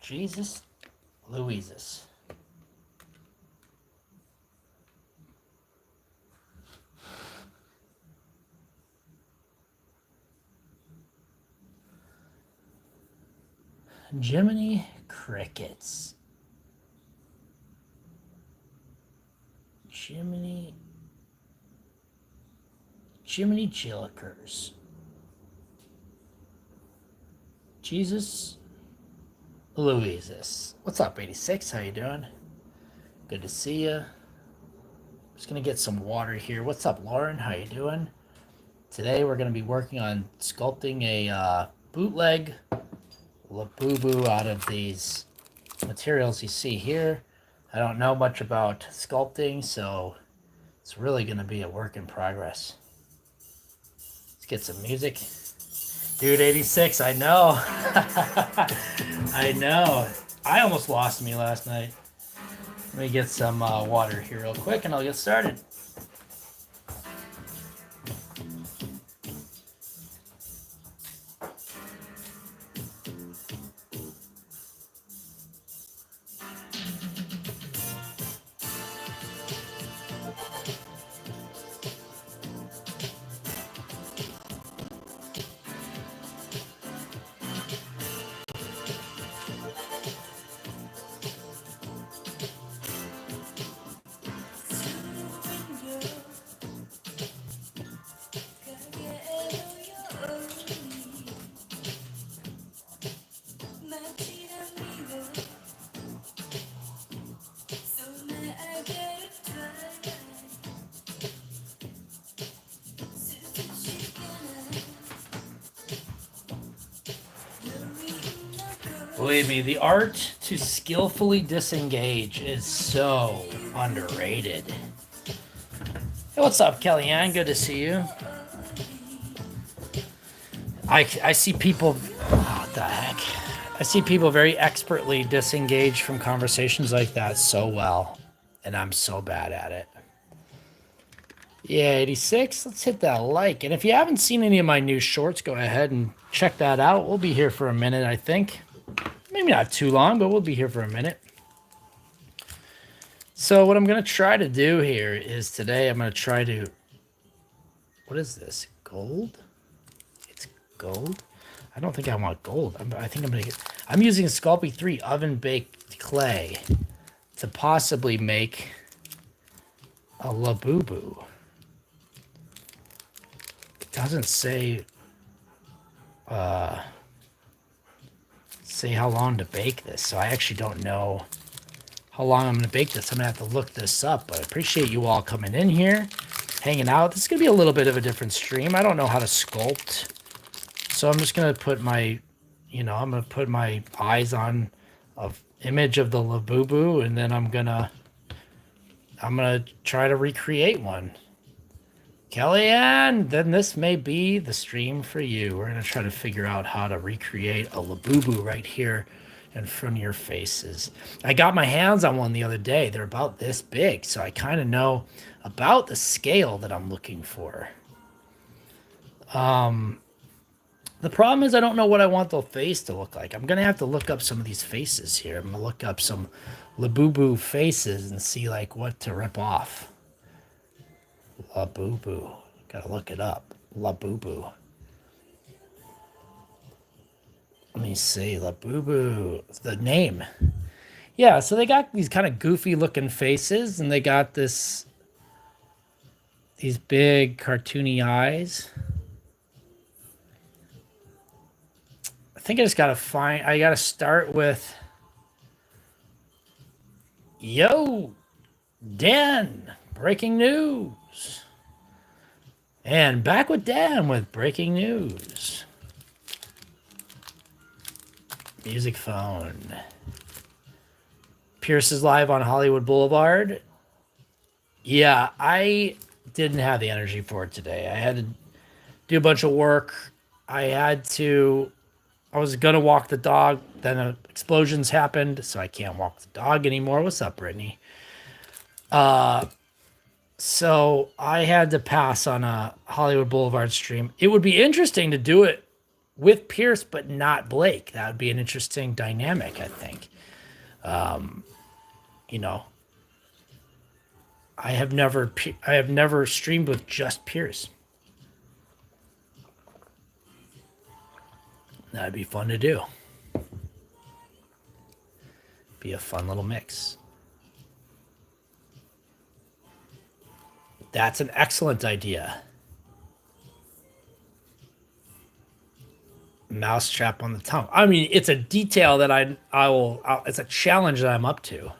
Jesus Louises. Jiminy Crickets. Jiminy Jillikers. Jesus Louises. What's up, 86? How you doing? Good to see you. Just gonna get some water here. What's up, Lauren? How you doing? Today we're gonna be working on sculpting a bootleg lapoopoo out of these materials you see here. I don't know much about sculpting, so it's really gonna be a work in progress. Let's get some music. Dude, 86, I know. I know. I almost lost me last night. Let me get some water here real quick and I'll get started. Believe me, the art to skillfully disengage is so underrated. Hey, what's up, Kellyanne? Good to see you. I see people... What the heck? I see people very expertly disengage from conversations like that so well. And I'm so bad at it. Yeah, 86. Let's hit that like. And if you haven't seen any of my new shorts, go ahead and check that out. We'll be here for a minute, I think. Maybe not too long, but we'll be here for a minute. So what I'm going to try to do here is today I'm going to try to... What is this? Gold? It's gold? I don't think I want gold. I think I'm going to get... I'm using Sculpt 3 oven-baked clay to possibly make a lapoopoo. It doesn't say... say how long to bake this, so I actually don't know how long I'm going to bake this. I'm going to have to look this up, but I appreciate you all coming in here, hanging out. This is going to be a little bit of a different stream. I don't know how to sculpt, so I'm just going to put my, I'm going to put my eyes on an image of the lapoopoo, and then I'm going to try to recreate one. Kellyanne, then this may be the stream for you. We're going to try to figure out how to recreate a lapoopoo right here in front of your faces. I got my hands on one the other day. They're about this big, so I kind of know about the scale that I'm looking for. The problem is I don't know what I want the face to look like. I'm going to have to look up some of these faces here. I'm going to look up some lapoopoo faces and see like what to rip off. Lapoopoo. Gotta look it up. Lapoopoo. Let me see. Lapoopoo. The name. Yeah, so they got these kind of goofy looking faces, and they got these big cartoony eyes. I think I just gotta I gotta start with... Yo, Dan, breaking news. And back with Dan with breaking news. Music phone. Pierce is live on Hollywood Boulevard. Yeah, I didn't have the energy for it today. I had to do a bunch of work. I was going to walk the dog. Then explosions happened, so I can't walk the dog anymore. What's up, Brittany? So I had to pass on a Hollywood Boulevard stream. It would be interesting to do it with Pierce, but not Blake. That would be an interesting dynamic, I think. You know, I have never streamed with just Pierce. That'd be fun to do. Be a fun little mix. That's an excellent idea. Mousetrap on the tongue. I mean, it's a detail that it's a challenge that I'm up to.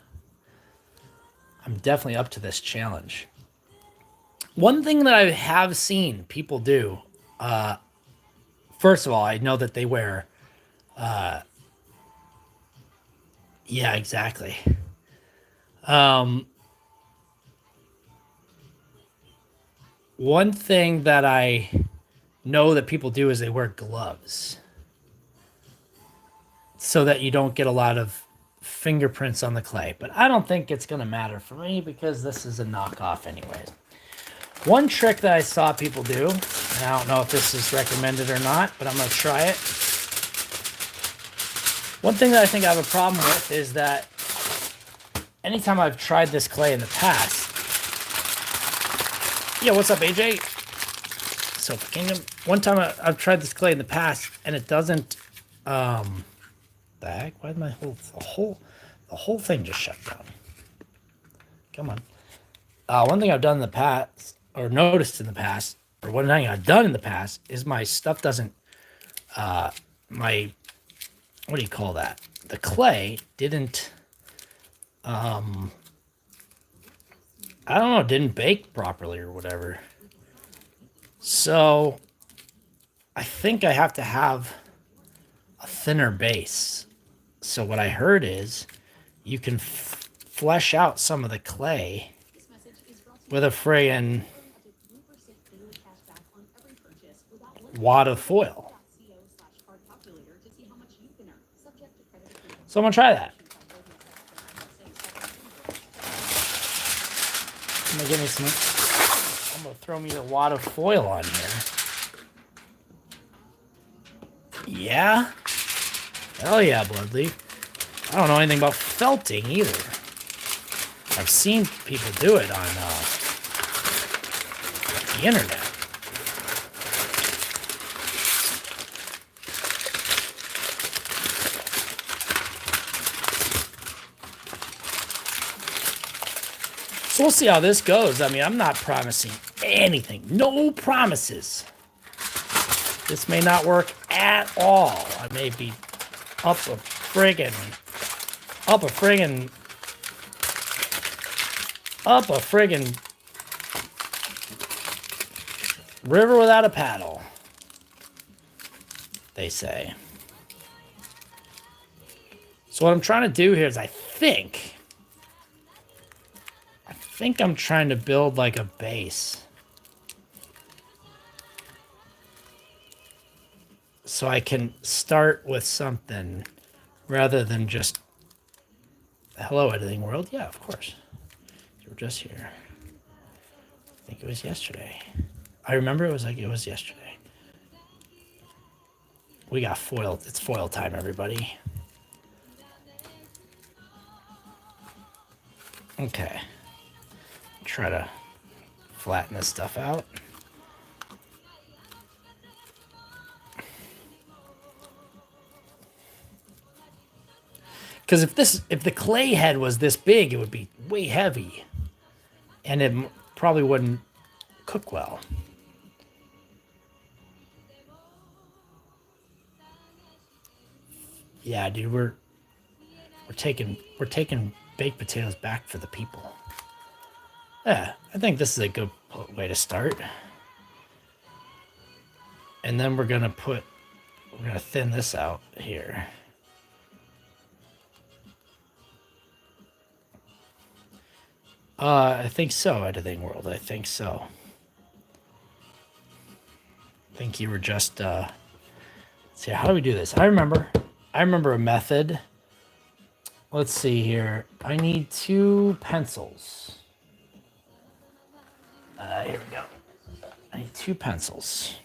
I'm definitely up to this challenge. One thing that I have seen people do, first of all, I know that they wear, yeah, exactly. One thing that I know that people do is they wear gloves so that you don't get a lot of fingerprints on the clay. But I don't think it's going to matter for me because this is a knockoff anyways. One trick that I saw people do, and I don't know if this is recommended or not, but I'm going to try it. One thing that I think I have a problem with is that anytime I've tried this clay in the past, yeah, what's up, AJ? Sofa Kingdom. One time I've tried this clay in the past, and it doesn't. The heck? Why did the whole thing just shut down? Come on. One thing I've done in the past, or noticed in the past, or one thing I've done in the past, is my stuff doesn't. What do you call that? The clay didn't. I don't know, didn't bake properly or whatever. So I think I have to have a thinner base. So what I heard is you can flesh out some of the clay with a friggin' wad of foil. So I'm gonna try that. I'm gonna give me some. I'm gonna throw me a wad of foil on here. Yeah? Hell yeah, Bloodleaf. I don't know anything about felting either. I've seen people do it on the internet. So we'll see how this goes. I mean, I'm not promising anything. No promises. This may not work at all. I may be up a friggin' river without a paddle, they say. So what I'm trying to do here is I think I'm trying to build like a base. So I can start with something rather than just, hello, editing world. Yeah, of course. You were just here. I think it was yesterday. I remember it was yesterday. We got foil. It's foil time, everybody. Okay. Try to flatten this stuff out. Because if the clay head was this big, it would be way heavy, and it probably wouldn't cook well. Yeah, dude, we're taking baked potatoes back for the people. Yeah, I think this is a good way to start. And then we're gonna thin this out here. I think so, Editing World. I think so. I think you were just, let's see, how do we do this? I remember a method. Let's see here. I need 2 pencils. Here we go. I need 2 pencils.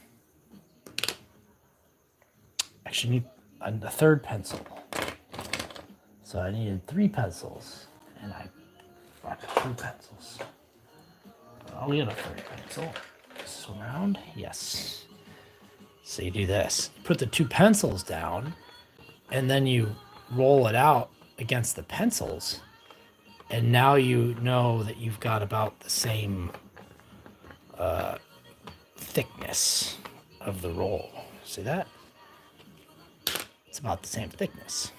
Actually, need a third pencil. So I needed 3 pencils, and I brought 2 pencils. I'll get a third pencil. This one around, yes. So you do this. You put the 2 pencils down, and then you roll it out against the pencils, and now you know that you've got about the same thickness of the roll. See that? It's about the same thickness.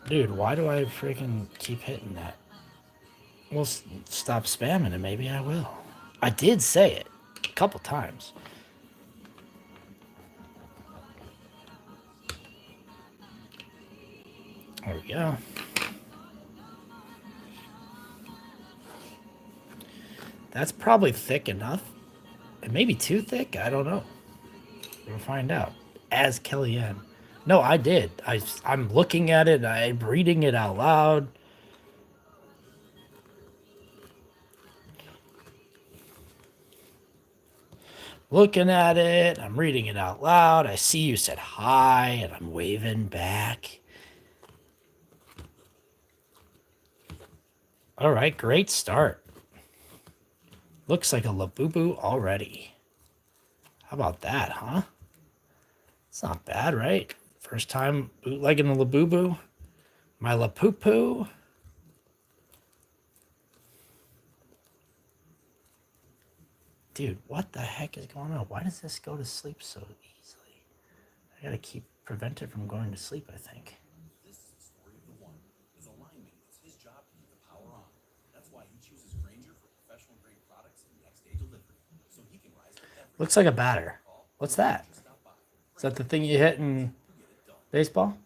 Dude, why do I freaking keep hitting that? Well, stop spamming it. Maybe I will. I did say it a couple times. There we go. That's probably thick enough. It may be too thick. I don't know. We'll find out. As Kellyanne. No, I did. I'm looking at it. I'm reading it out loud. Looking at it. I'm reading it out loud. I see you said hi, and I'm waving back. All right, great start. Looks like a lapoopoo already. How about that, huh? It's not bad, right? First time bootlegging a lapoopoo. My lapoopoo. Dude, what the heck is going on? Why does this go to sleep so easily? I gotta prevent it from going to sleep, I think. This is the story of the one. His alignment, it's his job to keep the power on. That's why he chooses Granger for professional grade products and next day delivery. So he can rise to every. Looks like a batter. What's that? Is that the thing you hit in baseball?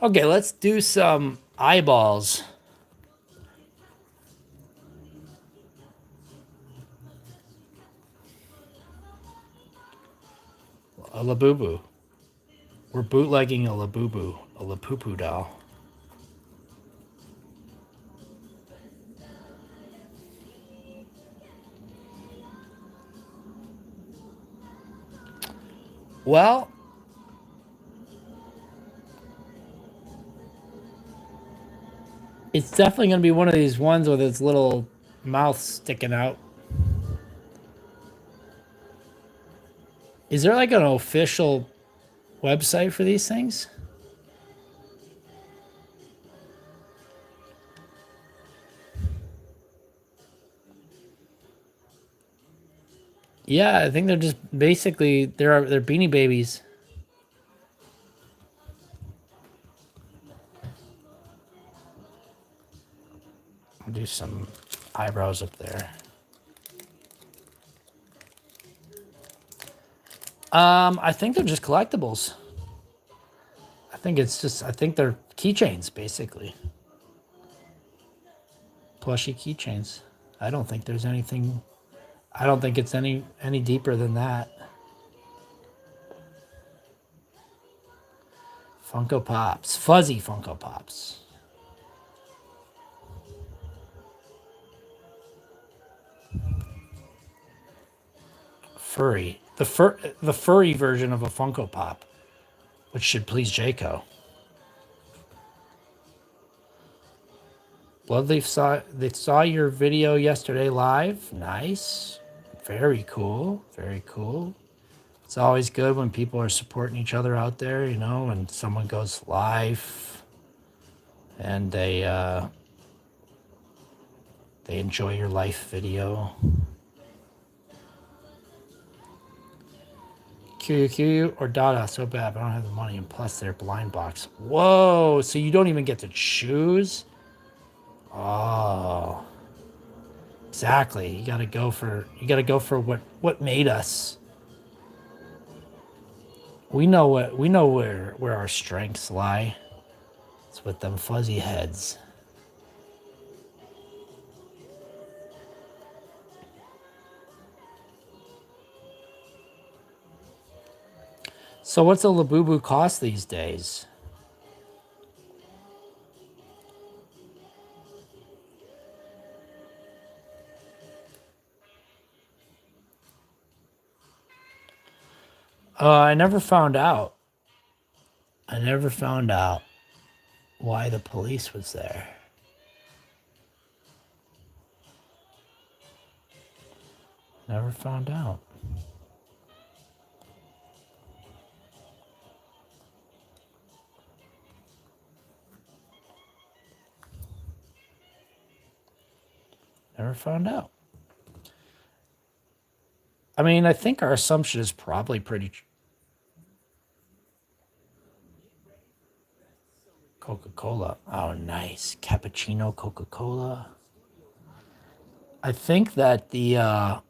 Okay, let's do some eyeballs. A labubu. We're bootlegging a labubu, a lapoopoo doll. Well, it's definitely going to be one of these ones with its little mouth sticking out. Is there like an official website for these things? Yeah, I think they're just basically they're Beanie Babies. I'll do some eyebrows up there. I think they're just collectibles. I think they're keychains basically. Plushy keychains. I don't think there's anything. I don't think it's any deeper than that. Funko Pops. Fuzzy Funko Pops. Furry. The furry version of a Funko Pop, which should please Jayco. Bloodleaf saw your video yesterday live. Nice. Very cool. Very cool. It's always good when people are supporting each other out there, you know, and someone goes live. and they enjoy your life video. QQ or Dada so bad, but I don't have the money, and plus they're blind box. Whoa! So you don't even get to choose? Oh, exactly. You gotta go for what made us. We know where our strengths lie. It's with them fuzzy heads. So what's a labubu cost these days? I never found out. I never found out why the police was there. Never found out. Never found out. I mean, I think our assumption is probably pretty. Coca-Cola. Oh, nice. Cappuccino Coca-Cola. I think that I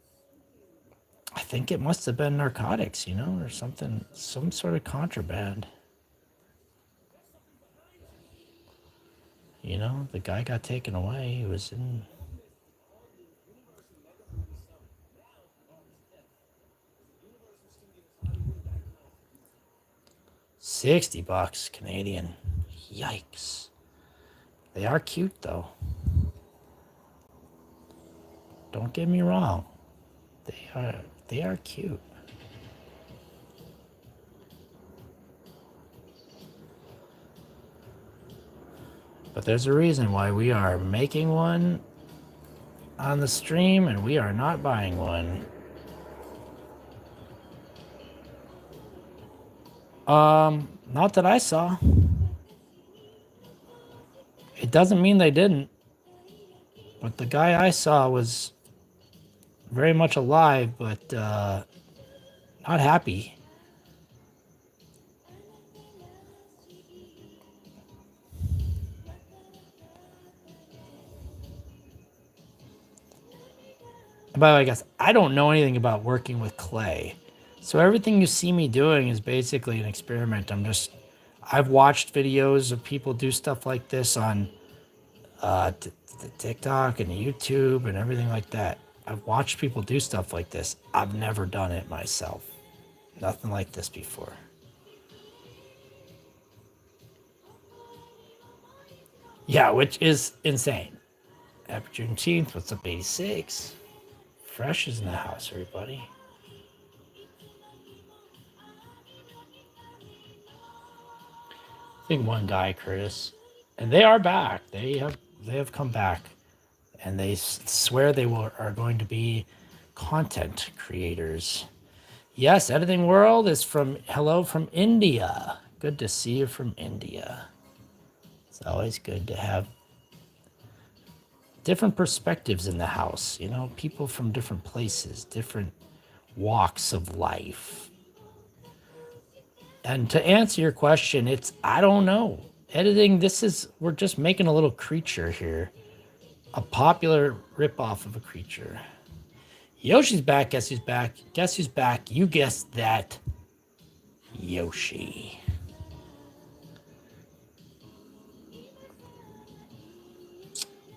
think it must have been narcotics, or something, some sort of contraband. The guy got taken away. He was in. $60 Canadian. Yikes. They are cute though. Don't get me wrong. They are cute. But there's a reason why we are making one on the stream and we are not buying one. Not that I saw. It doesn't mean they didn't. But the guy I saw was very much alive, but not happy. By the way, guys, I don't know anything about working with clay. So everything you see me doing is basically an experiment. I've watched videos of people do stuff like this on the TikTok and YouTube and everything like that. I've watched people do stuff like this. I've never done it myself. Nothing like this before. Yeah, which is insane. Happy Juneteenth. What's up, 86? Fresh is in the house, everybody. I think one guy, Curtis, and they are back. They have come back, and they swear are going to be content creators. Yes, Editing World is hello from India. Good to see you from India. It's always good to have different perspectives in the house. People from different places, different walks of life. And to answer your question, I don't know. Editing, we're just making a little creature here. A popular ripoff of a creature. Yoshi's back. Guess who's back? Guess who's back? You guessed that. Yoshi.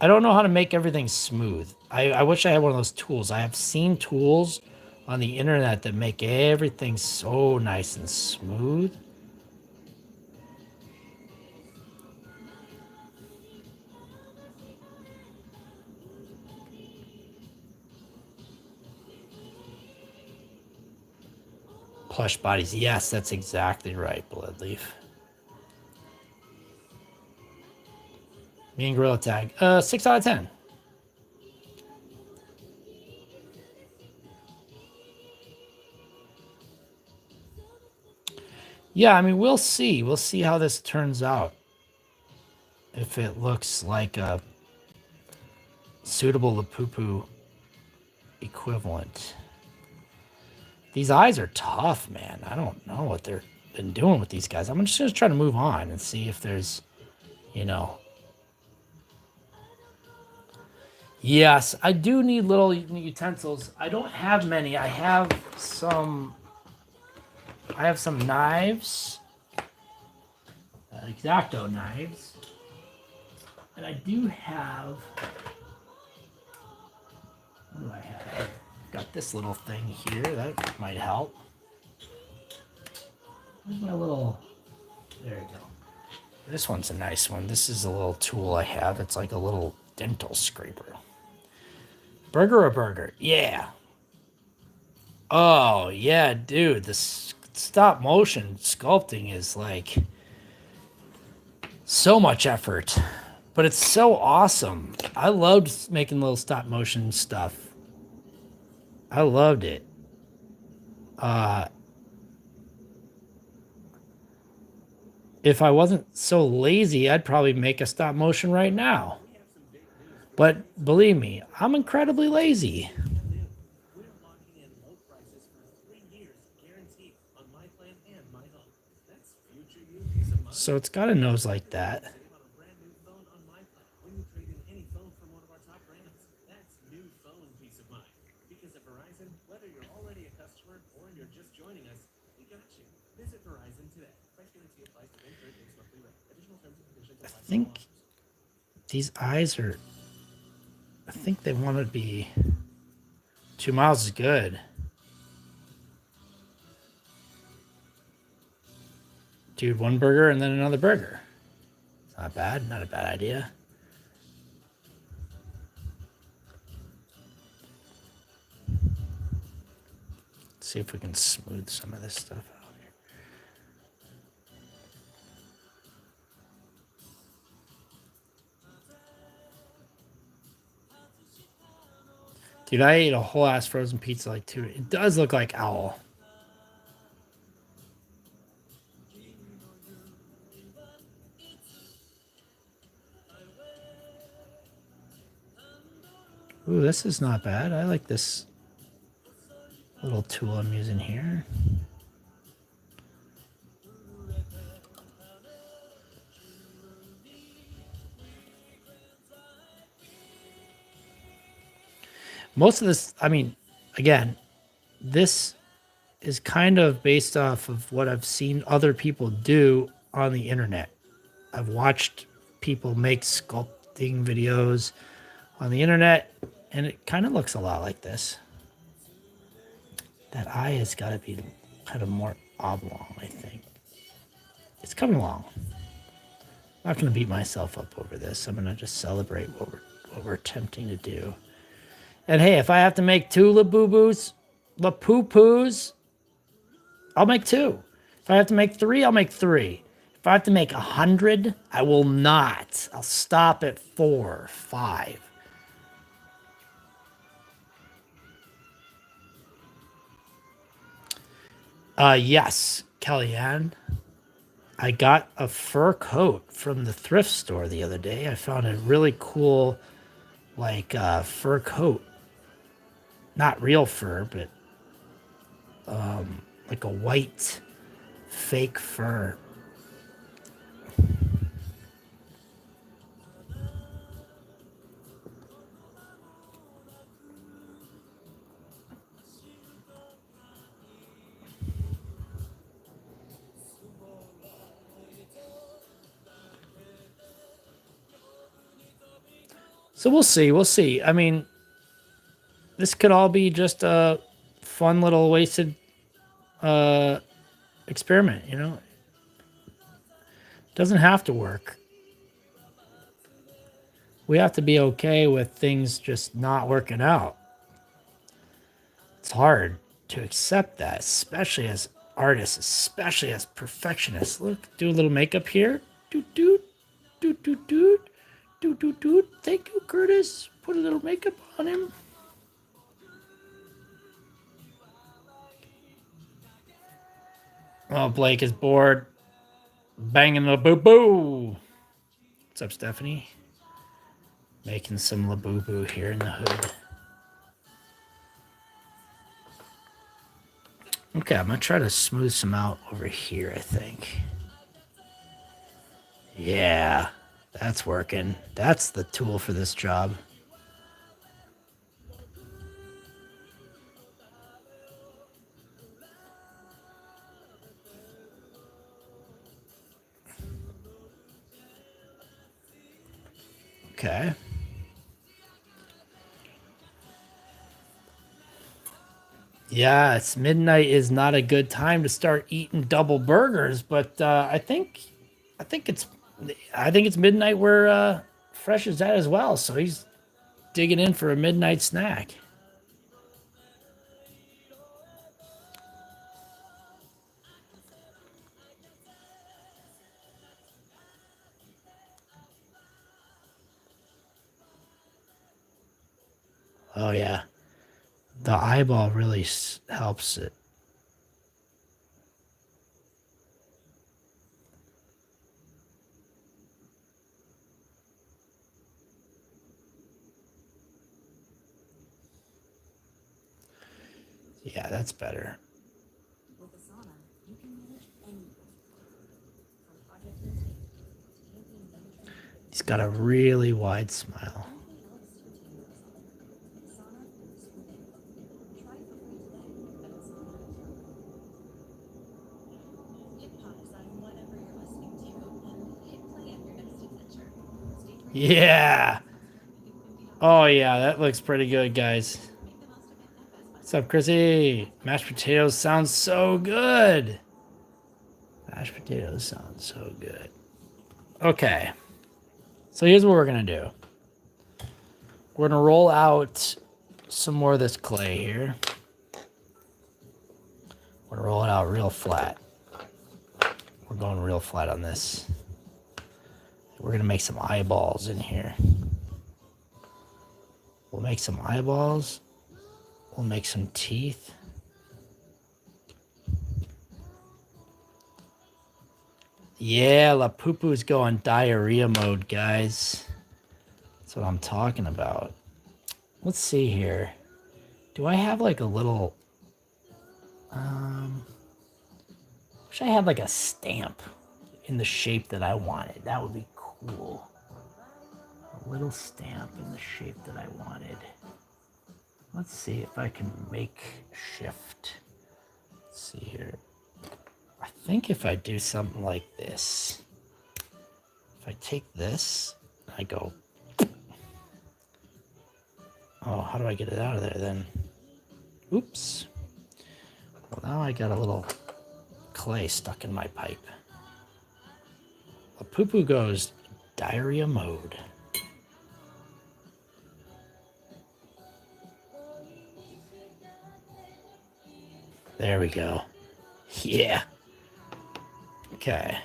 I don't know how to make everything smooth. I wish I had one of those tools. I have seen tools on the internet that make everything so nice and smooth. Plush bodies. Yes, that's exactly right, Bloodleaf. Me and Gorilla Tag. 6 out of 10. Yeah, I mean, we'll see. We'll see how this turns out. if it looks like a suitable lapoopoo equivalent. These eyes are tough, man. I don't know what they've been doing with these guys. I'm just going to try to move on and see if there's, you know. Yes, I do need little utensils. I don't have many. I have some knives, X-Acto knives. And I do have, what do I have? Got this little thing here that might help. Where's my little, there you go. This one's a nice one. This is a little tool I have. It's like a little dental scraper. Burger or burger? Yeah. Oh, yeah, dude. The stop motion sculpting is like so much effort, but it's so awesome. I loved making little stop motion stuff. I loved it. If I wasn't so lazy, I'd probably make a stop motion right now. But believe me, I'm incredibly lazy. So it's got a nose like that. I think these eyes are, I think they want to be 2 miles is good. Dude, one burger and then another burger. It's not bad. Not a bad idea. Let's see if we can smooth some of this stuff out here. Dude, I ate a whole ass frozen pizza like 2. It does look like owl. Ooh, this is not bad. I like this little tool I'm using here. Most of this, I mean, again, this is kind of based off of what I've seen other people do on the internet. I've watched people make sculpting videos on the internet, and it kind of looks a lot like this. That eye has got to be kind of more oblong, I think. It's coming along. I'm not going to beat myself up over this. I'm going to just celebrate what we're attempting to do. And hey, if I have to make 2 lapoopoo, I'll make 2. If I have to make 3, I'll make 3. If I have to make 100, I will not. I'll stop at 4, 5. Yes, Kellyanne. I got a fur coat from the thrift store the other day. I found a really cool, like, fur coat. Not real fur, but like a white fake fur. So we'll see. We'll see. I mean, this could all be just a fun little wasted experiment, you know? It doesn't have to work. We have to be okay with things just not working out. It's hard to accept that, especially as artists, especially as perfectionists. Look, do a little makeup here. Doot, doot, doot, doot, doot, doot, doot, doot. Thank you, Curtis. Put a little makeup on him. Oh, Blake is bored. Banging the boo boo. What's up, Stephanie? Making some lapoopoo here in the hood. Okay, I'm going to try to smooth some out over here, I think. Yeah, that's working. That's the tool for this job. Okay. Yeah, it's midnight is not a good time to start eating double burgers, but I think it's midnight where Fresh is at as well, so he's digging in for a midnight snack. Oh yeah, the eyeball really helps it. Yeah, that's better. He's got a really wide smile. Yeah. Oh yeah, that looks pretty good, guys. What's up, Chrissy? Mashed potatoes sounds so good. Mashed potatoes sound so good. Okay. So here's what we're going to do. We're going to roll out some more of this clay here. We're going to roll it out real flat. We're going real flat on this. We're going to make some eyeballs in here. We'll make some eyeballs. We'll make some teeth. Yeah, lapoopoo is going diarrhea mode, guys. That's what I'm talking about. Let's see here. Do I have like a little... wish I had like a stamp in the shape that I wanted. That would be cool. A little stamp in the shape that I wanted. Let's see if I can make a shift. Let's see here. I think if I do something like this, if I take this, I go, oh, how do I get it out of there then? Oops. Well, now I got a little clay stuck in my pipe. Lapoopoo goes diarrhea mode. There we go. Yeah. Okay.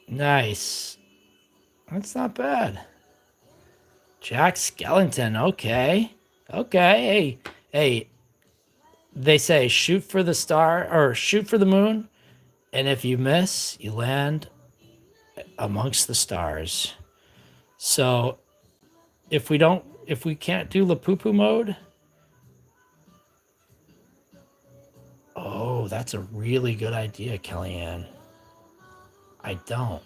Nice. That's not bad. Jack Skellington. Okay. Okay. Hey. They say shoot for the star or shoot for the moon. And if you miss, you land amongst the stars. So if we can't do lapoopoo mode. Oh, that's a really good idea, Kellyanne. I don't.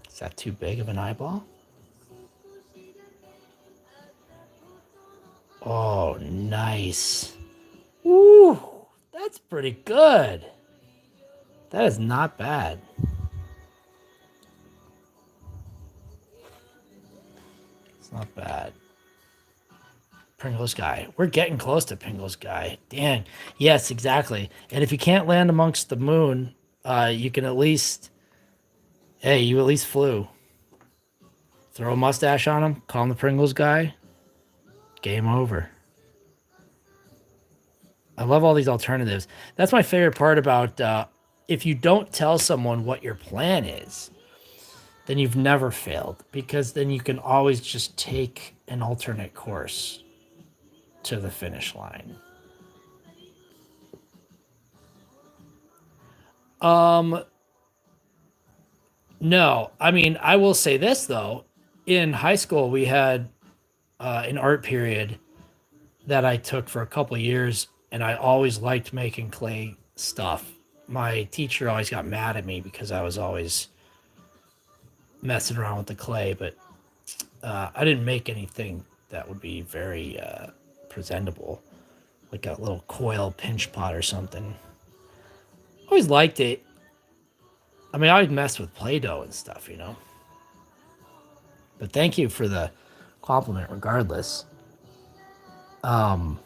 Is that too big of an eyeball? Oh, nice. Woo, that's pretty good. That is not bad. It's not bad. Pringles guy. We're getting close to Pringles guy. Dan. Yes, exactly. And if you can't land amongst the moon, you can at least... Hey, you at least flew. Throw a mustache on him. Call him the Pringles guy. Game over. I love all these alternatives. That's my favorite part about if you don't tell someone what your plan is, then you've never failed, because then you can always just take an alternate course. to the finish line. No, I mean, I will say this though. In high school, we had an art period that I took for a couple of years, and I always liked making clay stuff. My teacher always got mad at me because I was always messing around with the clay, but I didn't make anything that would be very presentable, like a little coil pinch pot or something. Always liked it. I mean, I would mess with Play-Doh and stuff, you know. But thank you for the compliment, regardless. But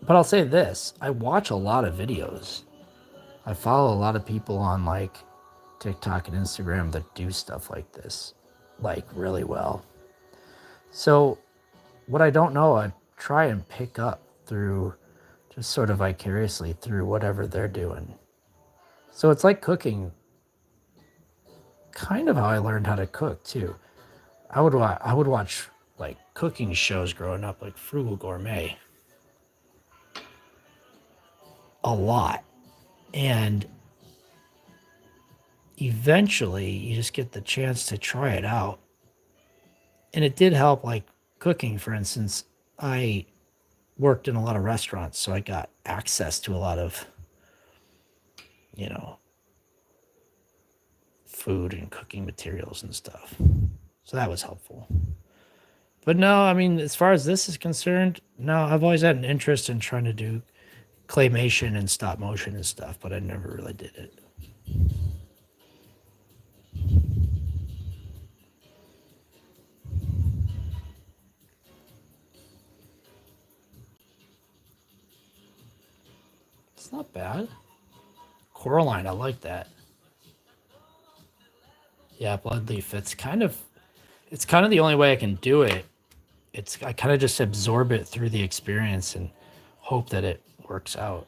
I'll say this: I watch a lot of videos. I follow a lot of people on like TikTok and Instagram that do stuff like this, like really well. So what I don't know, I try and pick up through just sort of vicariously through whatever they're doing. So it's like cooking, kind of how I learned how to cook too. I would watch like cooking shows growing up, like Frugal Gourmet, a lot, and eventually you just get the chance to try it out, and it did help. Like cooking, for instance, I worked in a lot of restaurants, so I got access to a lot of, you know, food and cooking materials and stuff. So that was helpful. But no, I mean, as far as this is concerned, no, I've always had an interest in trying to do claymation and stop motion and stuff, but I never really did it. It's not bad. Coraline, I like that. Yeah, Bloodleaf. It's kind of the only way I can do it. I kind of just absorb it through the experience and hope that it works out.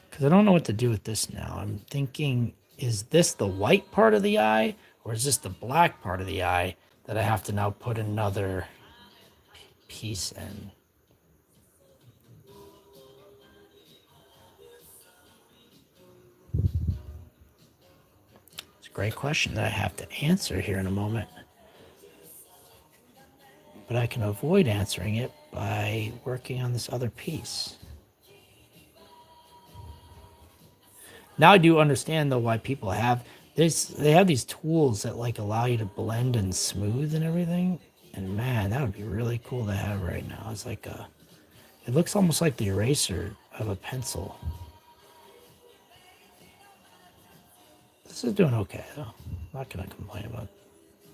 Because I don't know what to do with this now. I'm thinking, is this the white part of the eye, or is this the black part of the eye that I have to now put another piece in? It's a great question that I have to answer here in a moment. But I can avoid answering it by working on this other piece. Now I do understand though why people have this. They have these tools that like allow you to blend and smooth and everything. And man, that would be really cool to have right now. It's like it looks almost like the eraser of a pencil. This is doing okay though. I'm not gonna complain about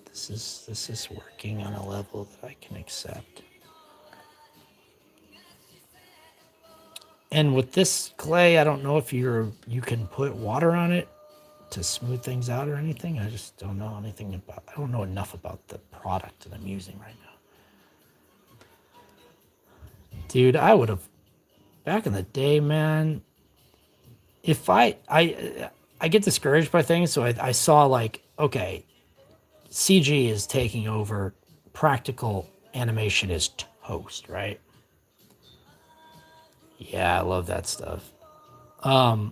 this. Is working on a level that I can accept. And with this clay, I don't know if you can put water on it to smooth things out or anything. I just don't know anything about. I don't know enough about the product that I'm using right now. Dude, I would have back in the day, man. If I get discouraged by things, so I saw like, okay, CG is taking over, practical animation is toast, right? Yeah, I love that stuff. And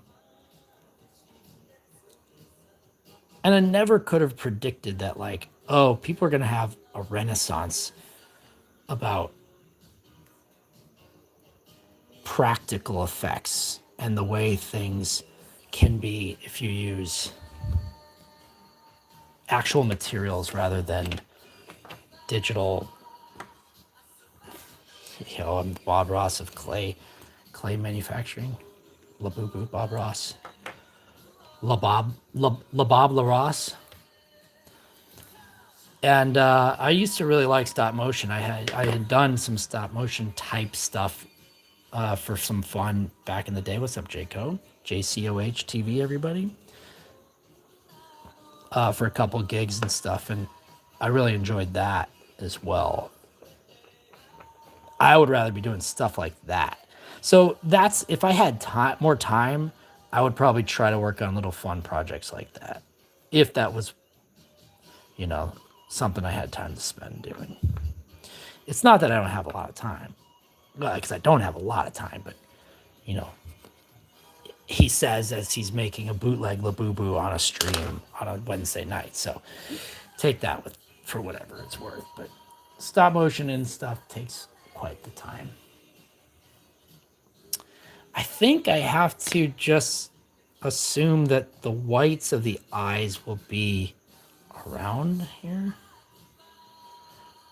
I never could have predicted that, like, oh, people are going to have a renaissance about practical effects and the way things can be if you use actual materials rather than digital. You know, I'm Bob Ross of clay manufacturing. Lapoopoo, Bob Ross. La Bob La Ross. And I used to really like stop motion. I had done some stop motion type stuff for some fun back in the day. What's up, JCO? JCOH TV, everybody. For a couple gigs and stuff, and I really enjoyed that as well. I would rather be doing stuff like that. So that's if I had more time I would probably try to work on little fun projects like that. If that was, something I had time to spend doing. It's not that I don't have a lot of time, because I don't have a lot of time, but, you know, he says as he's making a bootleg lapoopoo on a stream on a Wednesday night. So take that for whatever it's worth. But stop motion and stuff takes quite the time. I think I have to just assume that the whites of the eyes will be around here.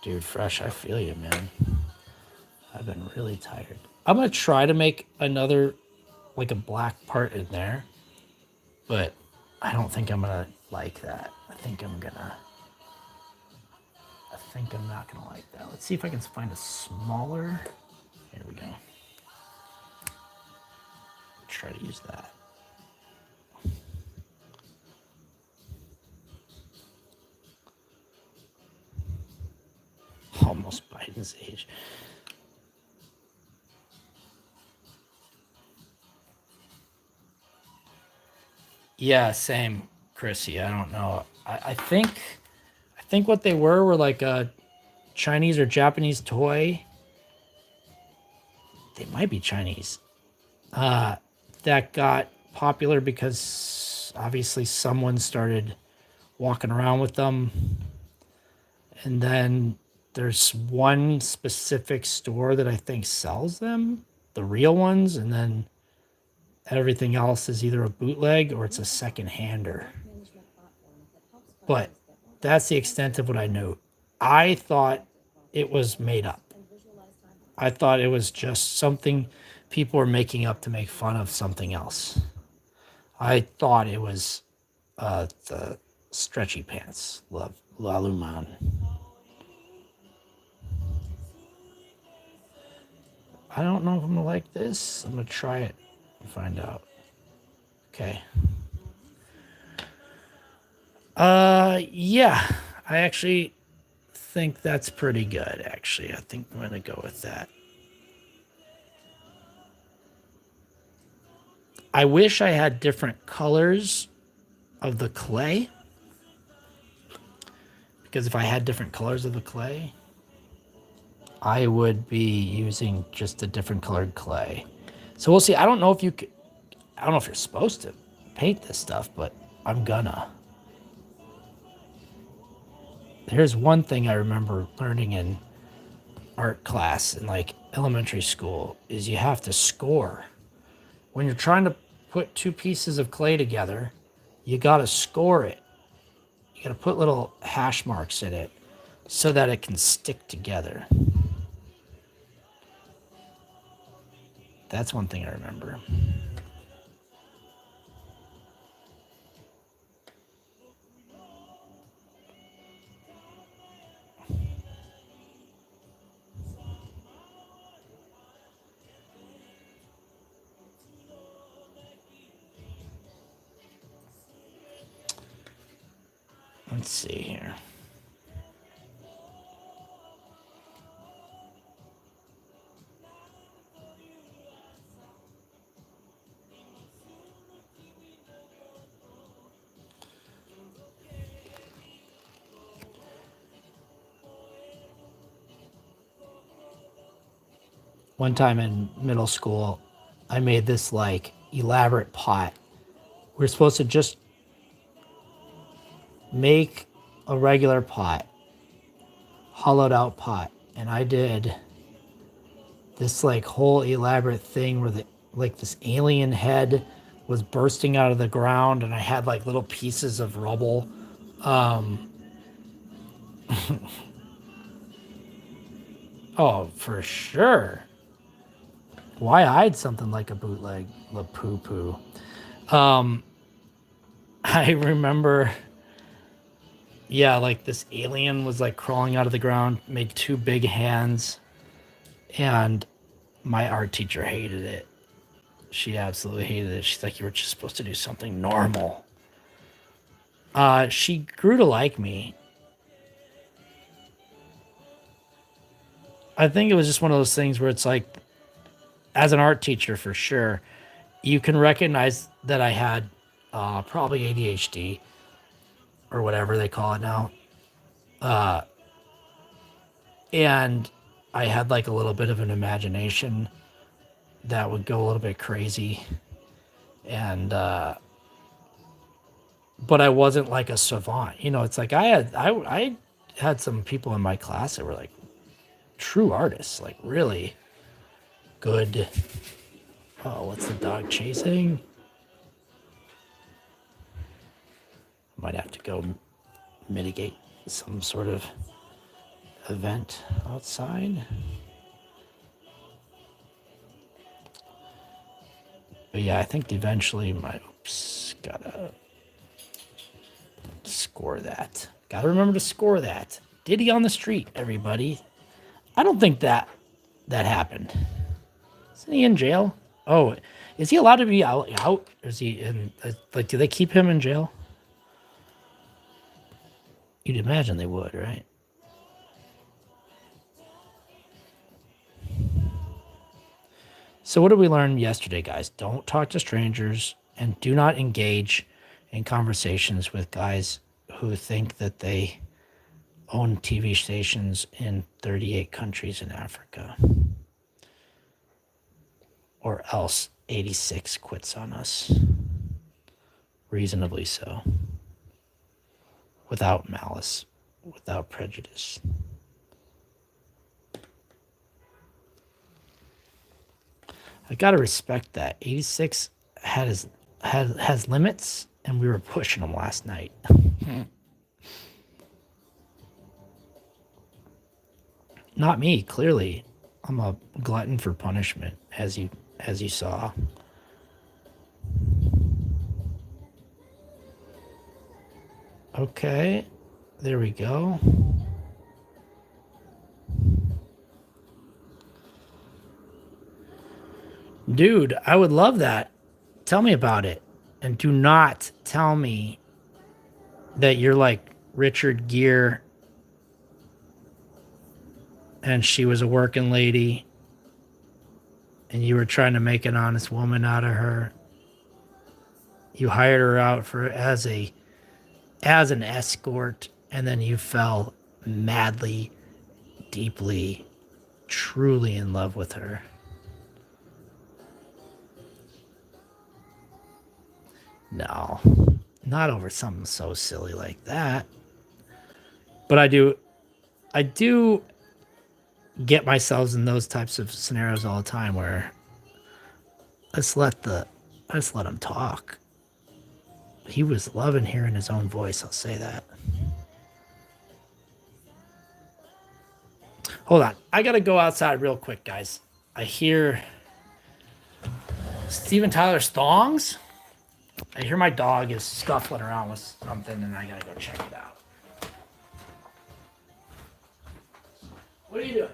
Dude, Fresh, I feel you, man. I've been really tired. I'm going to try to make another, like a black part in there, but I don't think I'm going to like that. I think I'm not going to like that. Let's see if I can find a smaller. Here we go. Try to use that. Almost Biden's age. Yeah, same, Chrissy. I don't know. I think what they were like a Chinese or Japanese toy. They might be Chinese. That got popular because obviously someone started walking around with them. And then there's one specific store that I think sells them, the real ones, and then everything else is either a bootleg or it's a second-hander. But that's the extent of what I know. I thought it was made up. I thought it was just something people were making up to make fun of something else. I thought it was the stretchy pants, Laluman. I don't know if I'm gonna like this. I'm gonna try it and find out. Okay. Yeah. I actually think that's pretty good, actually. I think I'm gonna go with that. I wish I had different colors of the clay. Because if I had different colors of the clay, I would be using just a different colored clay. So we'll see. I don't know if you're supposed to paint this stuff, but I'm gonna. Here's one thing I remember learning in art class in like elementary school is you have to score. When you're trying to put two pieces of clay together, you gotta score it. You gotta put little hash marks in it so that it can stick together. That's one thing I remember. Let's see here. One time in middle school, I made this like elaborate pot. We're supposed to just make a regular pot, hollowed out pot, and I did this like whole elaborate thing where this alien head was bursting out of the ground, and I had like little pieces of rubble. Oh, for sure. Why hide something like a bootleg lapoopoo? I remember, yeah, like this alien was like crawling out of the ground, made two big hands, and my art teacher hated it. She absolutely hated it. She's like, you were just supposed to do something normal. She grew to like me. I think it was just one of those things where it's like, as an art teacher for sure, you can recognize that I had probably ADHD or whatever they call it now. And I had like a little bit of an imagination that would go a little bit crazy. And, but I wasn't like a savant. You know, it's like I had some people in my class that were like true artists, like really good. Oh, what's the dog chasing? Might have to go mitigate some sort of event outside. But yeah, I think eventually gotta score that. Gotta remember to score that. Diddy on the street, everybody. I don't think that happened. Isn't he in jail? Oh, is he allowed to be out? Or is he in? Like, do they keep him in jail? You'd imagine they would, right? So what did we learn yesterday, guys? Don't talk to strangers and do not engage in conversations with guys who think that they own TV stations in 38 countries in Africa. Or else 86 quits on us. Reasonably so. Without malice, without prejudice. I gotta respect that. 86 has limits, and we were pushing them last night. Not me, clearly. I'm a glutton for punishment, as you saw. Okay, there we go. Dude, I would love that. Tell me about it. And do not tell me that you're like Richard Gere and she was a working lady and you were trying to make an honest woman out of her. You hired her out as an escort, and then you fell madly, deeply, truly in love with her. No, not over something so silly like that. But I do get myself in those types of scenarios all the time where I just let him talk. He was loving hearing his own voice, I'll say that. Hold on. I gotta go outside real quick, guys. I hear Steven Tyler's thongs. I hear my dog is scuffling around with something, and I gotta go check it out. What are you doing?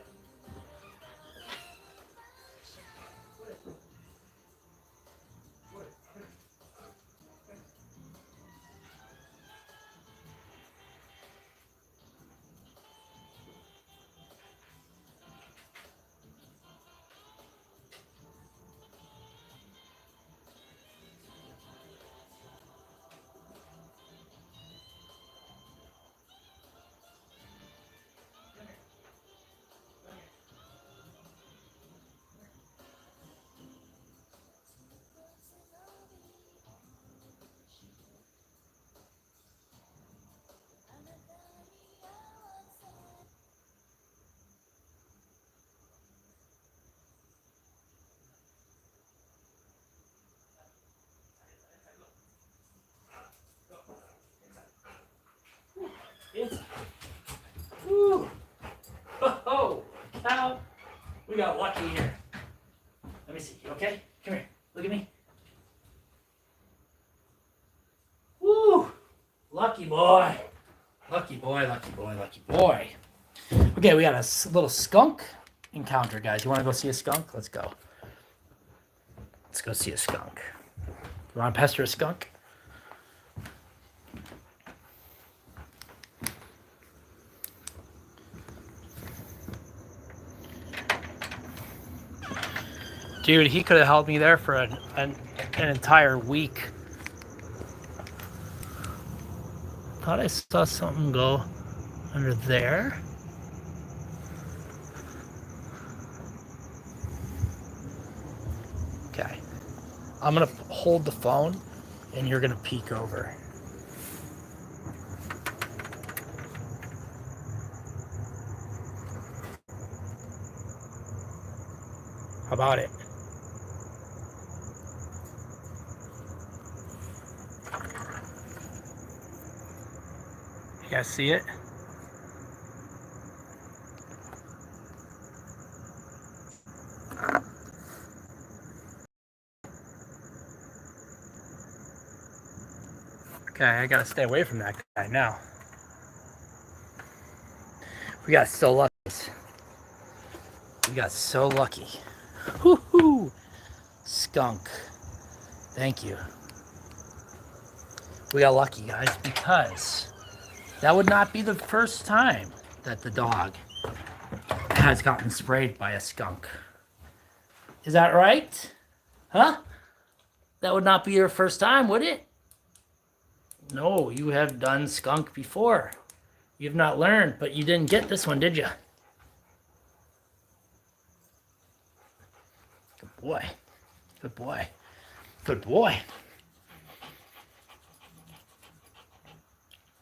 Woo. Oh, cow. We got lucky here. Let me see. You okay? Come here. Look at me. Woo. Lucky boy. Lucky boy, lucky boy, lucky boy. Okay, we got a little skunk encounter, guys. You want to go see a skunk? Let's go. Let's go see a skunk. You want to pester a skunk? Dude, he could have held me there for an entire week. Thought I saw something go under there. Okay. I'm going to hold the phone and you're going to peek over. How about it? You guys see it? Okay, I gotta stay away from that guy now. We got so lucky. We got so lucky. Woohoo! Skunk. Thank you. We got lucky, guys, because that would not be the first time that the dog has gotten sprayed by a skunk. Is that right? Huh? That would not be your first time, would it? No, you have done skunk before. You've not learned, but you didn't get this one, did you? Good boy. Good boy. Good boy.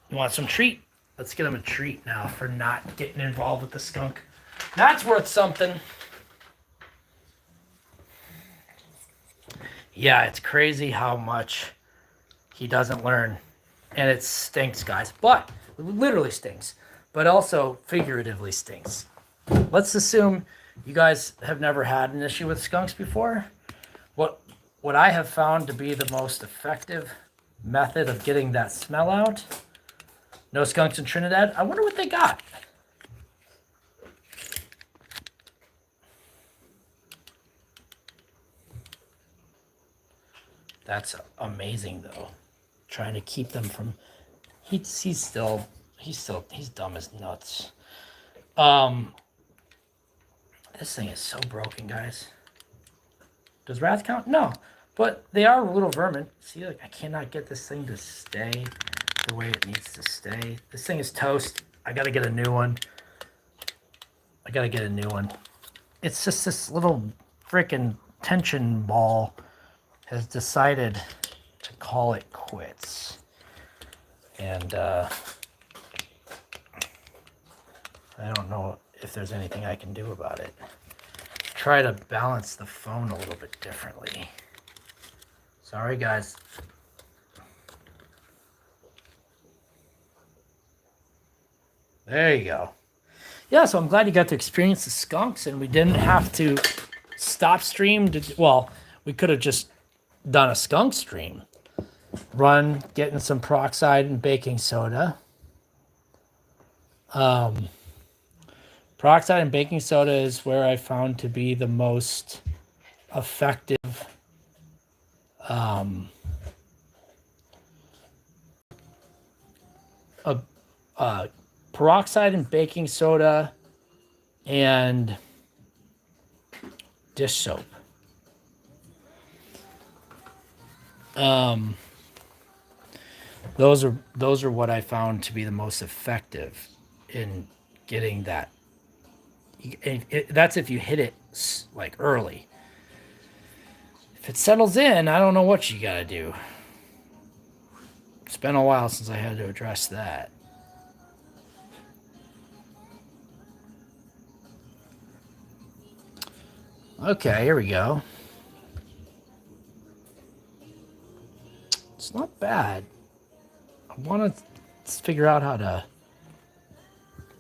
You want some treat? Let's get him a treat now for not getting involved with the skunk. That's worth something. Yeah, it's crazy how much he doesn't learn. And it stinks, guys. But, it literally stinks. But also figuratively stinks. Let's assume you guys have never had an issue with skunks before. What I have found to be the most effective method of getting that smell out. No skunks in Trinidad. I wonder what they got. That's amazing, though. Trying to keep them from. He's dumb as nuts. This thing is so broken, guys. Does rats count? No, but they are little vermin. See, like I cannot get this thing to stay the way it needs to stay. This thing is toast. I gotta get a new one. It's just this little freaking tension ball has decided to call it quits. And I don't know if there's anything I can do about it. Try to balance the phone a little bit differently. Sorry, guys. There you go. Yeah, so I'm glad you got to experience the skunks and we didn't have to stop stream. Well, we could have just done a skunk stream. Getting some peroxide and baking soda. Peroxide and baking soda is where I found to be the most effective peroxide and baking soda and dish soap. Those are what I found to be the most effective in getting that. That's if you hit it like early. If it settles in, I don't know what you gotta do. It's been a while since I had to address that. Okay, here we go. It's not bad. I want to figure out how to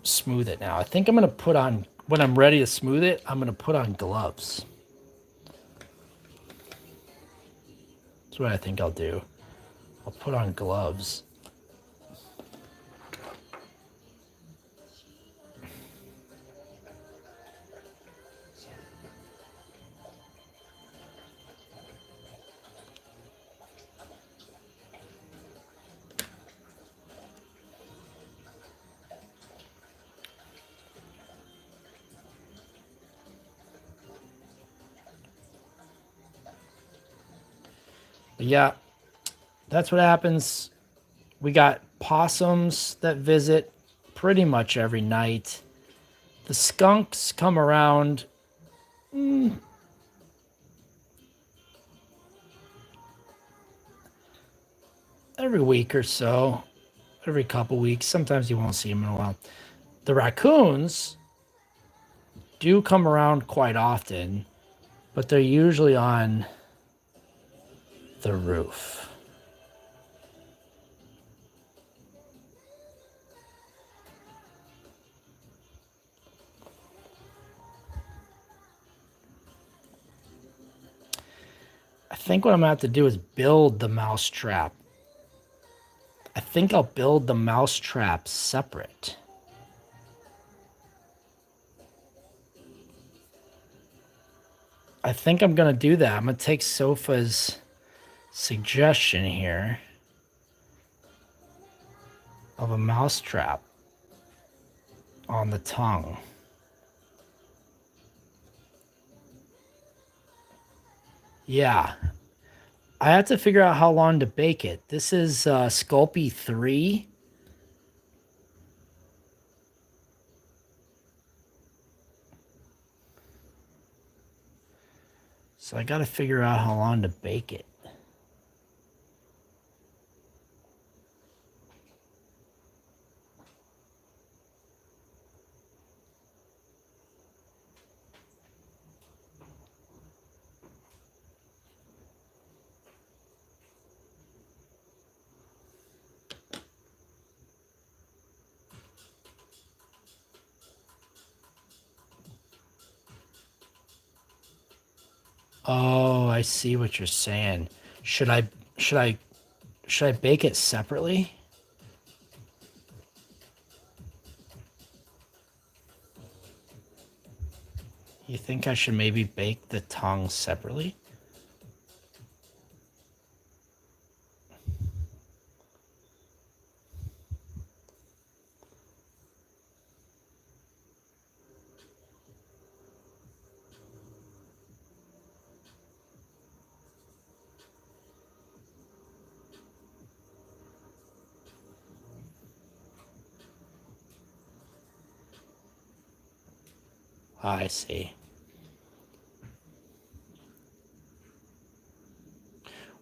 smooth it now. I think I'm going to put on, when I'm ready to smooth it, I'm going to put on gloves. That's what I think I'll do. I'll put on gloves. But yeah, that's what happens. We got possums that visit pretty much every night. The skunks come around every week or so, every couple weeks. Sometimes you won't see them in a while. The raccoons do come around quite often, but they're usually on the roof. I think what I'm going to have to do is build the mouse trap. I think I'll build the mouse trap separate. I think I'm going to do that. I'm going to take Sofa's suggestion here of a mouse trap on the tongue. Yeah. I have to figure out how long to bake it. This is Sculpt 3. So I got to figure out how long to bake it. Oh, I see what you're saying. Should I bake it separately? You think I should maybe bake the tongue separately? I see.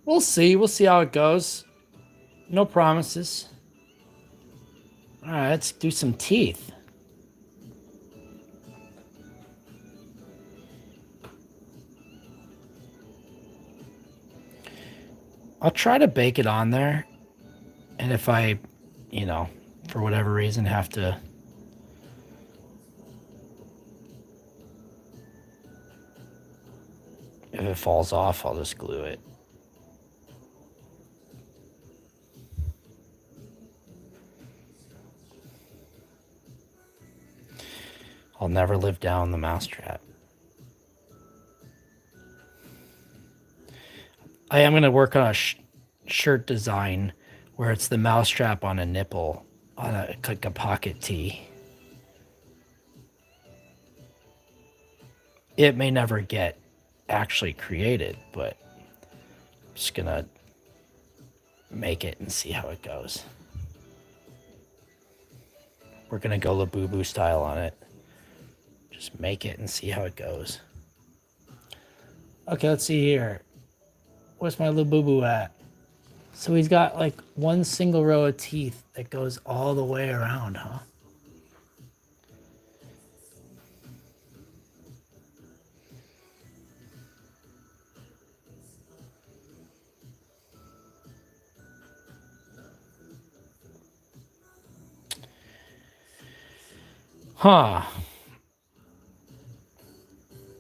We'll see. We'll see how it goes. No promises. All right, let's do some teeth. I'll try to bake it on there. And if I, for whatever reason have to if it falls off, I'll just glue it. I'll never live down the mousetrap. I am going to work on a shirt design where it's the mousetrap on a nipple on like a pocket tee. It may never get actually created, but I'm just going to make it and see how it goes. We're going to go lapoopoo style on it. Just make it and see how it goes. Okay, let's see here. Where's my lapoopoo at? So he's got like one single row of teeth that goes all the way around, huh? Huh.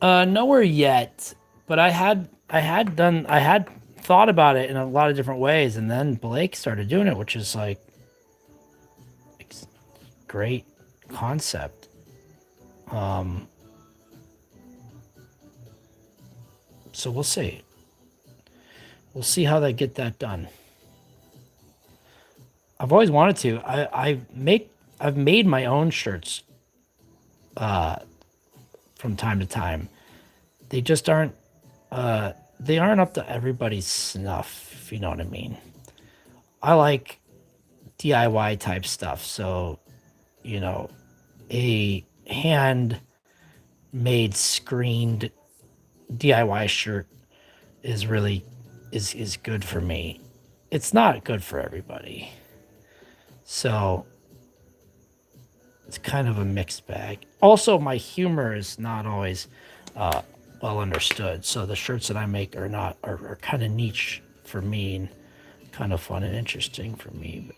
Nowhere yet, but I had thought about it in a lot of different ways, and then Blake started doing it, which is like great concept. So we'll see. We'll see how they get that done. I've always wanted to. I've made my own shirts from time to time. They just aren't they aren't up to everybody's snuff, if you know what I mean. I like DIY type stuff. So, you know, a hand made screened DIY shirt is really is good for me. It's not good for everybody. So it's kind of a mixed bag. Also, my humor is not always uh, well understood. So the shirts that I make are kind of niche for me and kind of fun and interesting for me. But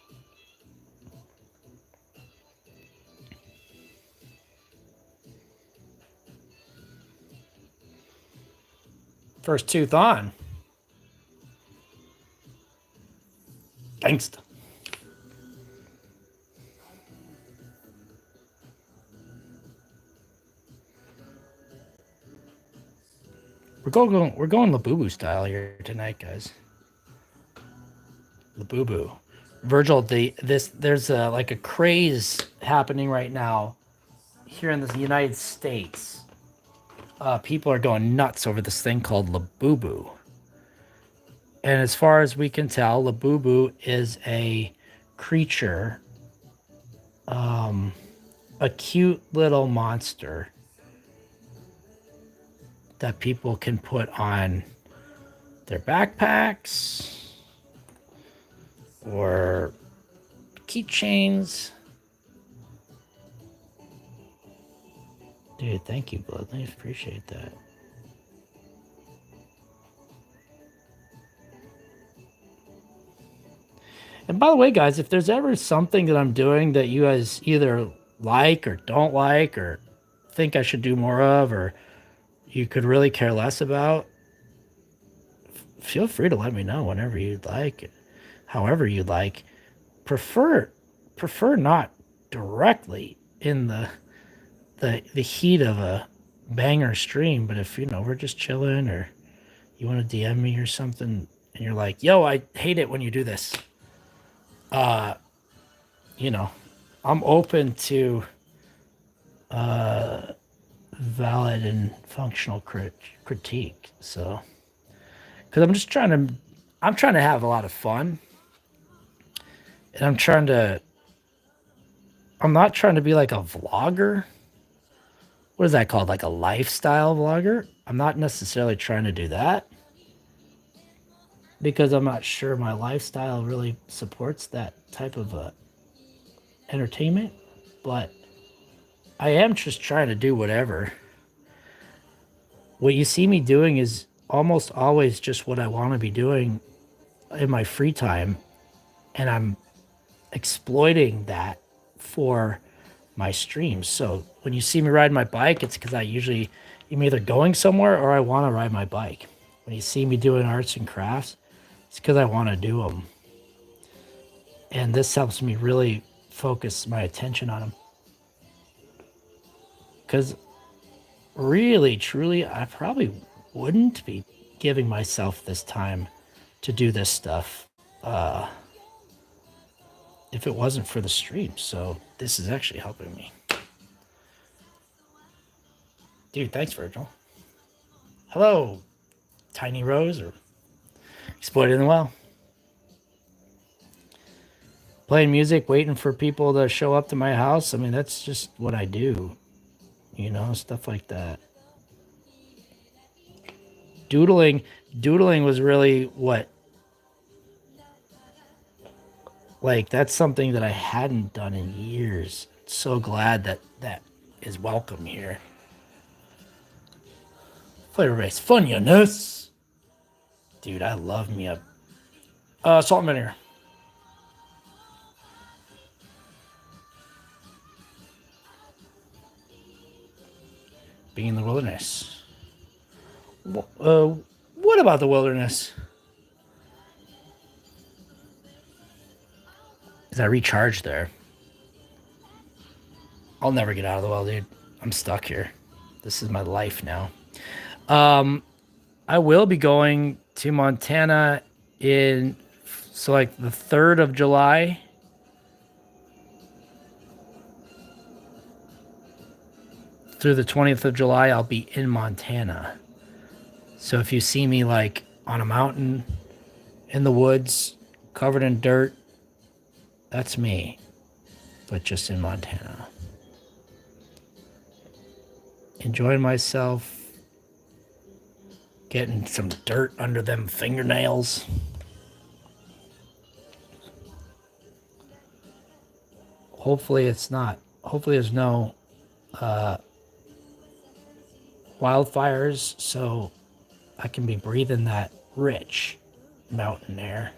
first tooth on. Gangsta. We're going lapoopoo style here tonight, guys. Lapoopoo. Virgil, there's like a craze happening right now here in the United States. People are going nuts over this thing called labubu. And as far as we can tell, labubu is a creature, a cute little monster that people can put on their backpacks or keychains. Dude, thank you, Blood. I appreciate that. And by the way, guys, if there's ever something that I'm doing that you guys either like or don't like or think I should do more of or you could really care less about, feel free to let me know whenever you'd like, however you'd like. Prefer not directly in the heat of a banger stream, but if we're just chilling or you want to DM me or something and you're like, yo, I hate it when you do this. You know, I'm open to valid and functional critique. So, because I'm trying to have a lot of fun, and I'm not trying to be like a vlogger. What is that called? Like a lifestyle vlogger? I'm not necessarily trying to do that because I'm not sure my lifestyle really supports that type of entertainment, but I am just trying to do whatever. What you see me doing is almost always just what I want to be doing in my free time, and I'm exploiting that for my streams. So when you see me ride my bike, it's because I'm either going somewhere or I want to ride my bike. When you see me doing arts and crafts, it's because I want to do them. And this helps me really focus my attention on them. Because really, truly, I probably wouldn't be giving myself this time to do this stuff if it wasn't for the stream. So this is actually helping me. Dude, thanks, Virgil. Hello, Tiny Rose or Exploiting the Well. Playing music, waiting for people to show up to my house. I mean, that's just what I do. Stuff like that. Doodling was really what, like, that's something that I hadn't done in years. So glad that is welcome here. Flavor base funniness. Dude, I love me a salt and vinegar. Being in the wilderness. What about the wilderness? Is I recharge there? I'll never get out of the well, dude. I'm stuck here. This is my life now. I will be going to Montana the 3rd of July. Through the 20th of July, I'll be in Montana. So if you see me like on a mountain in the woods, covered in dirt, that's me, but just in Montana. Enjoying myself, getting some dirt under them fingernails. Hopefully it's not. Hopefully there's no wildfires, so I can be breathing that rich mountain air.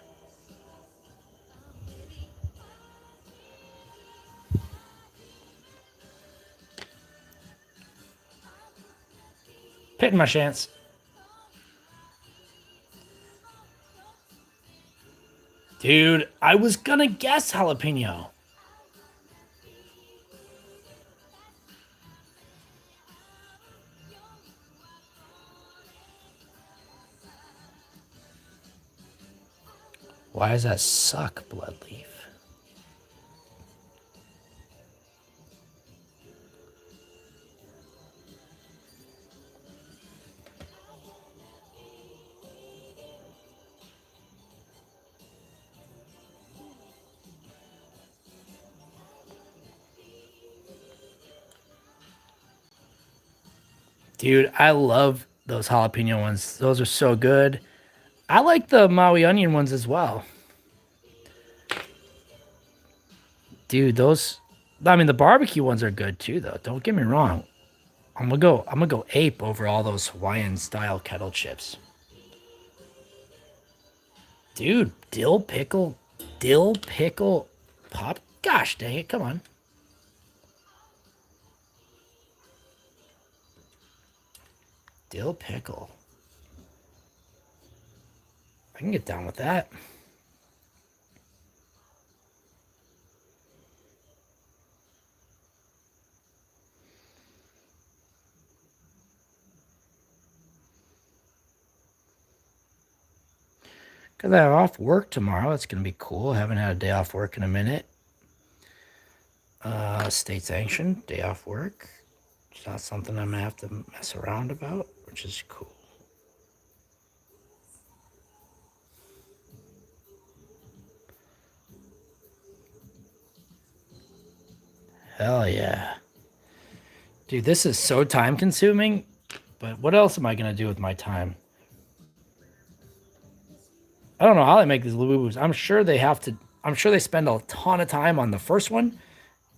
Pitting my chance. Dude, I was gonna guess jalapeno. Why does that suck, Bloodleaf? Dude, I love those jalapeno ones. Those are so good. I like the Maui onion ones as well. Dude, those I mean the barbecue ones are good too though. Don't get me wrong. I'm gonna go ape over all those Hawaiian style kettle chips. Dude, dill pickle pop. Gosh dang it, come on. Dill pickle. I can get down with that. Because I have off work tomorrow. It's going to be cool. I haven't had a day off work in a minute. State sanctioned, day off work. It's not something I'm going to have to mess around about, which is cool. Hell yeah. Dude, this is so time consuming, but what else am I going to do with my time? I don't know how they make these lapoopos. I'm sure they spend a ton of time on the first one,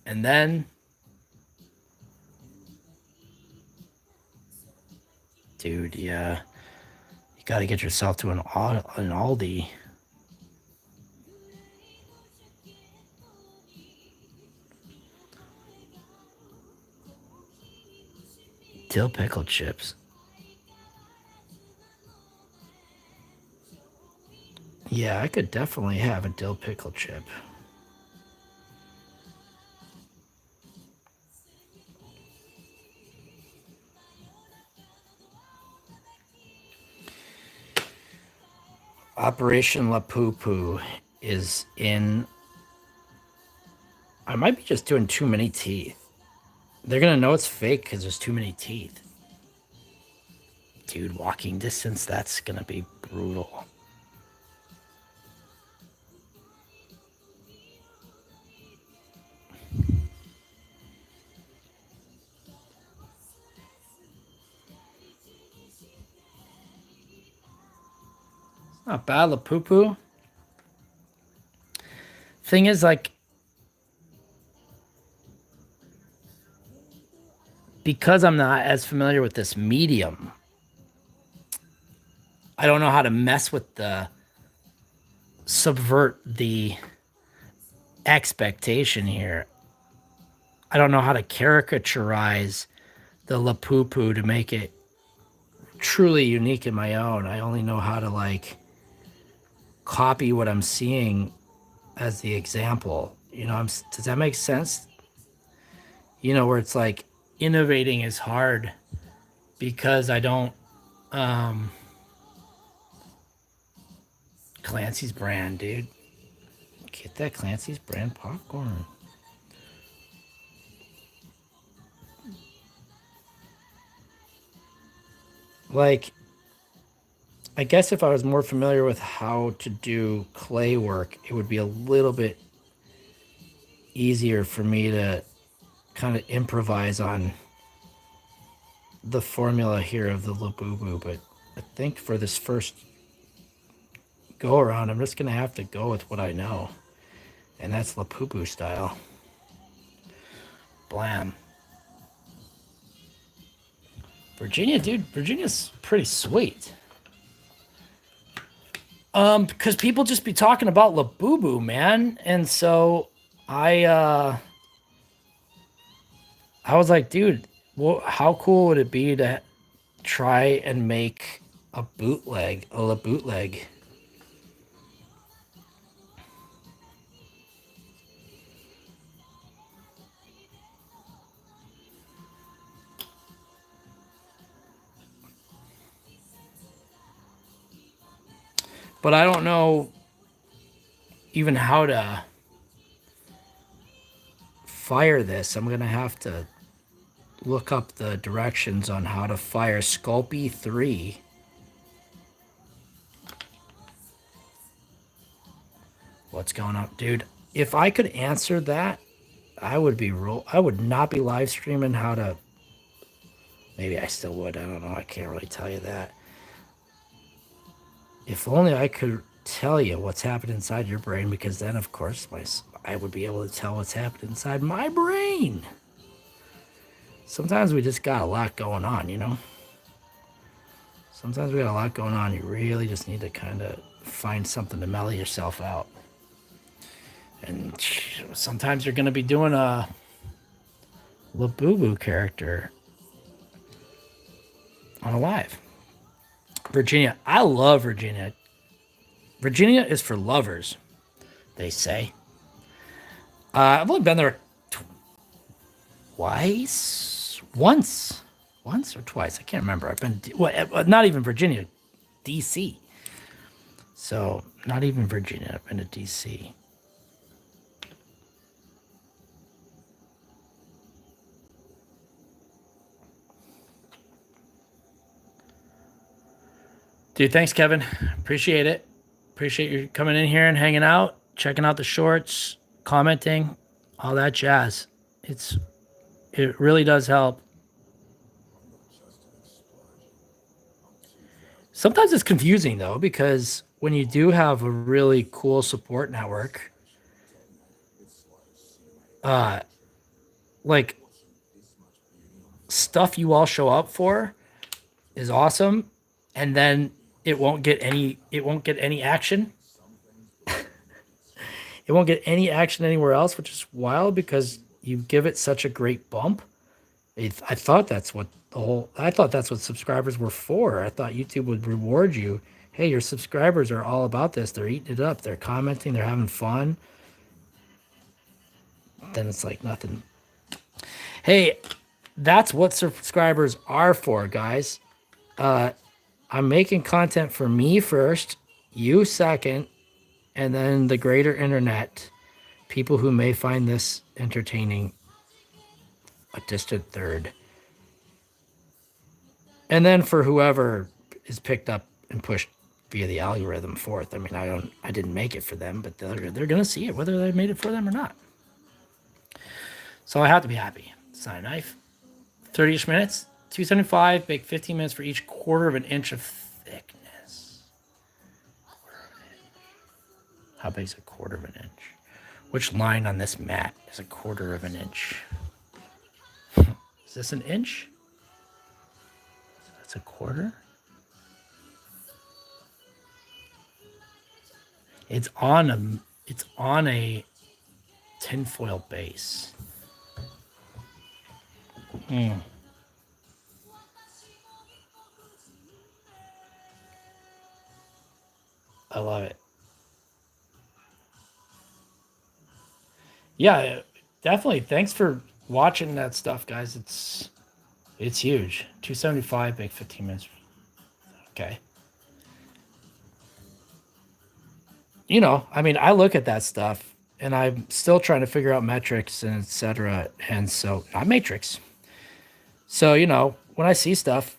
and then, dude, yeah, you got to get yourself to an Aldi. Dill pickle chips. Yeah, I could definitely have a dill pickle chip. Operation Lapoopoo is in. I might be just doing too many teeth. They're gonna know it's fake because there's too many teeth. Dude, walking distance, that's gonna be brutal. Not bad, Lapoopoo. Thing is, like, because I'm not as familiar with this medium, I don't know how to mess with subvert the expectation here. I don't know how to caricaturize the Lapoopoo to make it truly unique in my own. I only know how to like copy what I'm seeing as the example. Does that make sense? Where it's like innovating is hard because I don't Clancy's brand, dude. Get that Clancy's brand popcorn. Like, I guess if I was more familiar with how to do clay work, it would be a little bit easier for me to kind of improvise on the formula here of the lapoopoo. But I think for this first go around, I'm just going to have to go with what I know. And that's lapoopoo style. Blam. Virginia, dude, Virginia's pretty sweet. Because people just be talking about lapoopoo, man. And so I was like, dude, well, how cool would it be to try and make a bootleg, a bootleg? But I don't know even how to fire this. I'm going to have to look up the directions on how to fire Sculpt 3. What's going on, dude? If I could answer that, I would not be live streaming how to. Maybe I still would. I don't know. I can't really tell you that. If only I could tell you what's happening inside your brain, because then, of course, I would be able to tell what's happening inside my brain. Sometimes we just got a lot going on, you know? Sometimes we got a lot going on. You really just need to kind of find something to mellow yourself out. And sometimes you're going to be doing a lapoopoo character on a live. Virginia. I love Virginia. Virginia is for lovers, they say. I've only been there twice. Once or twice. I can't remember. I've been, not even Virginia, DC. So, not even Virginia. I've been to DC. Dude, thanks, Kevin. Appreciate it. Appreciate you coming in here and hanging out, checking out the shorts, commenting, all that jazz. It really does help. Sometimes it's confusing, though, because when you do have a really cool support network, like stuff you all show up for is awesome, and then it won't get any action. It won't get any action anywhere else, which is wild because you give it such a great bump. I thought that's what subscribers were for. I thought YouTube would reward you. Hey, your subscribers are all about this. They're eating it up. They're commenting. They're having fun. Then it's like nothing. Hey, that's what subscribers are for, guys. I'm making content for me first, you second, and then the greater internet, people who may find this entertaining, a distant third. And then for whoever is picked up and pushed via the algorithm fourth. I mean, I didn't make it for them, but they're going to see it, whether they made it for them or not. So I have to be happy. It's not a knife. 30-ish minutes. 275, bake 15 minutes for each quarter of an inch of thickness. How big is a quarter of an inch? Which line on this mat is a quarter of an inch? Is this an inch? That's a quarter? It's on a tinfoil base. I love it. Yeah, definitely. Thanks for watching that stuff, guys. It's huge. 275, bake 15 minutes. Okay. You know, I mean, I look at that stuff and I'm still trying to figure out metrics and etc. And so, not matrix. So, you know, when I see stuff,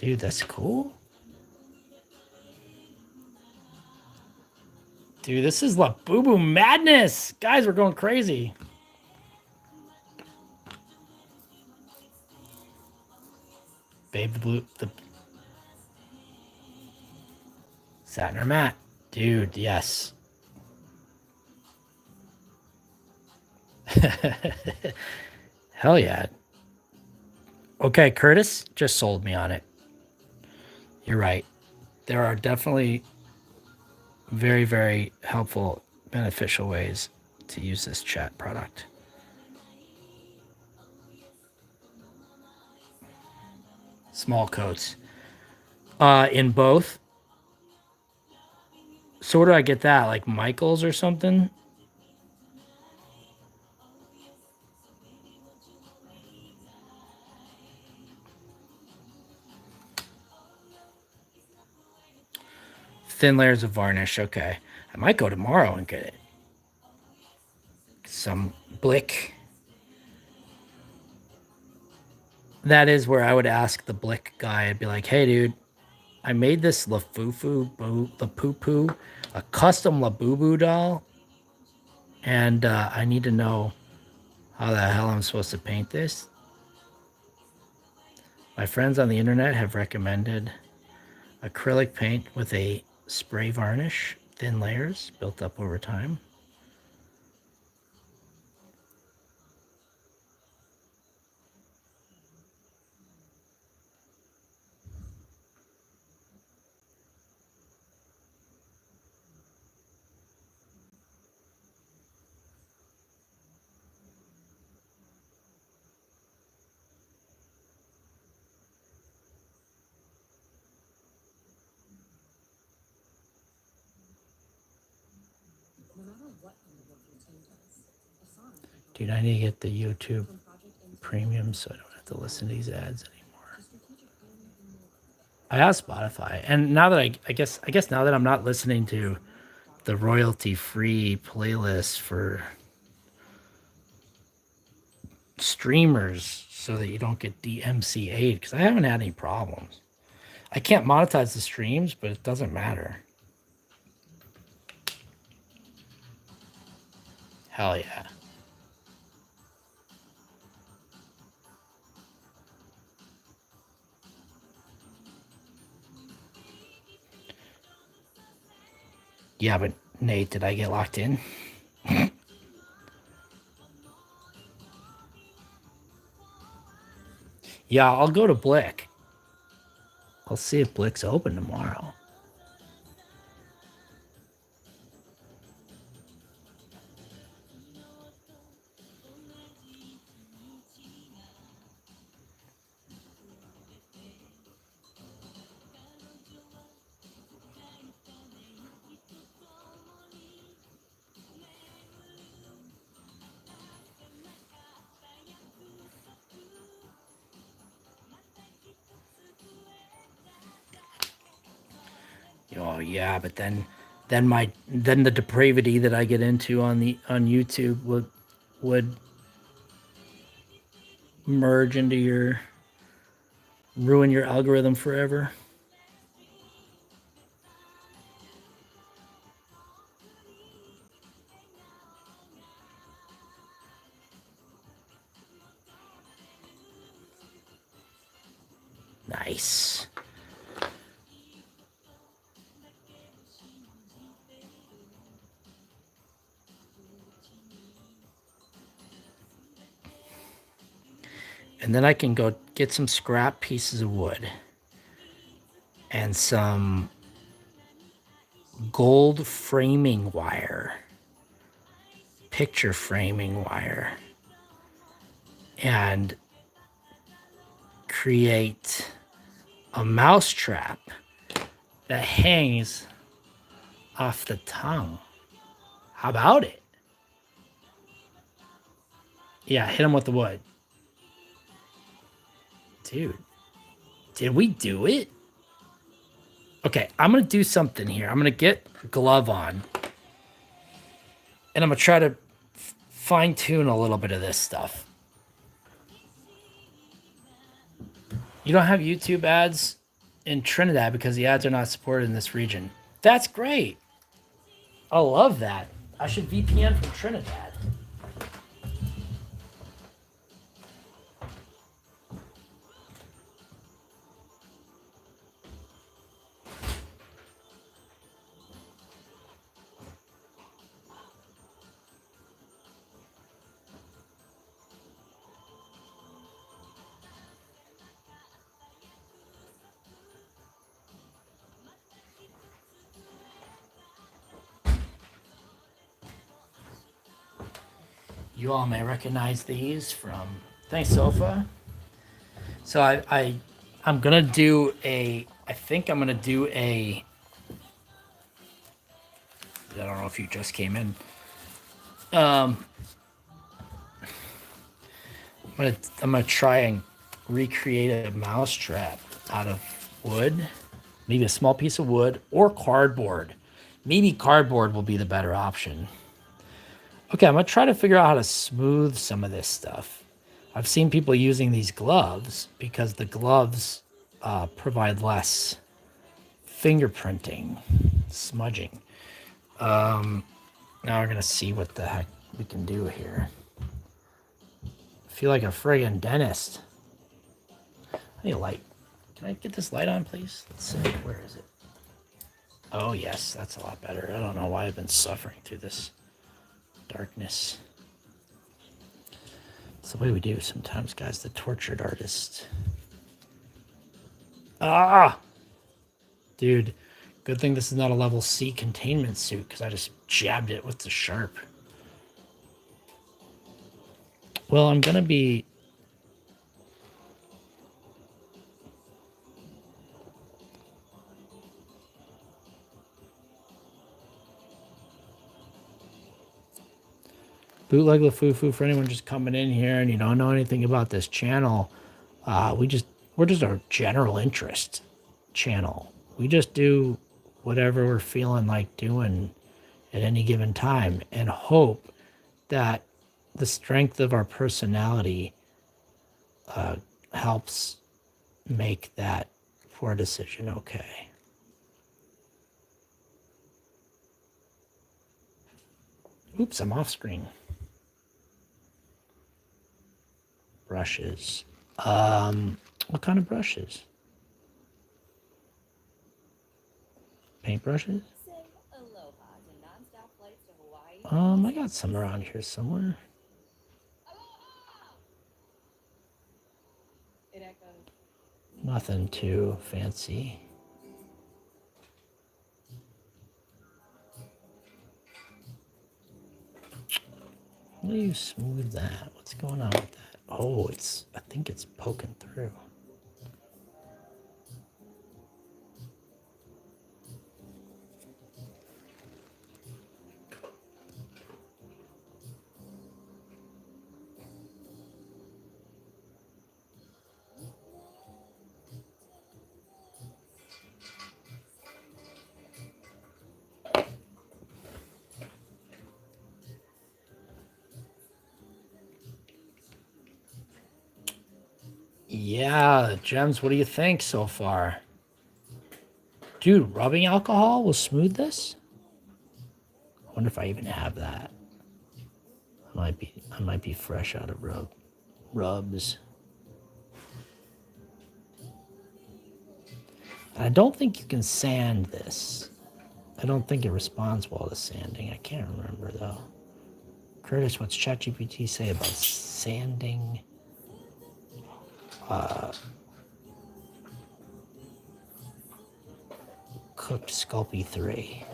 Dude, that's cool. Dude, this is lapoopoo madness. Guys, we're going crazy. Babe, the Satin mat. Dude, yes. Hell yeah. Okay, Curtis just sold me on it. You're right. There are definitely very, very helpful, beneficial ways to use this chat product. Small coats. In both. So where do I get that? Like Michael's or something? Thin layers of varnish. Okay. I might go tomorrow and get it. Some Blick. That is where I would ask the Blick guy. I'd be like, hey, dude, I made this lapoopoo, a custom labubu doll. And I need to know how the hell I'm supposed to paint this. My friends on the internet have recommended acrylic paint with a spray varnish, thin layers built up over time. Dude, I need to get the YouTube premium so I don't have to listen to these ads anymore. I have Spotify, and now that I guess now that I'm not listening to the royalty-free playlist for streamers so that you don't get DMCA'd, because I haven't had any problems. I can't monetize the streams, but it doesn't matter. Hell yeah. Yeah, but Nate, did I get locked in? Yeah, I'll go to Blick. I'll see if Blick's open tomorrow. Oh yeah, but then the depravity that I get into on YouTube would merge into ruin your algorithm forever. Nice. And then I can go get some scrap pieces of wood and some gold framing wire, picture framing wire, and create a mouse trap that hangs off the tongue. How about it? Yeah, hit him with the wood. Dude, did we do it? Okay, I'm going to do something here. I'm going to get a glove on. And I'm going to try to fine tune a little bit of this stuff. You don't have YouTube ads in Trinidad because the ads are not supported in this region. That's great. I love that. I should VPN from Trinidad. You all may recognize these from Thanks Sofa. So I'm gonna do a I think I'm gonna do a I don't know if you just came in. I'm gonna try and recreate a mouse trap out of wood. Maybe a small piece of wood or cardboard. Maybe cardboard will be the better option. Okay, I'm gonna try to figure out how to smooth some of this stuff. I've seen people using these gloves because the gloves provide less fingerprinting, smudging. Now we're gonna see what the heck we can do here. I feel like a friggin' dentist. I need a light. Can I get this light on, please? Let's see. Where is it? Oh, yes, that's a lot better. I don't know why I've been suffering through this darkness. It's the way we do sometimes, guys. The tortured artist. Ah! Dude, good thing this is not a level C containment suit because I just jabbed it with the sharp. Well, I'm going to be... Bootleg lapoopoo for anyone just coming in here and you don't know anything about this channel. We're just a general interest channel. We just do whatever we're feeling like doing at any given time and hope that the strength of our personality helps make that poor decision okay. Oops, I'm off screen. Brushes. What kind of brushes? Paintbrushes? I got some around here somewhere. Nothing too fancy. How do you smooth that? What's going on with that? Oh, I think it's poking through. Yeah, Gems, what do you think so far? Dude, rubbing alcohol will smooth this? I wonder if I even have that. I might be fresh out of rubs. I don't think you can sand this. I don't think it responds well to sanding. I can't remember though. Curtis, what's ChatGPT say about sanding? Cooked Sculpey 3.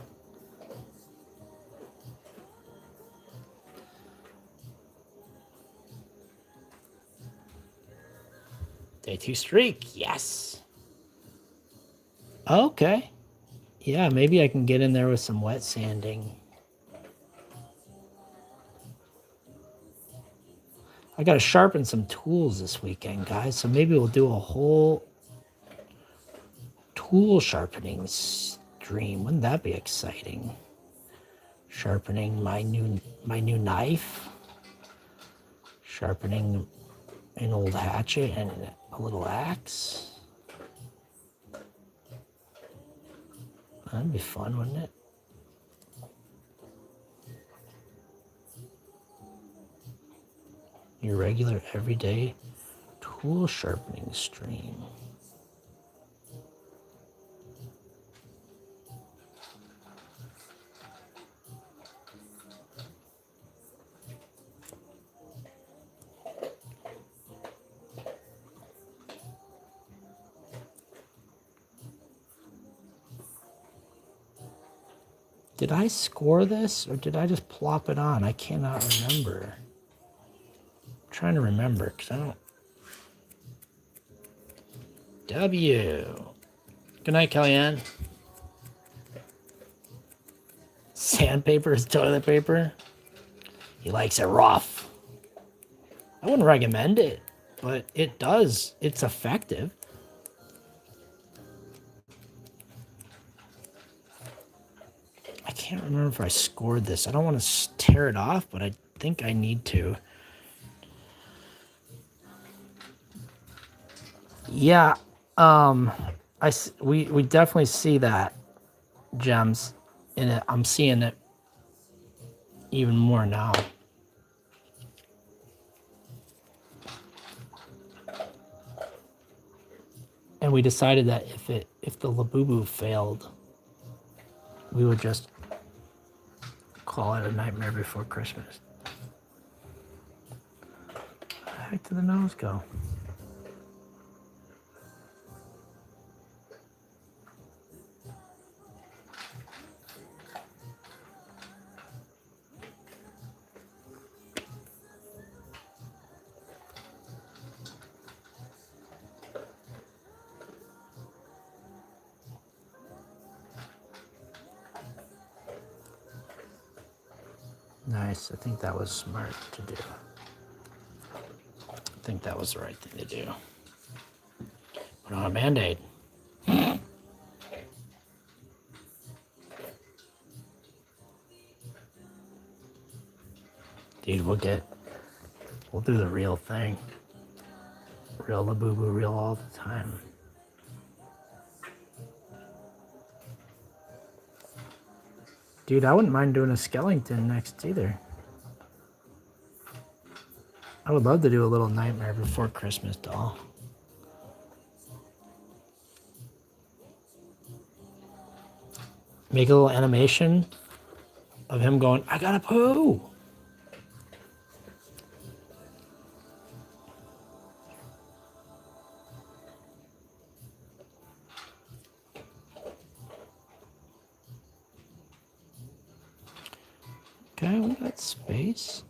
Day 2 streak, yes. Okay. Yeah, maybe I can get in there with some wet sanding. I got to sharpen some tools this weekend, guys. So maybe we'll do a whole tool sharpening stream. Wouldn't that be exciting? Sharpening my new knife. Sharpening an old hatchet and a little axe. That'd be fun, wouldn't it? Your regular everyday tool sharpening stream. Did I score this or did I just plop it on? I cannot remember. I'm trying to remember because I don't. W. Good night, Kellyanne. Sandpaper is toilet paper. He likes it rough. I wouldn't recommend it, but it does. It's effective. I can't remember if I scored this. I don't want to tear it off, but I think I need to. Yeah, we definitely see that, Gems, in it. I'm seeing it even more now. And we decided that if the lapoopoo failed, we would just call it a Nightmare Before Christmas. Where the heck did the nose go? Nice. I think that was smart to do. I think that was the right thing to do. Put on a Band-Aid. Dude, we'll do the real thing. Real labubu, real all the time. Dude, I wouldn't mind doing a skeleton next either. I would love to do a little Nightmare Before Christmas doll. Make a little animation of him going, I got a poo. Okay, we got space.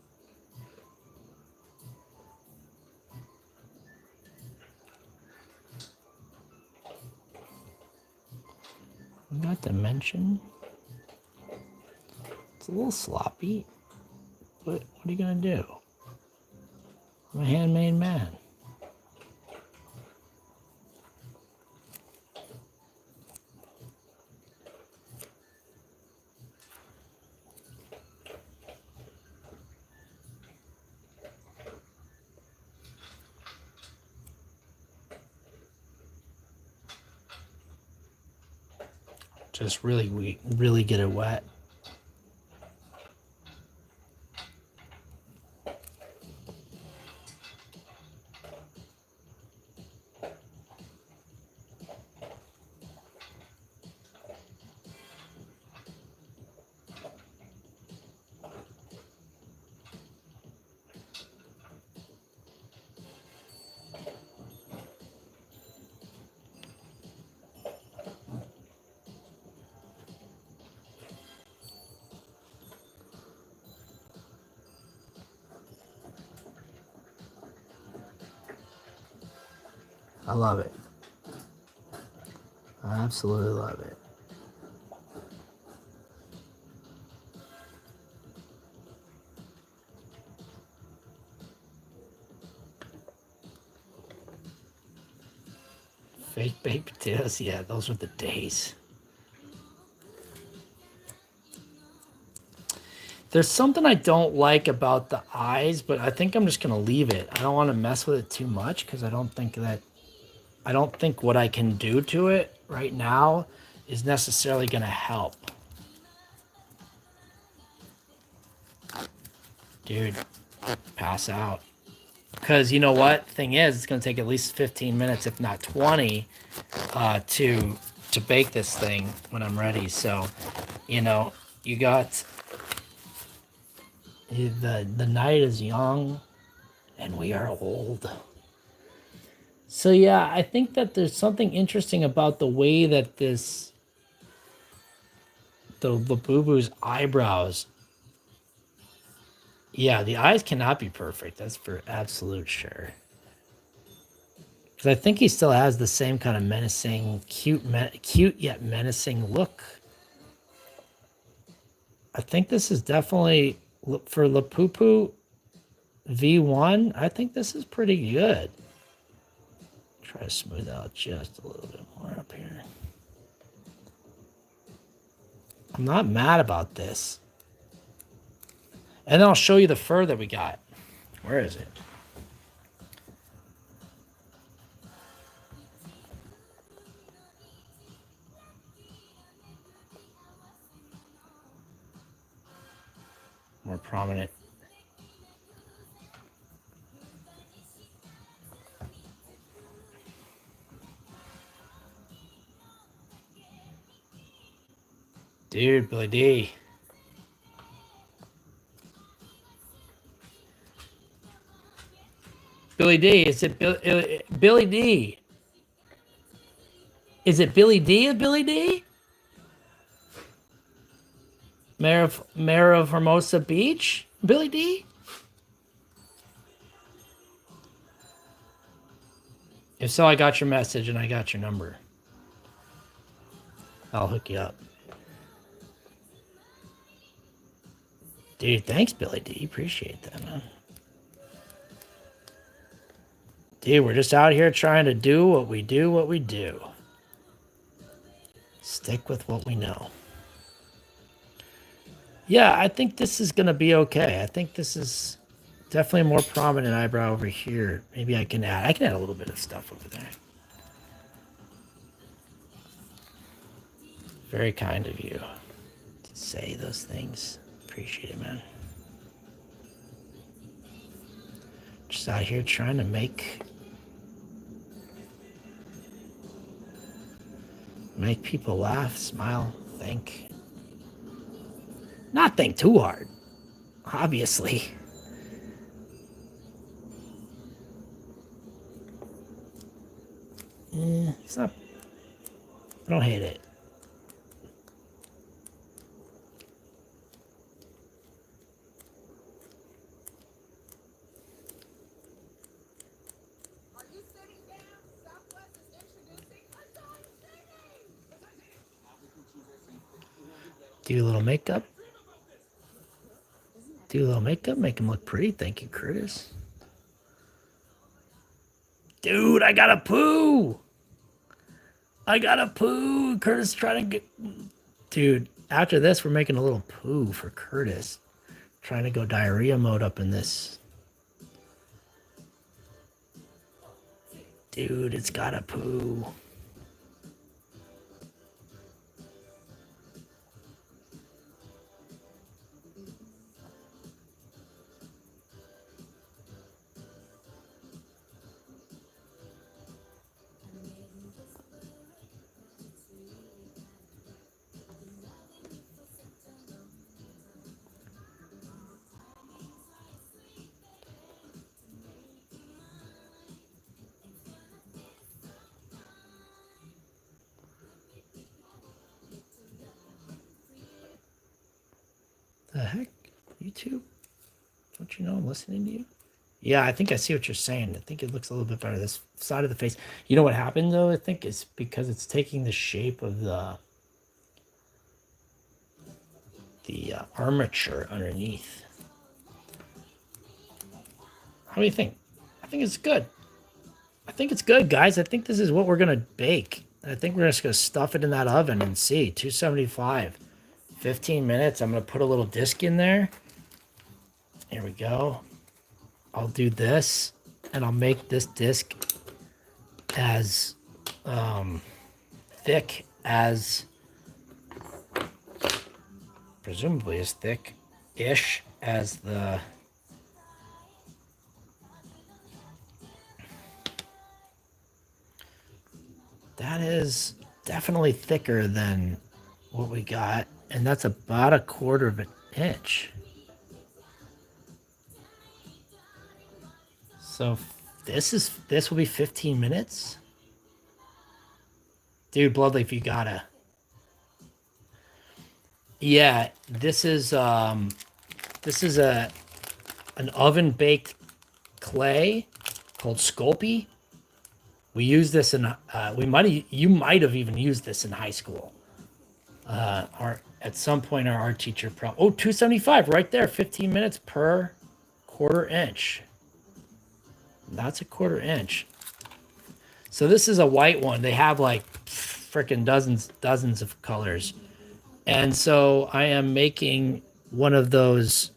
We got dimension. It's a little sloppy, but what are you gonna do? I'm a handmade man. Just really get it wet. I love it. I absolutely love it. Fake baked potatoes, yeah, those were the days. There's something I don't like about the eyes, but I think I'm just gonna leave it. I don't want to mess with it too much because I don't think what I can do to it right now is necessarily going to help. Dude, pass out. Because you know what? Thing is, it's going to take at least 15 minutes, if not 20, to bake this thing when I'm ready. So, you know, you got the night is young and we are old. So yeah, I think that there's something interesting about the way that the lapoopoo's eyebrows. Yeah, the eyes cannot be perfect. That's for absolute sure. Because I think he still has the same kind of menacing, cute yet menacing look. I think this is definitely, for Lapoopoo V1, I think this is pretty good. Try to smooth out just a little bit more up here. I'm not mad about this. And then I'll show you the fur that we got. Where is it? More prominent. Dude, Billy D. Billy D, is it Billy D? Is it Billy D of Billy D? Mayor of Hermosa Beach? Billy D? If so, I got your message and I got your number. I'll hook you up. Dude, thanks, Billy D. Appreciate that, man. Dude, we're just out here trying to do what we do. Stick with what we know. Yeah, I think this is going to be okay. I think this is definitely a more prominent eyebrow over here. Maybe I can add a little bit of stuff over there. Very kind of you to say those things. Appreciate it, man. Just out here trying to make people laugh, smile, think. Not think too hard, obviously. It's not. I don't hate it. Do a little makeup. Do a little makeup. Make him look pretty. Thank you, Curtis. Dude, I got a poo. I got a poo. Curtis trying to get... Dude, after this, we're making a little poo for Curtis. Trying to go diarrhea mode up in this. Dude, it's got a poo. The heck? YouTube? Don't you know I'm listening to you? Yeah, I think I see what you're saying. I think it looks a little bit better. This side of the face. You know what happened, though? I think it's because it's taking the shape of the armature underneath. How do you think? I think it's good. I think it's good, guys. I think this is what we're going to bake. I think we're just going to stuff it in that oven and see. 275. 15 minutes. I'm going to put a little disc in there. Here we go. I'll do this, and I'll make this disc as thick as presumably as thick-ish as the... That is definitely thicker than what we got, and that's about 1/4 of an inch. So this will be 15 minutes? Dude, Bloodleaf, you gotta. Yeah, this is an oven baked clay called Sculpt. We use this in you might have even used this in high school. At some point our art teacher oh, 275 right there, 15 minutes per 1/4 inch. That's 1/4 inch. So this is a white one. They have like freaking dozens of colors. And so I am making one of those.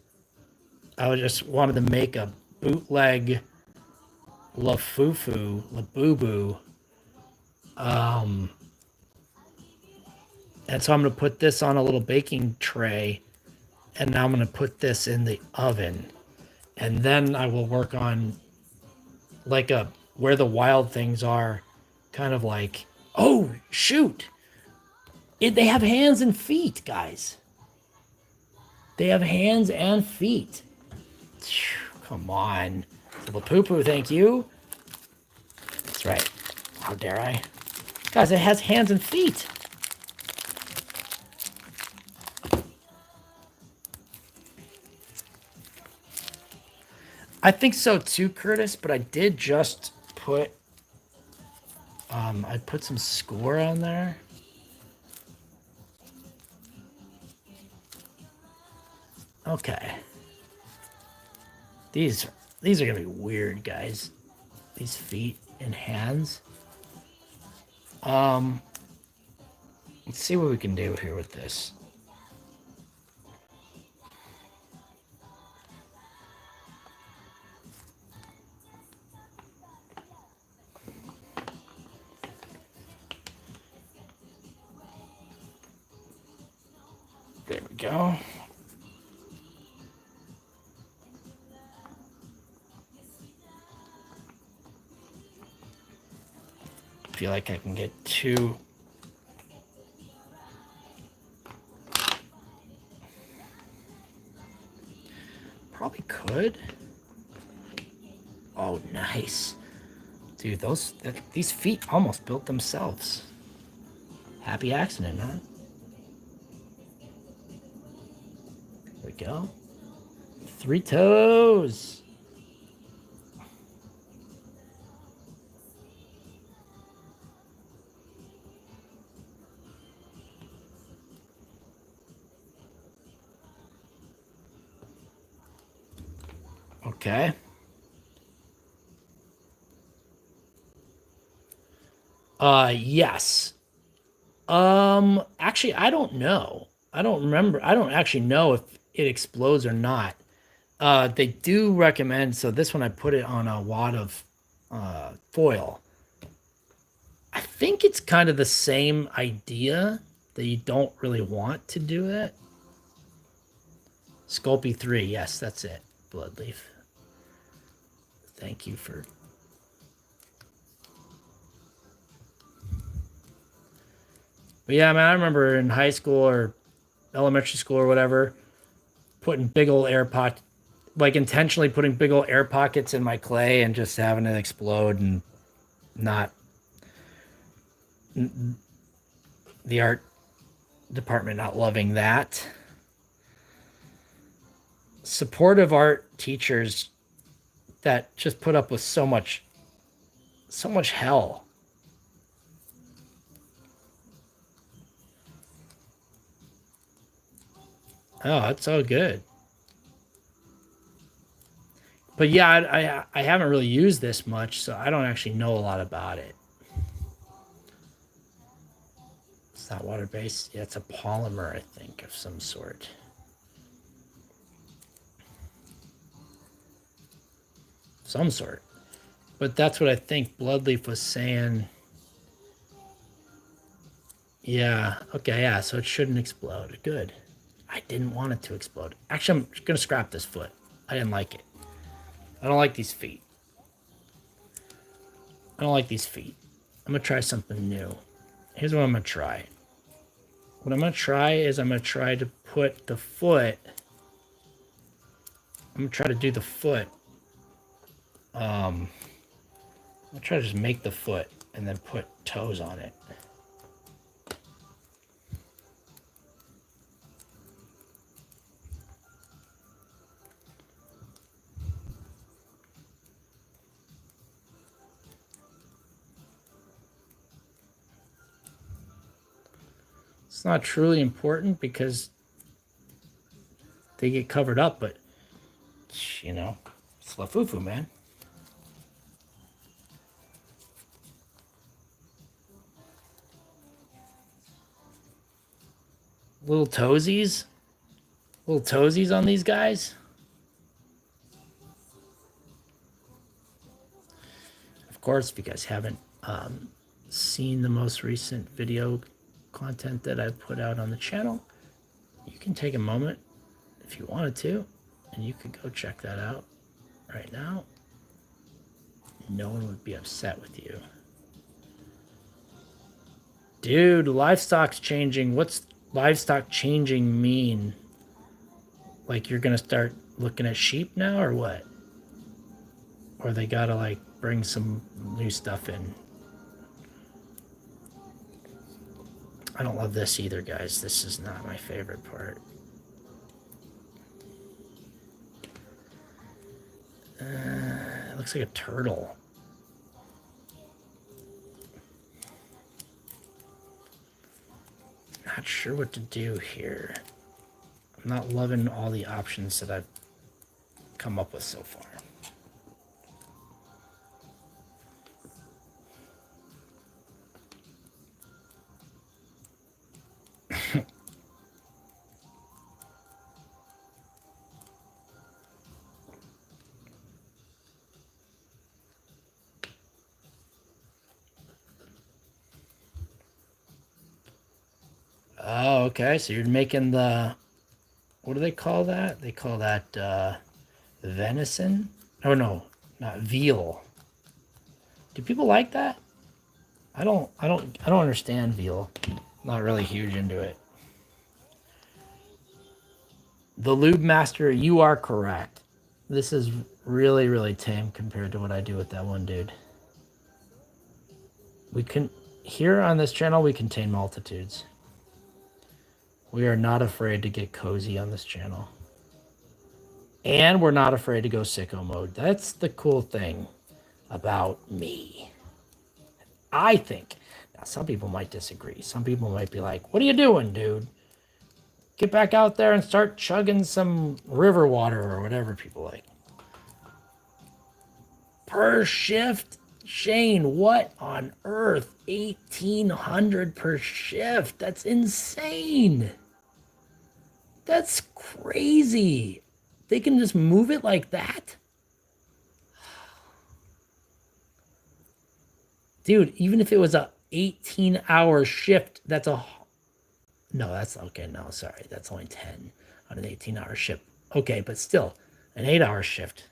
I just wanted to make a bootleg lapoopoo. And so I'm going to put this on a little baking tray, and now I'm going to put this in the oven. And then I will work on like where the wild things are, kind of like, oh, shoot. They have hands and feet, guys. They have hands and feet. Come on. Lapoopoo, thank you. That's right. How dare I? Guys, it has hands and feet. I think so too, Curtis, but I did just put I put some score on there. Okay. These are gonna be weird, guys. These feet and hands. Let's see what we can do here with this. There we go. I feel like I can get two. Probably could. Oh, nice. Dude, these feet almost built themselves. Happy accident, huh? There we go. 3 toes. Okay. Yes. Actually, I don't know. I don't remember. I don't actually know if it explodes or not. They do recommend, so this one I put it on a wad of foil. I think it's kind of the same idea that you don't really want to do it. Sculpt 3, yes, that's it. Bloodleaf. Thank you for... But yeah, man, I remember in high school or elementary school or whatever, putting big old air pocket, like intentionally putting big old air pockets in my clay and just having it explode, and not the art department not loving that. Supportive art teachers that just put up with so much hell. Oh, that's so good. But yeah, I haven't really used this much, so I don't actually know a lot about it. It's not water-based. Yeah, it's a polymer, I think, of some sort. Some sort. But that's what I think Bloodleaf was saying. Yeah, okay, yeah, so it shouldn't explode. Good. I didn't want it to explode. Actually, I'm going to scrap this foot. I didn't like it. I don't like these feet. I don't like these feet. I'm going to try something new. Here's what I'm going to try. What I'm going to try is I'm going to try to put the foot... I'm going to try to do the foot. I'm going to try to just make the foot and then put toes on it. It's not truly important because they get covered up, but, you know, it's lapoopoo, man. Little toesies? Little toesies on these guys? Of course, if you guys haven't seen the most recent video content that I've put out on the channel, you can take a moment if you wanted to, and you could go check that out right now. No one would be upset with you. Dude, livestock's changing. What's livestock changing mean? Like you're gonna start looking at sheep now or what? Or they gotta like bring some new stuff in? I don't love this either, guys. This is not my favorite part. It looks like a turtle. Not sure what to do here. I'm not loving all the options that I've come up with so far. Oh, okay. So you're making the, what do they call that? They call that venison? Oh no, not veal. Do people like that? I don't understand veal. I'm not really huge into it. The Lube Master, you are correct. This is really, really tame compared to what I do with that one dude. We can, here on this channel, we contain multitudes. We are not afraid to get cozy on this channel. And we're not afraid to go sicko mode. That's the cool thing about me. I think. Now, some people might disagree. Some people might be like, what are you doing, dude? Get back out there and start chugging some river water or whatever people like. Per shift? Shane, what on earth? 1,800 per shift. That's insane. That's crazy. They can just move it like that? Dude, even if it was a 18-hour shift, that's a... No, that's... Okay, no, sorry. That's only 10 on an 18-hour shift. Okay, but still, an 8-hour shift.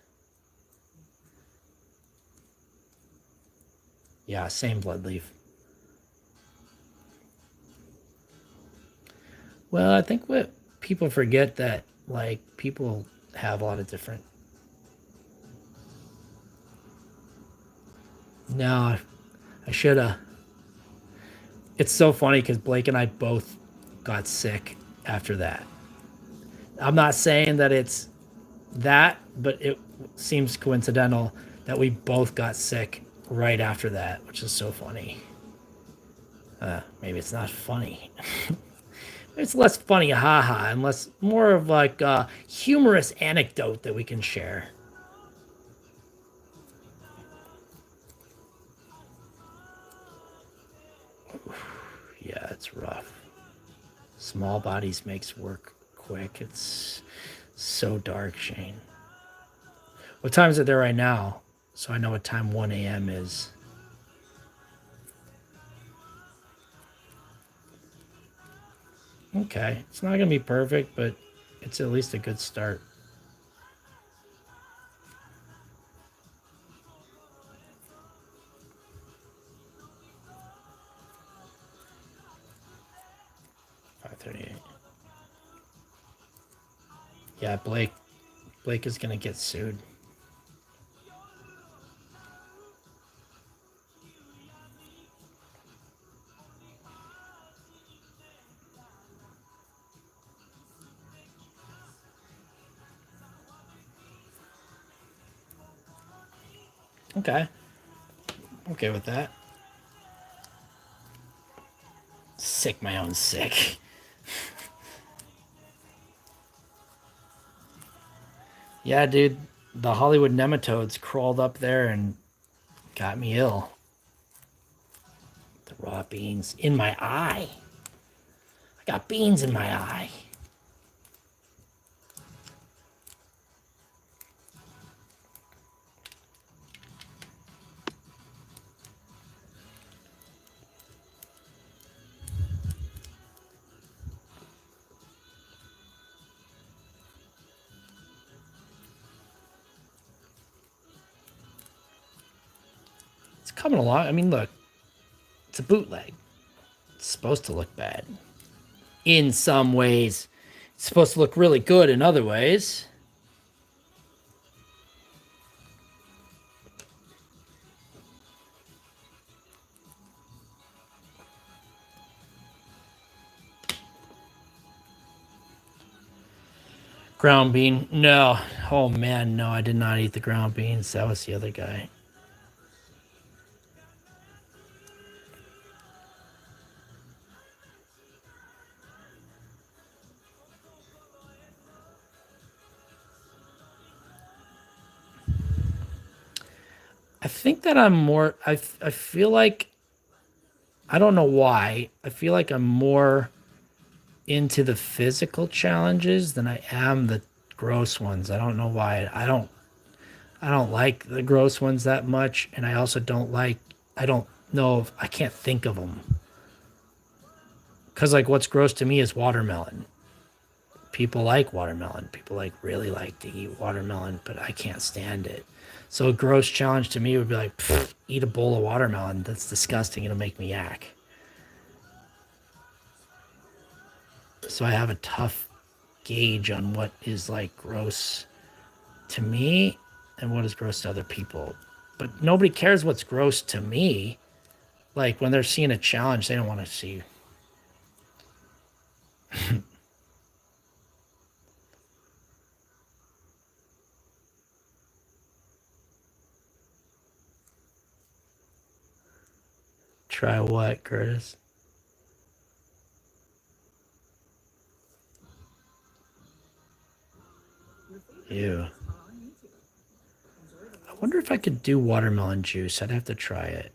Yeah, same blood leaf. Well, I think what people forget that, like, people have a lot of different... No, I should have... It's so funny because Blake and I both got sick after that. I'm not saying that it's that, but it seems coincidental that we both got sick right after that, which is so funny. Maybe it's not funny. It's less funny, haha, and less more of like a humorous anecdote that we can share. Yeah, it's rough. Small bodies makes work quick. It's so dark, Shane. What time is it there right now? So I know what time 1 a.m. is. Okay, it's not gonna be perfect, but it's at least a good start. $5.38. Yeah, Blake is gonna get sued. Okay, okay with that. Sick my own sick. Yeah, dude, the Hollywood nematodes crawled up there and got me ill. The raw beans in my eye. I got beans in my eye. It's coming along. I mean, look, it's a bootleg. It's supposed to look bad. In some ways, it's supposed to look really good in other ways. Ground bean. No. Oh, man, no, I did not eat the ground beans. That was the other guy. I think that I'm more. I feel like. I don't know why. I feel like I'm more into the physical challenges than I am the gross ones. I don't know why. I don't like the gross ones that much, and I also don't like. I don't know if I can't think of them because like what's gross to me is watermelon. People like watermelon. People like really like to eat watermelon, but I can't stand it. So a gross challenge to me would be like, eat a bowl of watermelon. That's disgusting. It'll make me yak. So I have a tough gauge on what is like gross to me and what is gross to other people. But nobody cares what's gross to me. Like when they're seeing a challenge, they don't want to see. Try what, Curtis? Ew. I wonder if I could do watermelon juice. I'd have to try it.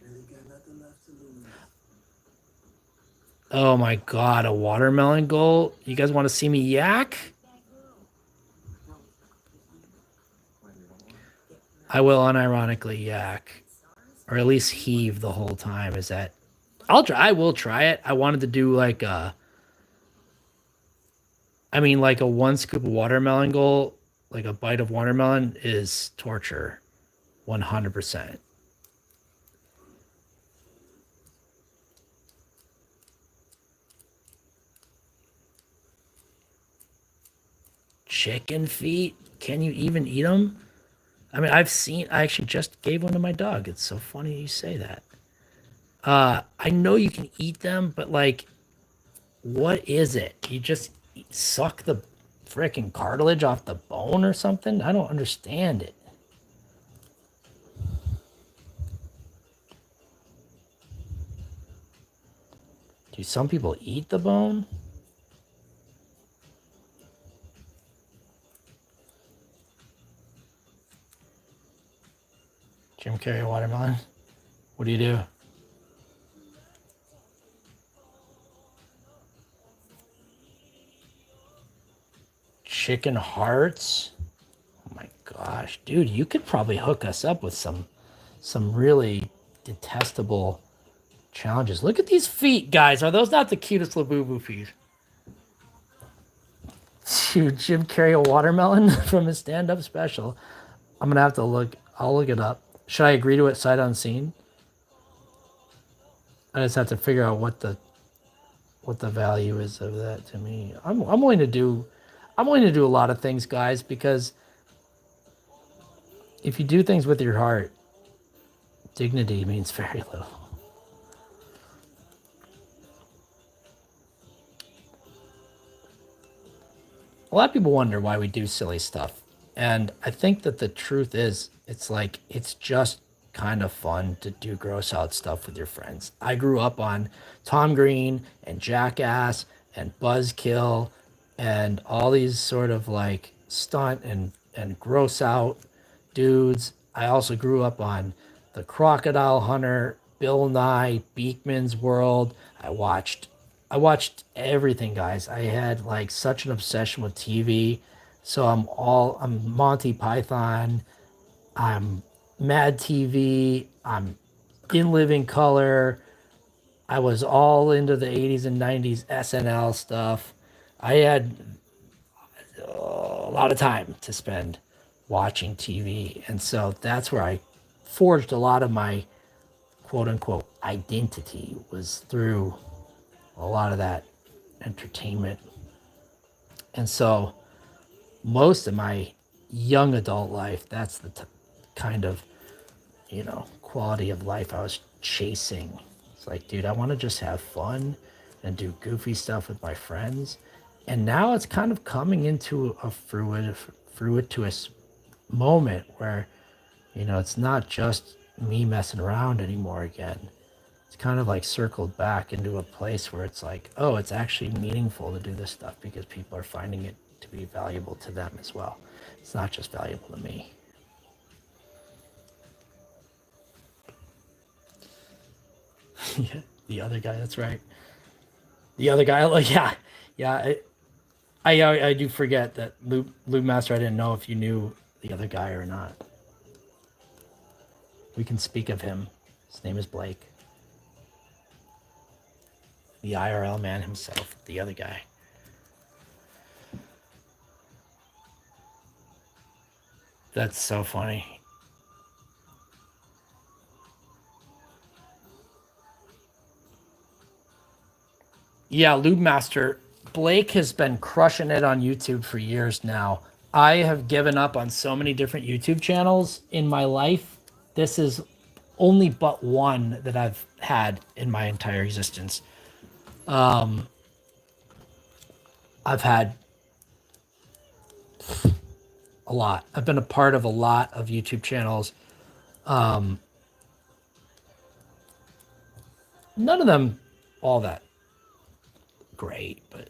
Oh my god, a watermelon goal? You guys want to see me yak? I will unironically yak. Or at least heave the whole time. Is that I will try it. I wanted to do like a like a one scoop of watermelon goal, like a bite of watermelon is torture. 100%. Chicken feet? Can you even eat them? I actually just gave one to my dog. It's so funny you say that. I know you can eat them, but like, what is it? You just suck the freaking cartilage off the bone or something? I don't understand it. Do some people eat the bone? Jim Carrey watermelon? What do you do? Chicken hearts? Oh my gosh, dude, you could probably hook us up with some really detestable challenges. Look at these feet, guys. Are those not the cutest labubu feet? Dude, Jim Carrey a watermelon from his stand-up special. I'm gonna have to look. I'll look it up. Should I agree to it sight unseen? I just have to figure out what the value is of that to me. I'm willing to do a lot of things, guys, because if you do things with your heart, dignity means very little. A lot of people wonder why we do silly stuff. And I think that the truth is, it's just kind of fun to do gross out stuff with your friends. I grew up on Tom Green and Jackass and Buzzkill and all these sort of like stunt and gross out dudes. I also grew up on The Crocodile Hunter, Bill Nye, Beekman's World. I watched everything, guys. I had like such an obsession with TV. So I'm Monty Python, I'm Mad TV, I'm In Living Color. I was all into the 80s and 90s SNL stuff. I had a lot of time to spend watching TV. And so that's where I forged a lot of my quote unquote identity, was through a lot of that entertainment. And so most of my young adult life, that's the kind of, quality of life I was chasing. It's like, dude, I want to just have fun and do goofy stuff with my friends. And now it's kind of coming into a fruitous moment where, it's not just me messing around anymore again. It's kind of like circled back into a place where it's like, oh, it's actually meaningful to do this stuff because people are finding it to be valuable to them as well. It's not just valuable to me. Yeah, the other guy, that's right. The other guy, like, yeah. I do forget that Lube Master. I didn't know if you knew the other guy or not. We can speak of him. His name is Blake. The IRL man himself, the other guy. That's so funny. Yeah, Lube Master. Blake has been crushing it on YouTube for years now. I have given up on so many different YouTube channels in my life. This is only but one that I've had in my entire existence. I've had a lot. I've been a part of a lot of YouTube channels. None of them all that great, but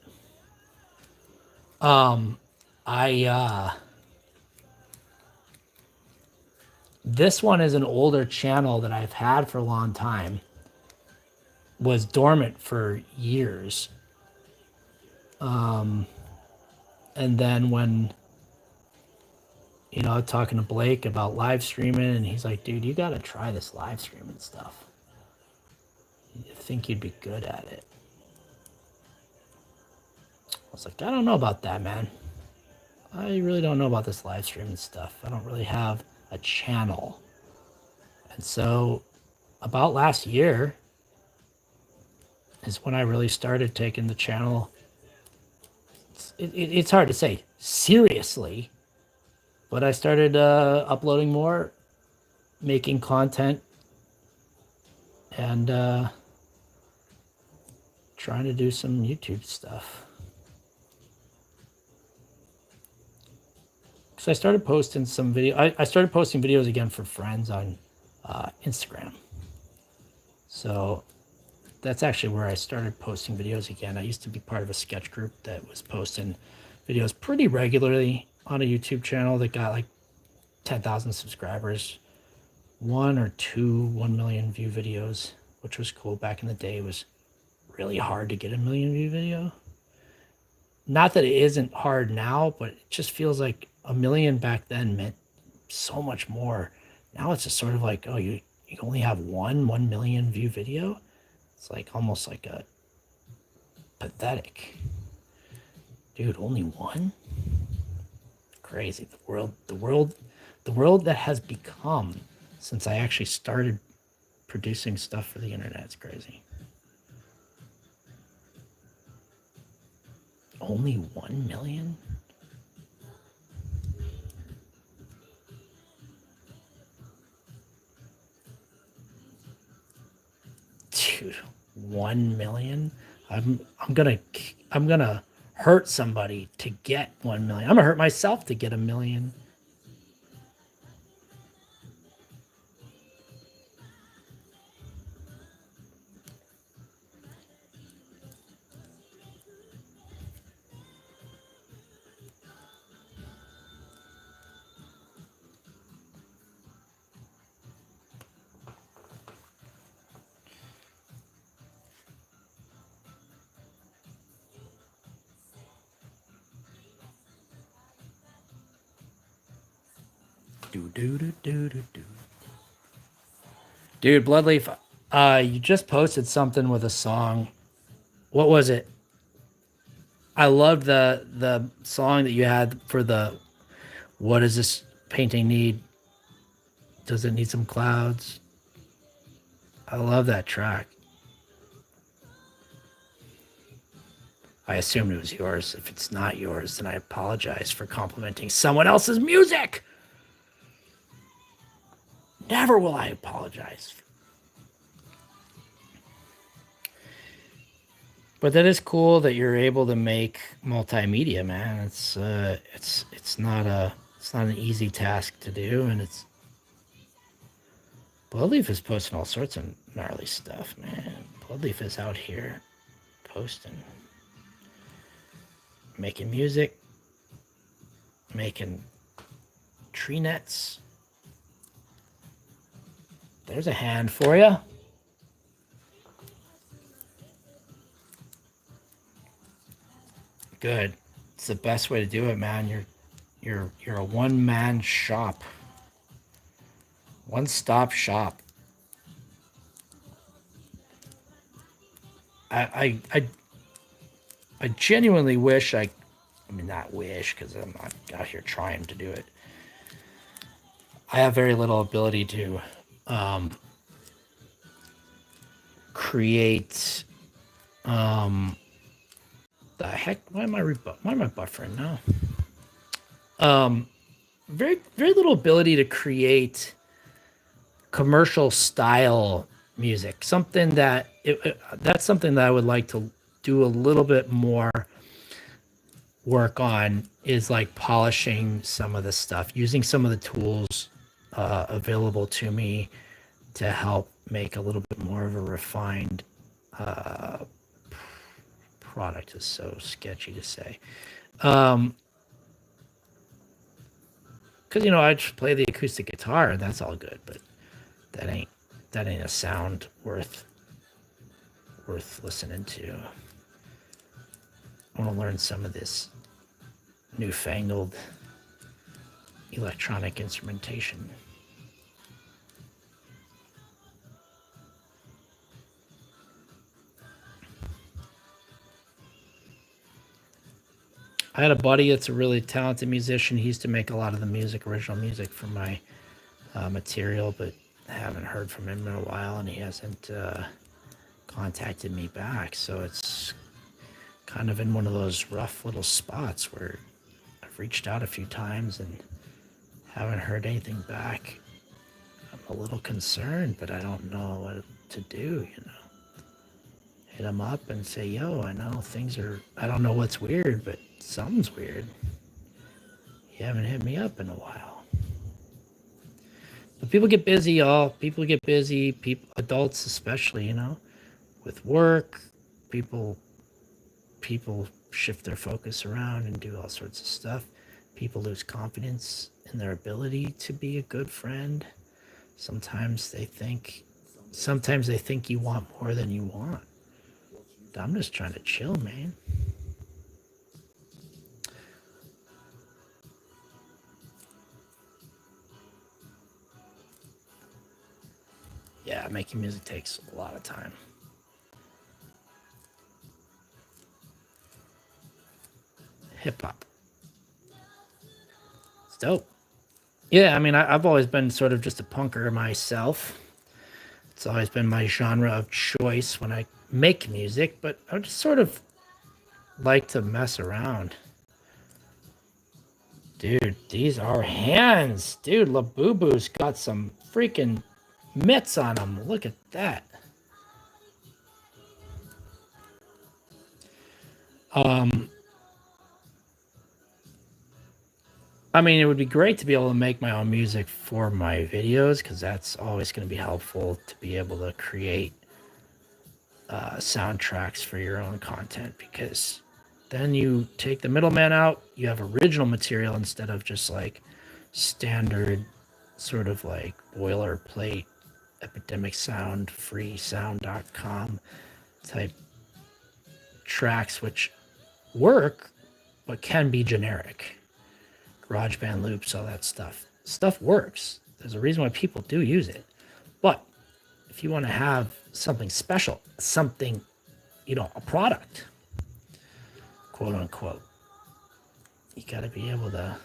this one is an older channel that I've had for a long time. Was dormant for years. And then when talking to Blake about live streaming, and he's like, dude, you got to try this live streaming stuff. I think you'd be good at it. I was like, I don't know about that, man. I really don't know about this live streaming stuff. I don't really have a channel. And so about last year is when I really started taking the channel. It's hard to say seriously, but I started uploading more, making content, and trying to do some YouTube stuff. So I started posting some video. I started posting videos again for friends on Instagram. So that's actually where I started posting videos again. I used to be part of a sketch group that was posting videos pretty regularly on a YouTube channel that got like 10,000 subscribers. 1 or 2 1 million view videos, which was cool. Back in the day, it was really hard to get a 1 million view video. Not that it isn't hard now, but it just feels like 1 million back then meant so much more. Now it's just sort of like, oh, you only have 1 million view video. It's like almost like a pathetic. Dude, only one? Crazy. The world that has become since I actually started producing stuff for the internet is crazy. Only 1 million? Dude, 1 million? I'm gonna hurt somebody to get 1 million. I'm gonna hurt myself to get 1 million. Do do do do do do. Dude, Bloodleaf, you just posted something with a song. What was it? I loved the song that you had for the what does this painting need? Does it need some clouds? I love that track. I assumed it was yours. If it's not yours, then I apologize for complimenting someone else's music. Never will I apologize. But that is cool that you're able to make multimedia, man. It's not an easy task to do, and it's Bloodleaf is posting all sorts of gnarly stuff, man. Bloodleaf is out here posting, making music, making tree nets. There's a hand for you. Good. It's the best way to do it, man. You're a one-man shop. One-stop shop. I genuinely wish I mean not wish because I'm not out here trying to do it. I have very little ability to create the heck, why am I buffering now? Very little ability to create commercial style music. Something that that's something that I would like to do a little bit more work on, is like polishing some of the stuff, using some of the tools available to me to help make a little bit more of a refined product. Is so sketchy to say. Because I just play the acoustic guitar and that's all good, but that ain't a sound worth listening to. I want to learn some of this newfangled electronic instrumentation. I had a buddy that's a really talented musician. He used to make a lot of the original music for my material, but I haven't heard from him in a while, and he hasn't contacted me back. So it's kind of in one of those rough little spots where I've reached out a few times and haven't heard anything back. I'm a little concerned, but I don't know what to do, Hit him up and say, yo, I know I don't know what's weird, but something's weird. You haven't hit me up in a while. But people get busy, y'all. People get busy. Adults especially, with work. People shift their focus around and do all sorts of stuff. People lose confidence in their ability to be a good friend. Sometimes they think you want more than you want. I'm just trying to chill, man. Yeah, making music takes a lot of time. hip hop. It's dope. Yeah, I mean, I've always been sort of just a punker myself. It's always been my genre of choice when I make music, but I just sort of like to mess around. Dude, these are hands. Dude, Labubu's got some freaking mitts on them. Look at that. I mean, it would be great to be able to make my own music for my videos because that's always going to be helpful to be able to create soundtracks for your own content because then you take the middleman out, you have original material instead of just like standard sort of like boilerplate epidemic sound freesound.com type tracks which work but can be generic. GarageBand loops, all that stuff works. There's a reason why people do use it. But if you want to have something special, something, a product, quote unquote, you got to be able to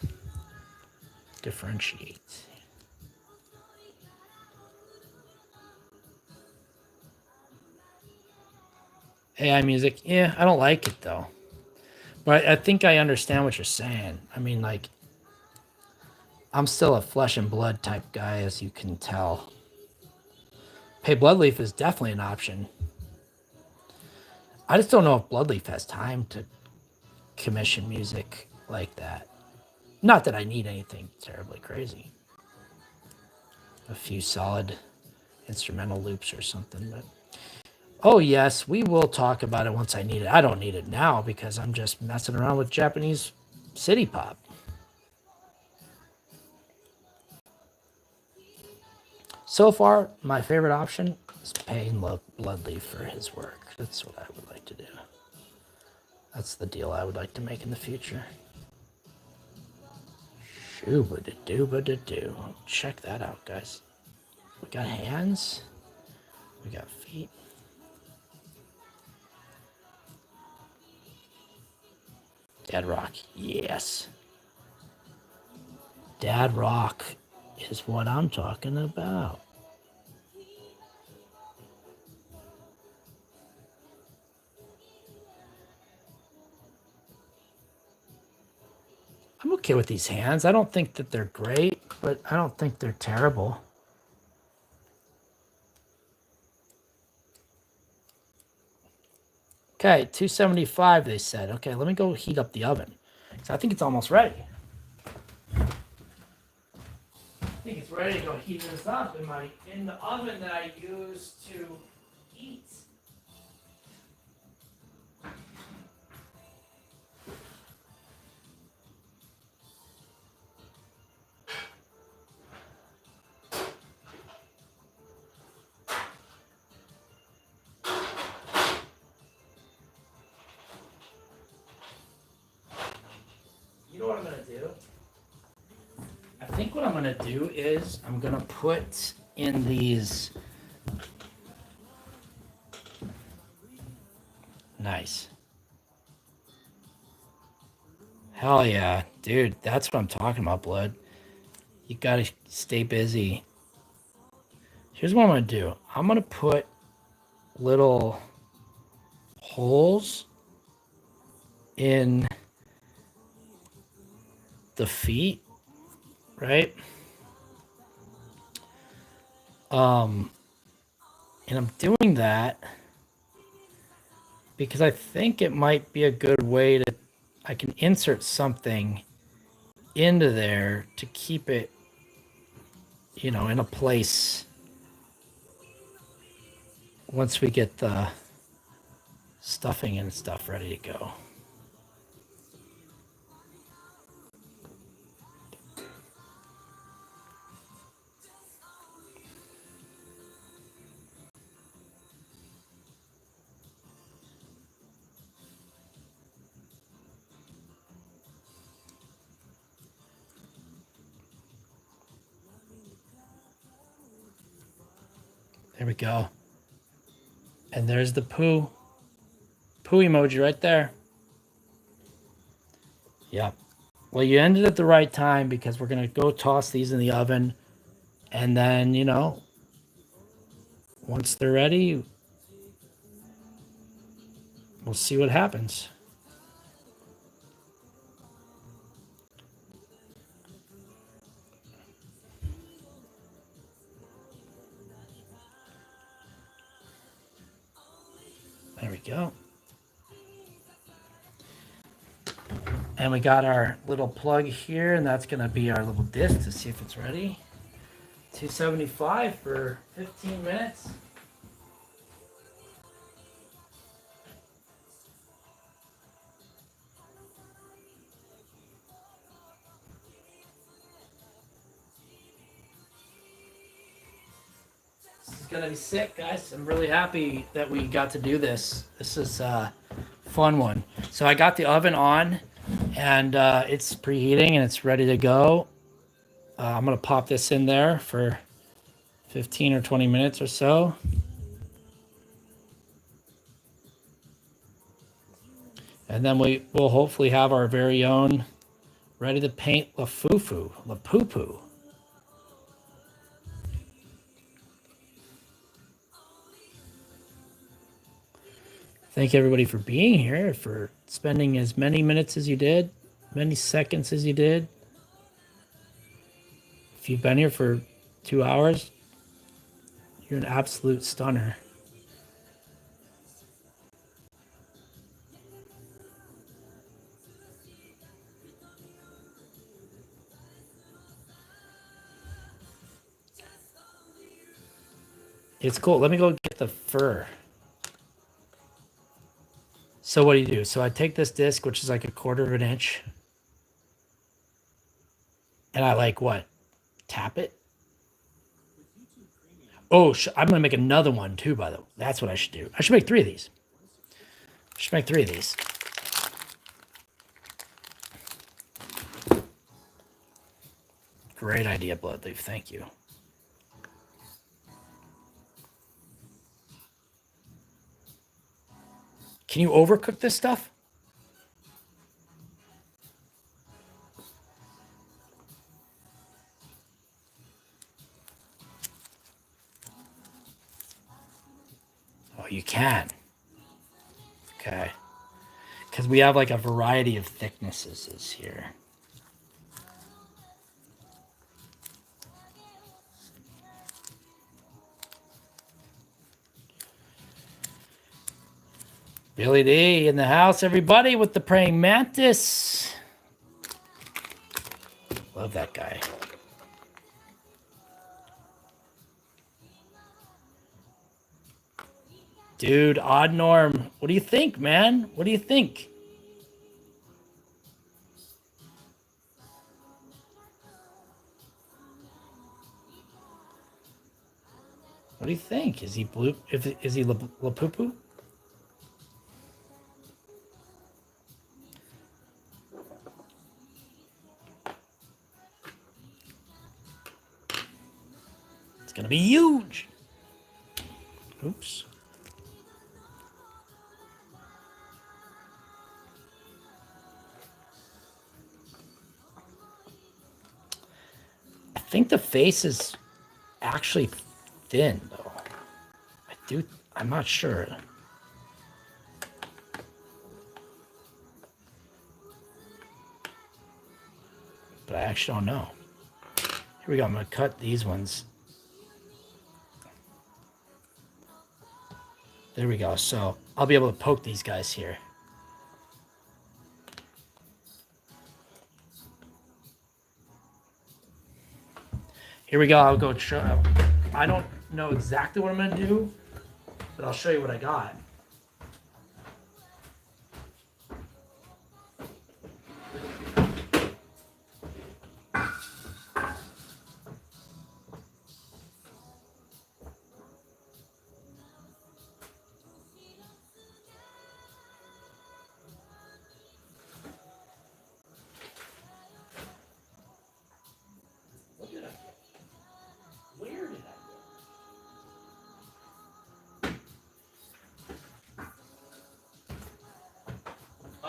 differentiate. AI music, yeah, I don't like it though. But I think I understand what you're saying. I mean, like, I'm still a flesh and blood type guy, as you can tell. Hey, Bloodleaf is definitely an option. I just don't know if Bloodleaf has time to commission music like that. Not that I need anything terribly crazy. A few solid instrumental loops or something, but oh yes, we will talk about it once I need it. I don't need it now because I'm just messing around with Japanese city pop. So far, my favorite option is paying Bloodleaf for his work. That's what I would like to do. That's the deal I would like to make in the future. Shooba-da-dooba-da-doo. Check that out, guys. We got hands. We got feet. Dad Rock, yes. Dad Rock is what I'm talking about. I'm okay with these hands. I don't think that they're great, but I don't think they're terrible. Okay, 275 they said. Okay, let me go heat up the oven. So I think it's almost ready. I think it's ready to go heat this up in the oven that I use to eat. You know what I'm gonna do? I think what I'm gonna do is I'm gonna put in these. Nice. Hell yeah, dude. That's what I'm talking about, Blood. You gotta stay busy. Here's what I'm gonna do. I'm gonna put little holes in the feet, right? And I'm doing that because I think it might be a good way to, I can insert something into there to keep it, in a place once we get the stuffing and stuff ready to go. There we go. And there's the poo emoji right there. Yep. Well, you ended at the right time because we're going to go toss these in the oven. And then, you know, once they're ready, we'll see what happens. There we go. And we got our little plug here, and that's going to be our little disc to see if it's ready. 275 for 15 minutes. This is going to be sick, guys. I'm really happy that we got to do this. This is a fun one. So I got the oven on, and it's preheating, and it's ready to go. I'm going to pop this in there for 15 or 20 minutes or so. And then we will hopefully have our very own ready to paint lapoopoo. Thank everybody for being here, for spending as many minutes as you did, many seconds as you did. If you've been here for 2 hours, you're an absolute stunner. It's cool. Let me go get the fur. So what do? So I take this disc, which is like 1/4 of an inch, and I like what? Tap it. Oh, I'm gonna make another one too. By the way, that's what I should do. I should make 3 of these. I should make 3 of these. Great idea, Bloodleaf. Thank you. Can you overcook this stuff? Oh, you can. Okay. Because we have like a variety of thicknesses here. Billy D in the house, everybody, with the praying mantis. Love that guy. Dude, Odd Norm, what do you think, man? What do you think? What do you think? Is he blue? Is he lapoopoo? It's gonna be huge. Oops. I think the face is actually thin, though. I'm not sure. But I actually don't know. Here we go. I'm going to cut these ones. There we go. So I'll be able to poke these guys here. Here we go. I'll go show. I don't know exactly what I'm going to do, but I'll show you what I got.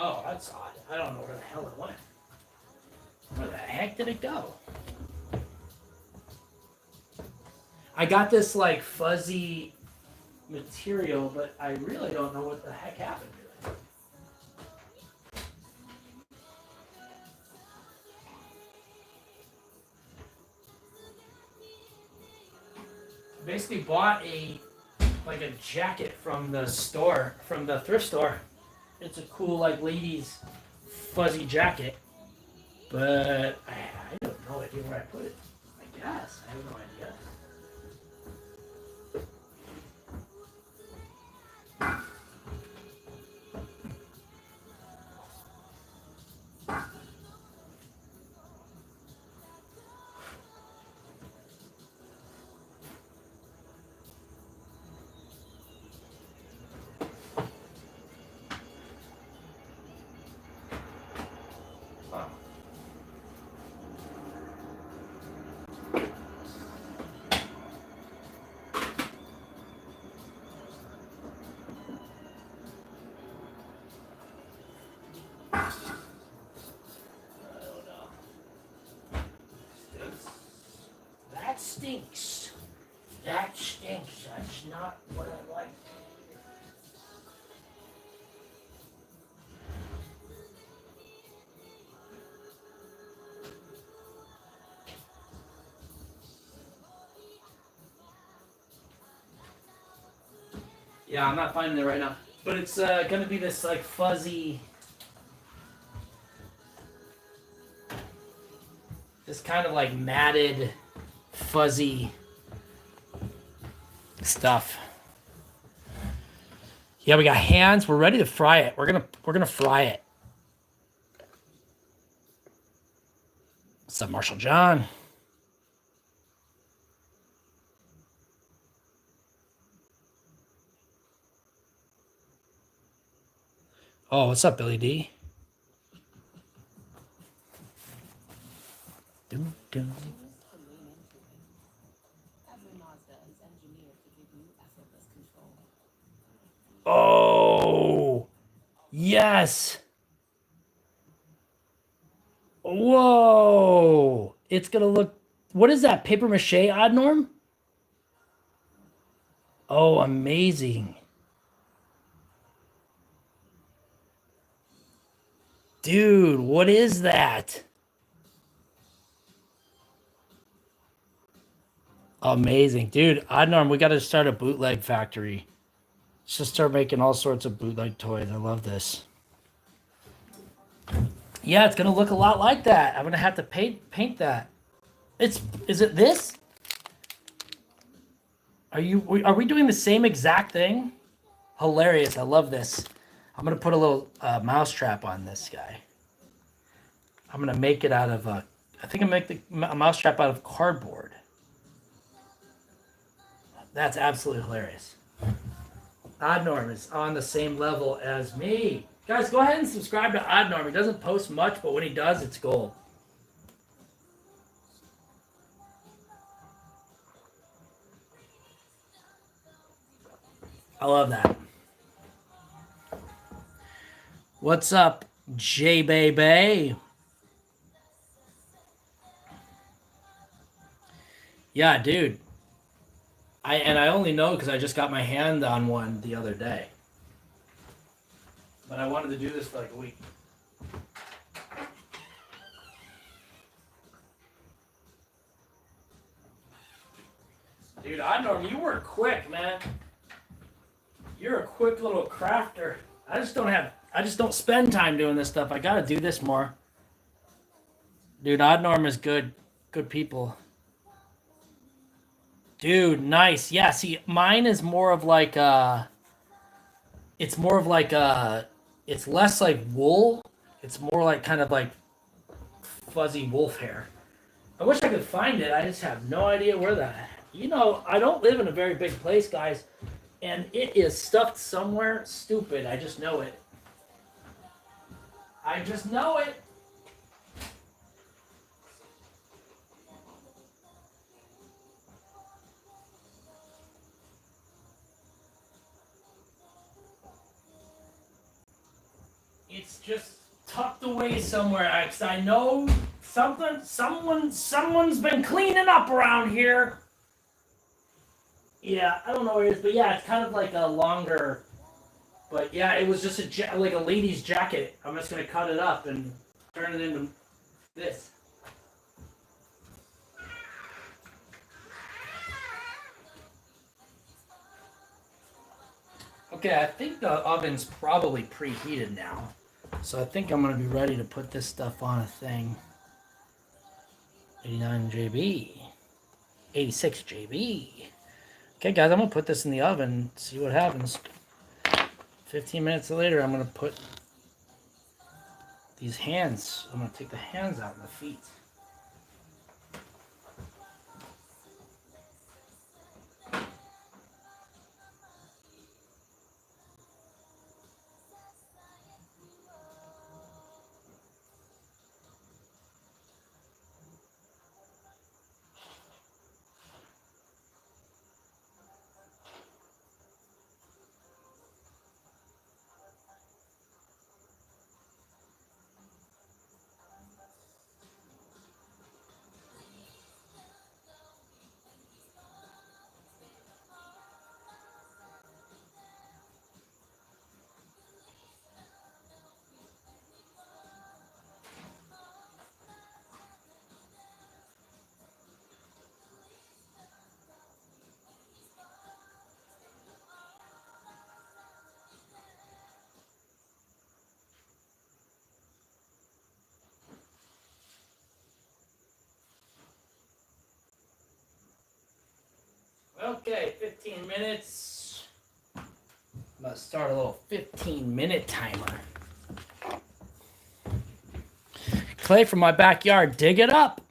Oh, that's odd. I don't know where the hell it went. heck did it go? I got this like fuzzy material, but I really don't know what the heck happened to it. I basically bought a jacket from the store, from the thrift store. It's a cool like ladies fuzzy jacket, but I have no idea where I put it. I guess I have no idea. That stinks. That stinks. That's not what I like. Yeah, I'm not finding it right now. But it's gonna be this like fuzzy, this kind of like matted, fuzzy stuff. Yeah, we got hands. We're ready to fry it. We're gonna fry it. What's up, Marshall John? Oh, what's up, Billy D? Dum, dum. Oh, yes. Whoa. It's going to look... What is that? Paper mache, Odd Norm? Oh, amazing. Dude, what is that? Amazing. Dude, Odd Norm, we got to start a bootleg factory. Let's just start making all sorts of bootleg toys. I love this. Yeah, it's gonna look a lot like that. I'm gonna have to paint that. Is it this? Are we doing the same exact thing? Hilarious. I love this. I'm gonna put a little mouse trap on this guy. I'm gonna make it out of I think I'm gonna make a mouse trap out of cardboard. That's absolutely hilarious. Odd Norm is on the same level as me. Guys, go ahead and subscribe to Odd Norm. He doesn't post much, but when he does, it's gold. I love that. What's up, J-Baby? Yeah, dude. I only know because I just got my hand on one the other day. But I wanted to do this for like a week. Dude, I know you were quick, man. You're a quick little crafter. I just don't spend time doing this stuff. I gotta do this more. Dude, Odd Norm is good. Good people. Dude, nice. Yeah, see, mine is more of like it's more of like it's less like wool. It's more like kind of like fuzzy wolf hair. I wish I could find it. I just have no idea where that. You know, I don't live in a very big place, guys, and it is stuffed somewhere stupid. I just know it. I just know it. It's just tucked away somewhere. I know Someone's been cleaning up around here. Yeah, I don't know where it is, but yeah, it's kind of like a longer. But yeah, it was just like a lady's jacket. I'm just gonna cut it up and turn it into this. Okay, I think the oven's probably preheated now. So I think I'm going to be ready to put this stuff on a thing. 89 JB. 86 JB. Okay, guys, I'm going to put this in the oven, see what happens. 15 minutes later, I'm going to put these hands. I'm going to take the hands out and the feet. Okay, 15 minutes. I'm going to start a little 15-minute timer. Clay from my backyard, dig it up.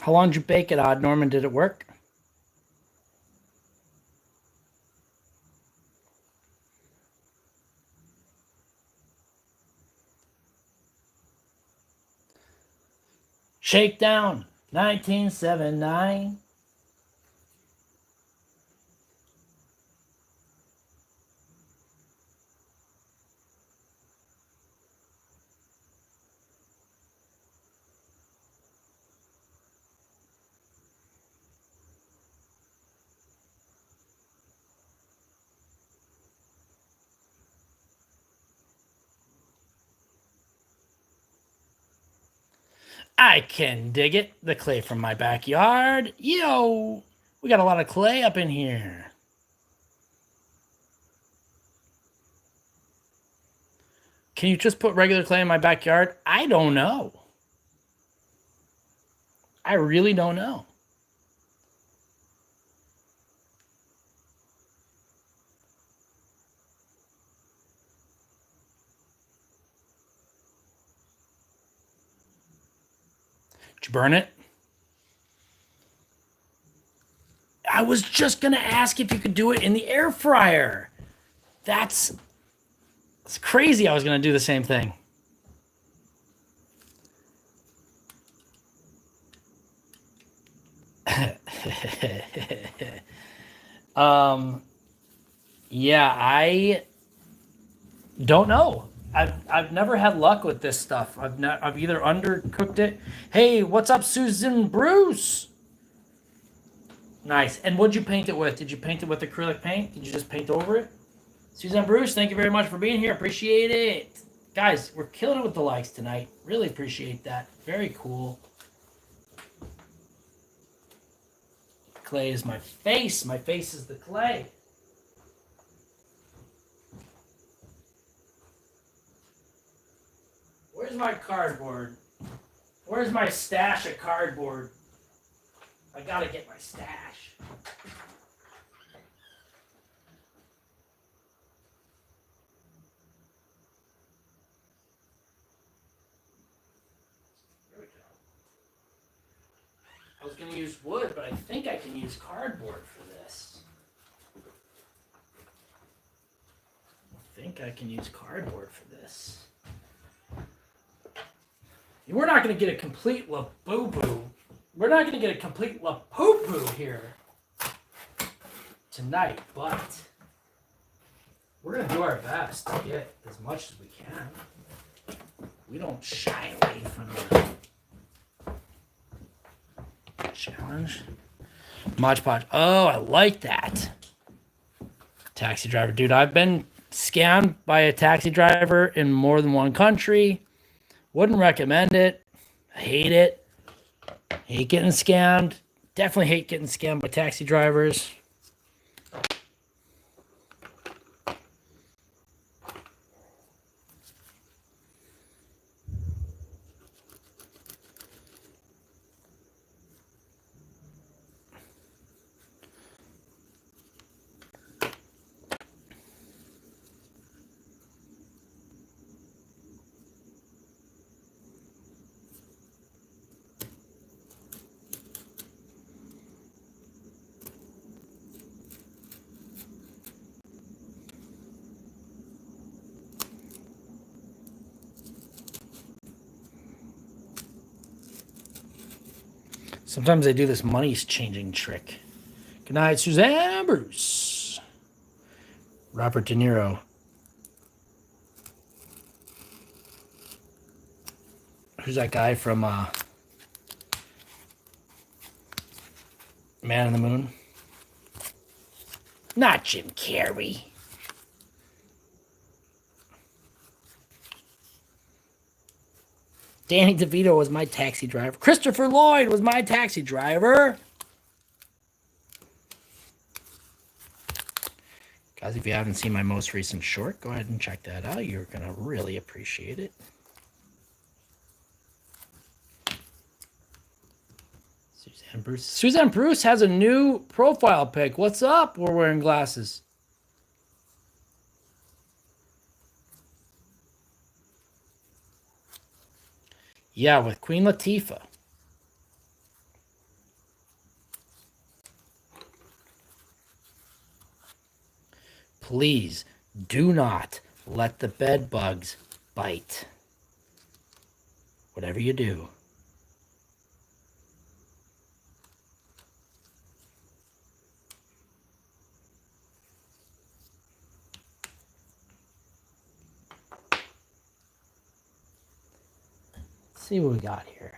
How long did you bake it, Odd Norman? Did it work? Shakedown, 1979. I can dig it. The clay from my backyard. Yo, we got a lot of clay up in here. Can you just put regular clay in my backyard? I don't know. I really don't know. Did you burn it? I was just going to ask if you could do it in the air fryer. That's crazy. I was going to do the same thing. Yeah, I don't know. I've never had luck with this stuff. I've either undercooked it. Hey, what's up, Susan Bruce? Nice. And what'd you paint it with? Did you paint it with acrylic paint? Did you just paint over it? Susan Bruce, thank you very much for being here. Appreciate it. Guys, we're killing it with the likes tonight. Really appreciate that. Very cool. Clay is my face. My face is the clay. Where's my cardboard? Where's my stash of cardboard? I gotta get my stash. There we go. I was gonna use wood, but I think I can use cardboard for this. I think I can use cardboard for this. We're not going to get a complete lapoopoo. We're not going to get a complete lapoopoo here tonight, but We're going to do our best to get as much as we can. We don't shy away from the challenge. Mod Podge. Oh, I like that. Taxi driver. Dude, I've been scammed by a taxi driver in more than one country. Wouldn't recommend it. I hate it. Hate getting scammed. Definitely hate getting scammed by taxi drivers. Sometimes they do this money changing trick. Good night, Suzanne Bruce. Robert De Niro. Who's that guy from Man on the Moon? Not Jim Carrey. Danny DeVito was my taxi driver. Christopher Lloyd was my taxi driver. Guys, if you haven't seen my most recent short, go ahead and check that out. You're going to really appreciate it. Suzanne Bruce. Suzanne Bruce has a new profile pic. What's up? We're wearing glasses. Yeah, with Queen Latifah. Please do not let the bed bugs bite. Whatever you do. Let's see what we got here.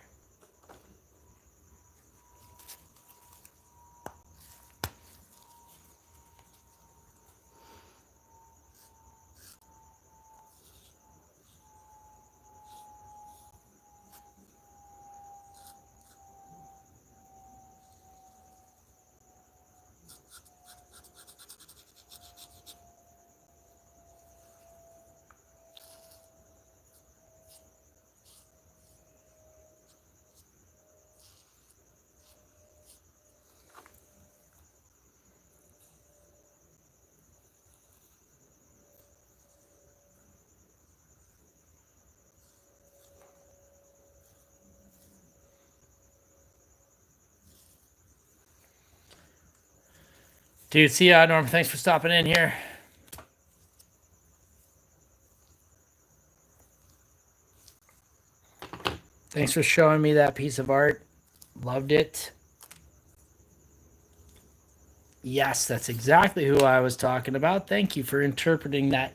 Dude, see ya, Norm. Thanks for stopping in here. Thanks for showing me that piece of art. Loved it. Yes, that's exactly who I was talking about. Thank you for interpreting that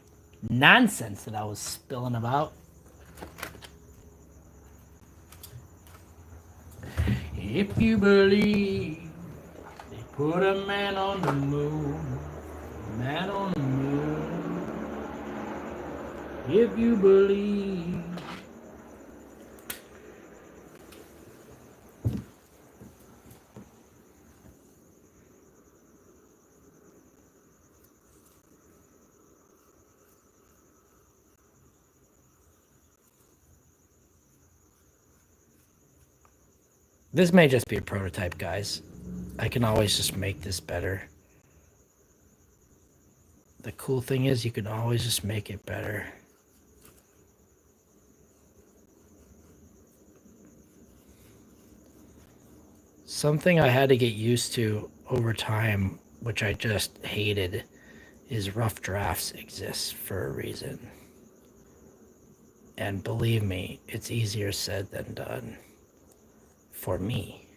nonsense that I was spilling about. If you believe they put a man on the moon, a man on the moon. If you believe. This may just be a prototype, guys. I can always just make this better. The cool thing is you can always just make it better. Something I had to get used to over time, which I just hated, is rough drafts exist for a reason. And believe me, it's easier said than done. For me.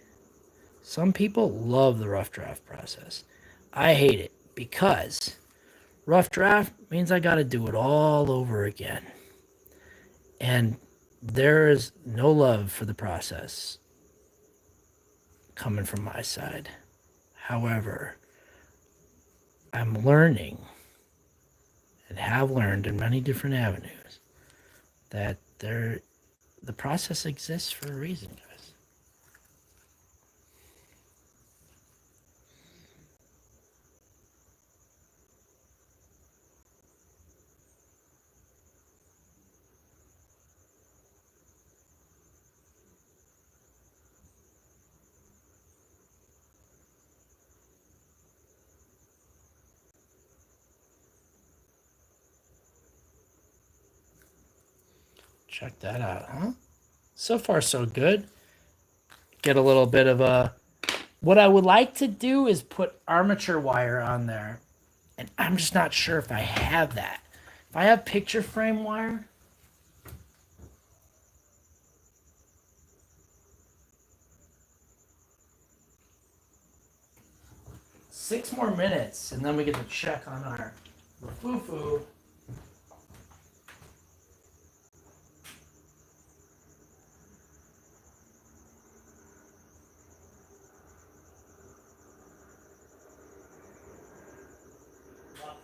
Some people love the rough draft process. I hate it because rough draft means I got to do it all over again. And there is no love for the process coming from my side. However, I'm learning and have learned in many different avenues that the process exists for a reason, guys. Check that out, huh? So far, so good. Get a little bit of a... What I would like to do is put armature wire on there. And I'm just not sure if I have that. If I have picture frame wire... 6 more minutes, and then we get to check on our lapoopoo.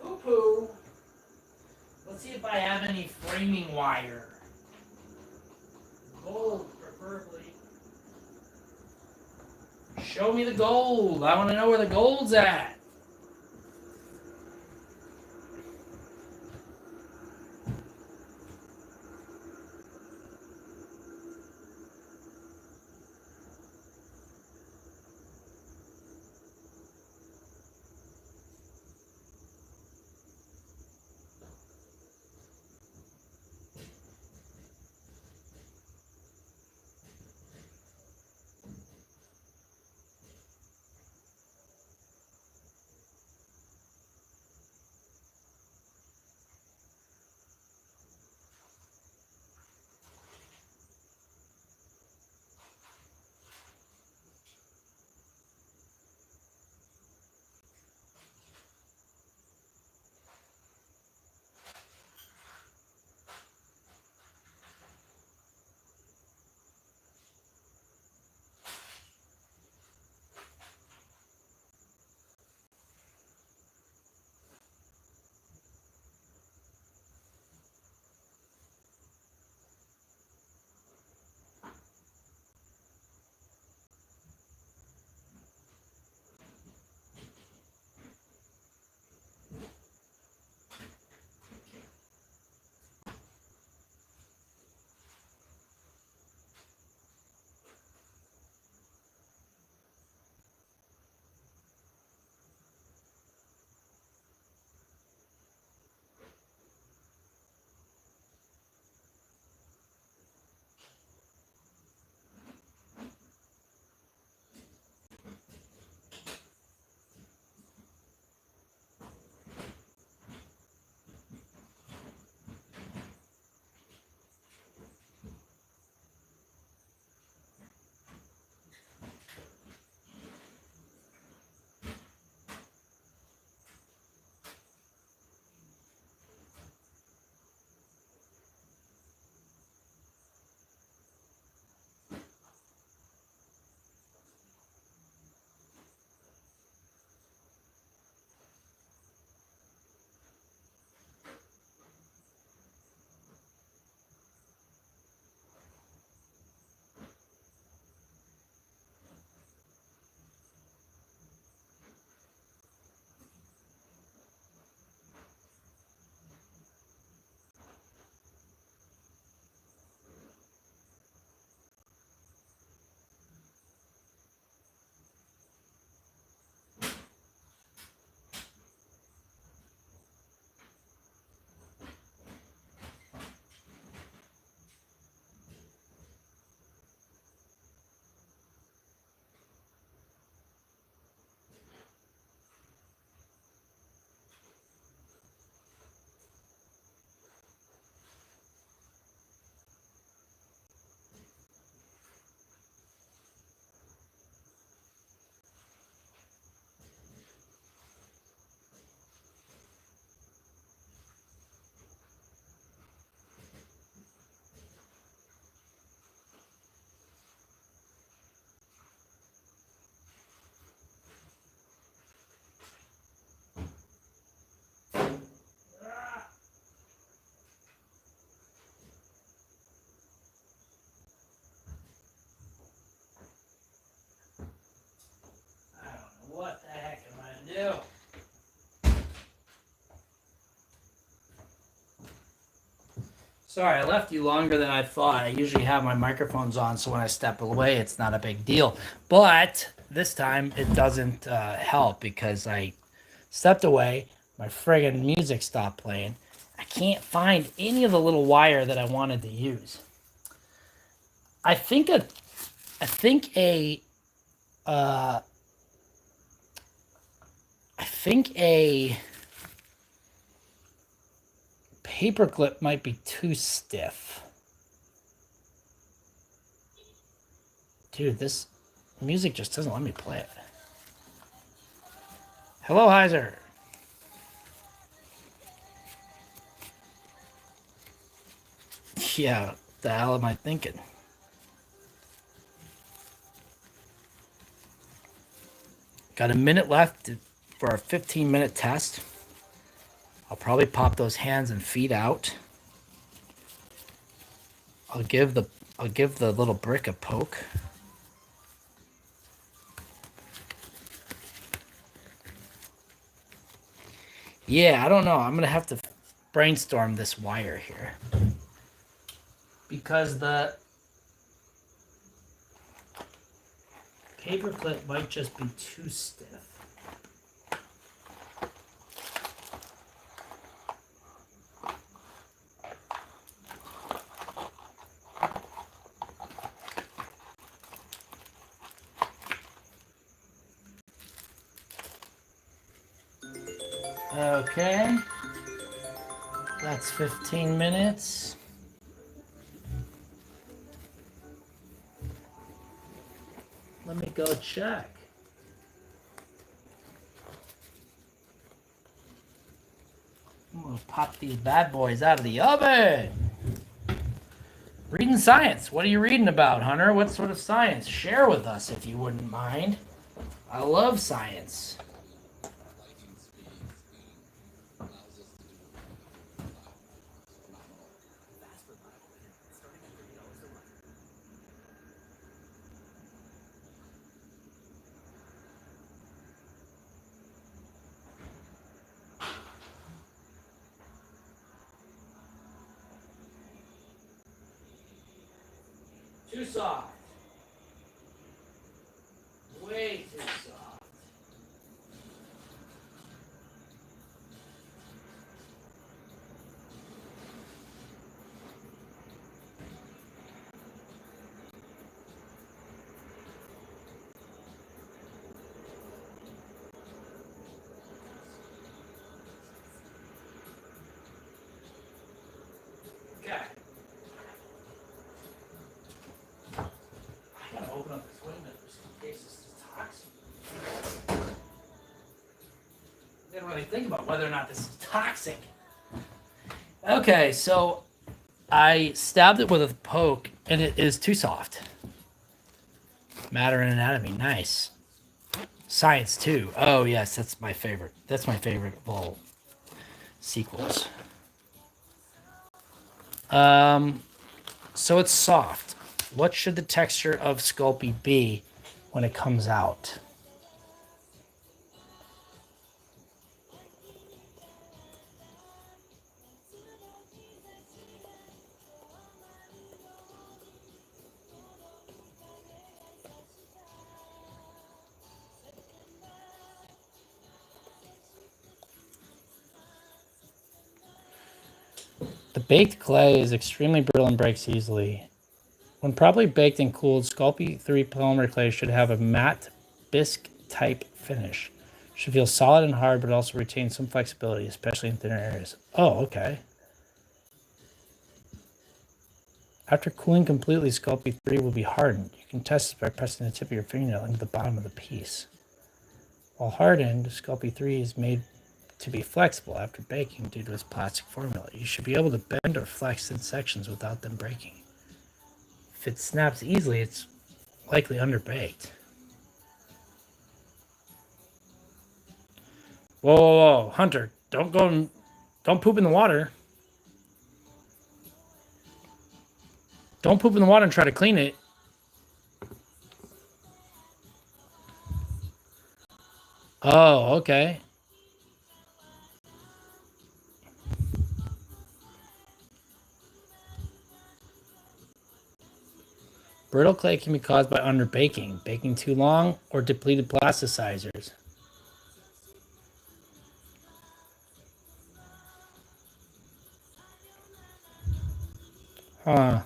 Lapoopoo. Let's see if I have any framing wire. Gold, preferably. Show me the gold. I want to know where the gold's at. What the heck am I gonna do? Sorry, I left you longer than I thought. I usually have my microphones on, so when I step away, it's not a big deal. But this time, it doesn't help because I stepped away. My friggin' music stopped playing. I can't find any of the little wire that I wanted to use. I think a paper clip might be too stiff. Dude, this music just doesn't let me play it. Hello, Heiser. Yeah, the hell am I thinking? Got a minute left for a 15-minute test. I'll probably pop those hands and feet out. I'll give the little brick a poke. Yeah, I don't know. I'm gonna have to brainstorm this wire here because the paper clip might just be too stiff. Okay, that's 15 minutes. Let me go check. I'm gonna pop these bad boys out of the oven. Reading science. What are you reading about, Hunter? What sort of science? Share with us if you wouldn't mind. I love science. Too soft. Way too soft. Okay. I gotta open up this window just in case this is toxic. I didn't really think about whether or not this is toxic. Okay, so I stabbed it with a poke and it is too soft. Matter and anatomy, nice. Science 2. Oh yes, that's my favorite. That's my favorite of all sequels. So it's soft. What should the texture of Sculpey be when it comes out? The baked clay is extremely brittle and breaks easily. When properly baked and cooled, Sculpey 3 polymer clay should have a matte bisque type finish. Should feel solid and hard, but also retain some flexibility, especially in thinner areas. Oh, okay. After cooling completely, Sculpey 3 will be hardened. You can test this by pressing the tip of your fingernail into the bottom of the piece. While hardened, Sculpey 3 is made to be flexible after baking due to its plastic formula. You should be able to bend or flex in sections without them breaking. If it snaps easily, it's likely underbaked. Whoa, whoa, whoa, Hunter, don't poop in the water. Don't poop in the water and try to clean it. Oh, okay. Brittle clay can be caused by underbaking, baking too long, or depleted plasticizers. Huh.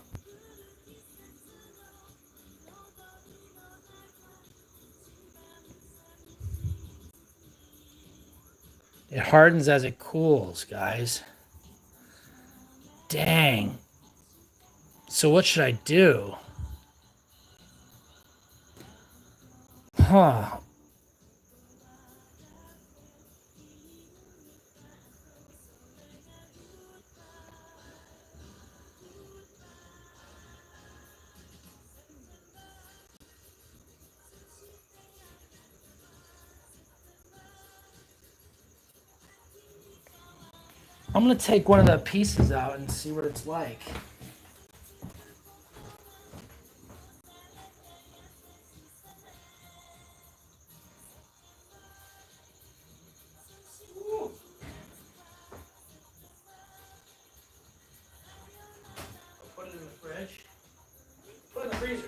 It hardens as it cools, guys. Dang. So what should I do? Huh. I'm gonna take one of the pieces out and see what it's like. Put it in the fridge. Put it in the freezer.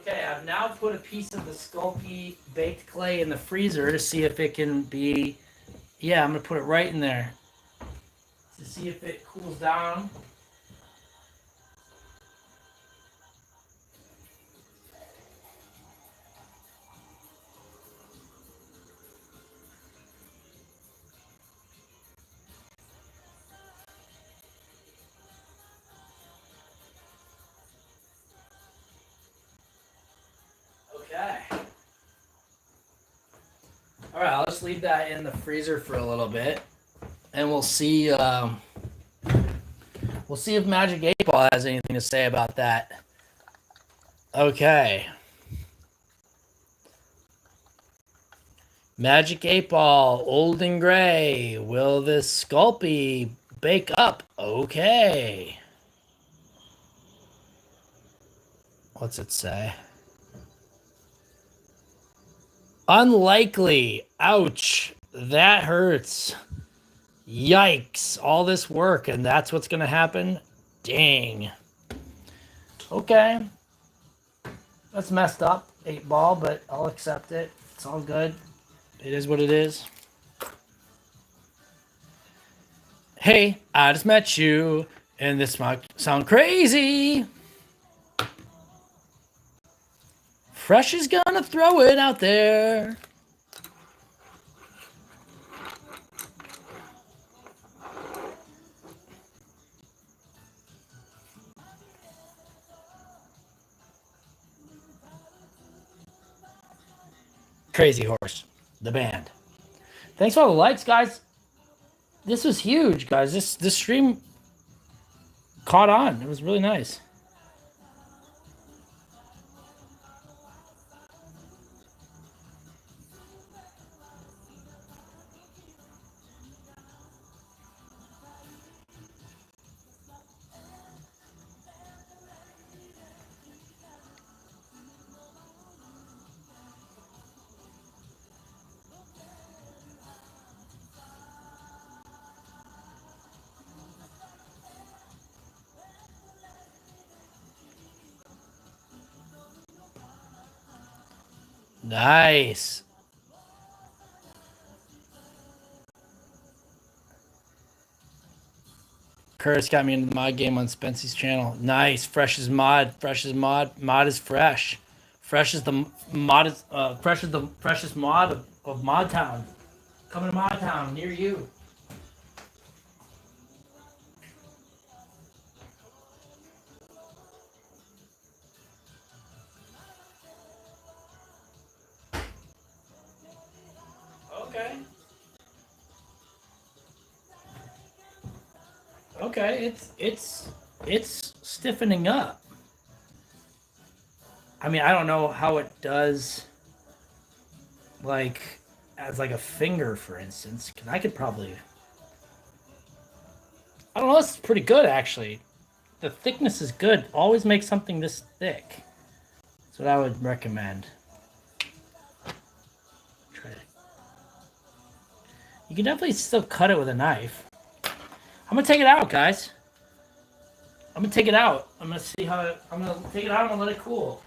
Okay, I've now put a piece of the Sculpey baked clay in the freezer to see if it can be. Yeah, I'm gonna put it right in there to see if it cools down. Okay. All right, I'll just leave that in the freezer for a little bit, and we'll see. We'll see if Magic 8 Ball has anything to say about that. Okay. Magic 8 Ball, old and gray. Will this Sculpey bake up? Okay. What's it say? Unlikely. Ouch. That hurts. Yikes. All this work and that's what's going to happen? Dang. Okay. That's messed up, 8 Ball, but I'll accept it. It's all good. It is what it is. Hey, I just met you, and this might sound crazy. Fresh is gonna throw it out there. Crazy Horse, the band. Thanks for all the likes, guys. This was huge, guys. This stream caught on. It was really nice. Nice. Curtis got me into the mod game on Spency's channel. Nice. Fresh is mod. Fresh is mod. Mod is fresh. Fresh is the mod is fresh is the freshest mod of Mod Town. Coming to Mod Town near you. Okay. Okay, it's stiffening up. I mean, I don't know how it does, like as like a finger, for instance. Because I could probably. I don't know. It's pretty good actually. The thickness is good. Always make something this thick. That's what I would recommend. Try it. You can definitely still cut it with a knife. I'm gonna take it out, guys. I'm gonna take it out. I'm gonna see how I'm gonna take it out. I'm gonna let it cool.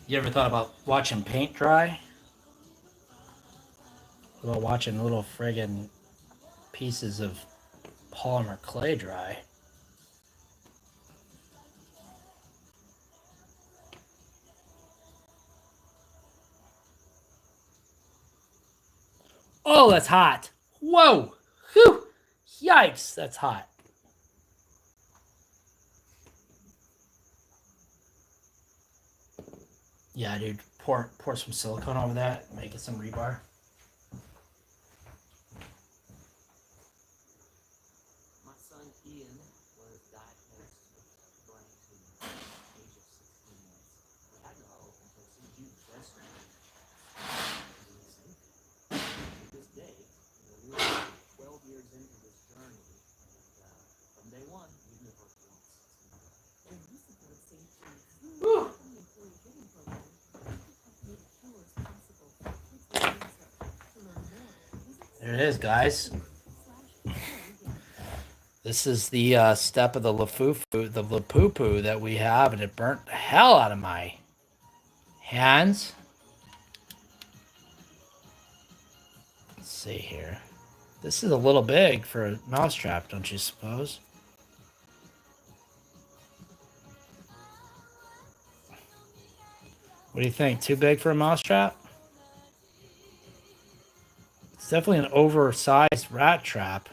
You ever thought about watching paint dry? About watching little friggin' pieces of polymer clay dry? Oh, that's hot. Whoa. Whew. Yikes, that's hot. Yeah, dude. Pour some silicone over that. Make it some rebar. My son Ian was diagnosed with brain tumor at the age of 16 months. We had no hope until some huge breast surgery. To this day, we were 12 years into this journey, and from day one, we've never once seen him. When you support St. Jude's Whew. Family Employee Giving Program, you can help make cures possible for kids with cancer. To learn more, visit There it is, guys. /employee-giving. This is the step of the lapoopoo that we have, and it burnt the hell out of my hands. Let's see here. This is a little big for a mousetrap, don't you suppose? What do you think? Too big for a mousetrap? It's definitely an oversized rat trap.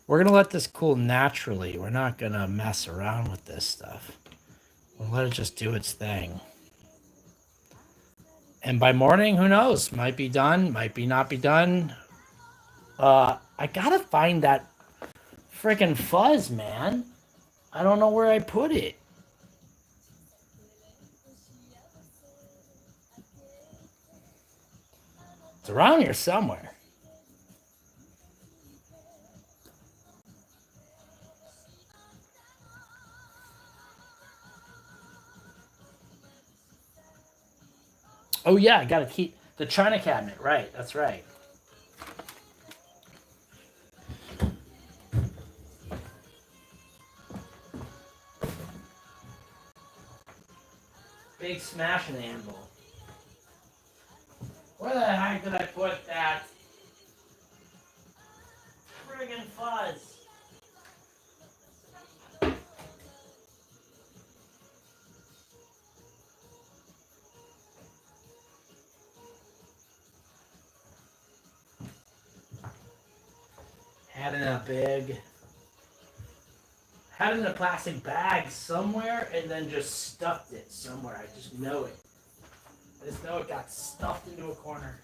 We're going to let this cool naturally. We're not going to mess around with this stuff. We'll let it just do its thing. And by morning, who knows? Might be done, might be not be done. I gotta find that freaking fuzz, man. I don't know where I put it. It's around here somewhere. Oh yeah, I gotta keep the china cabinet. Right, that's right. Big smashing anvil. Where the heck did I put that friggin' fuzz? Had it in a plastic bag somewhere, and then just stuffed it somewhere. I just know it. I just know it got stuffed into a corner.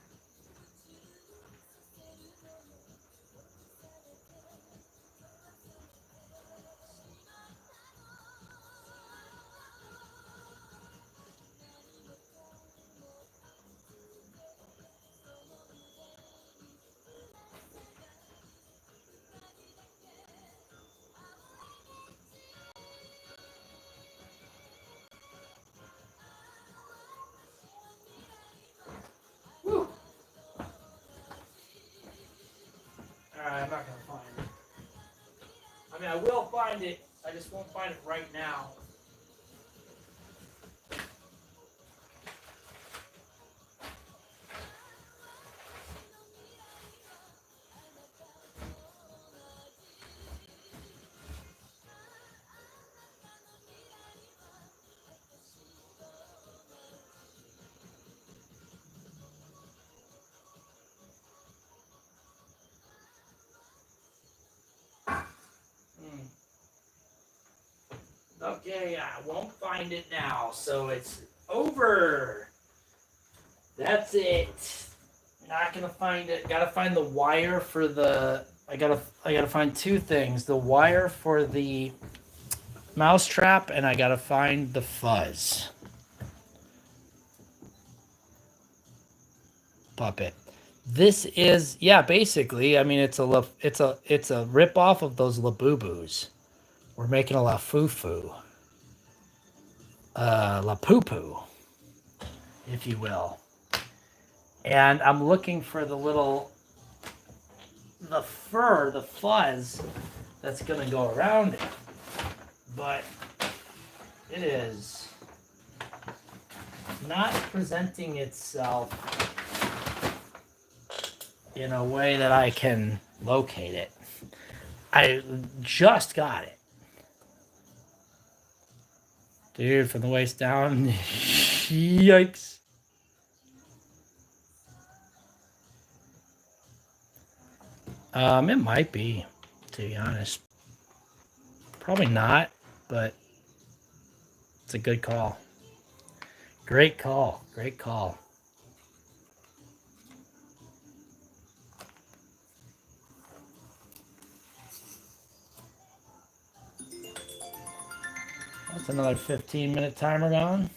Whew. Alright, I'm not gonna find it. I mean, I will find it. I just won't find it right now. Okay, I won't find it now, so it's over. That's it. Not gonna find it. Gotta find the wire for the. I gotta find two things: the wire for the mouse trap, and I gotta find the fuzz puppet. This is basically. I mean, it's a rip off of those laboobos. We're making a lafoofoo, lapoopoo, if you will. And I'm looking for the fur, the fuzz that's gonna go around it. But it is not presenting itself in a way that I can locate it. I just got it. Dude, from the waist down, yikes. It might be, to be honest. Probably not, but it's a good call. Great call. Great call. That's another 15-minute timer gone.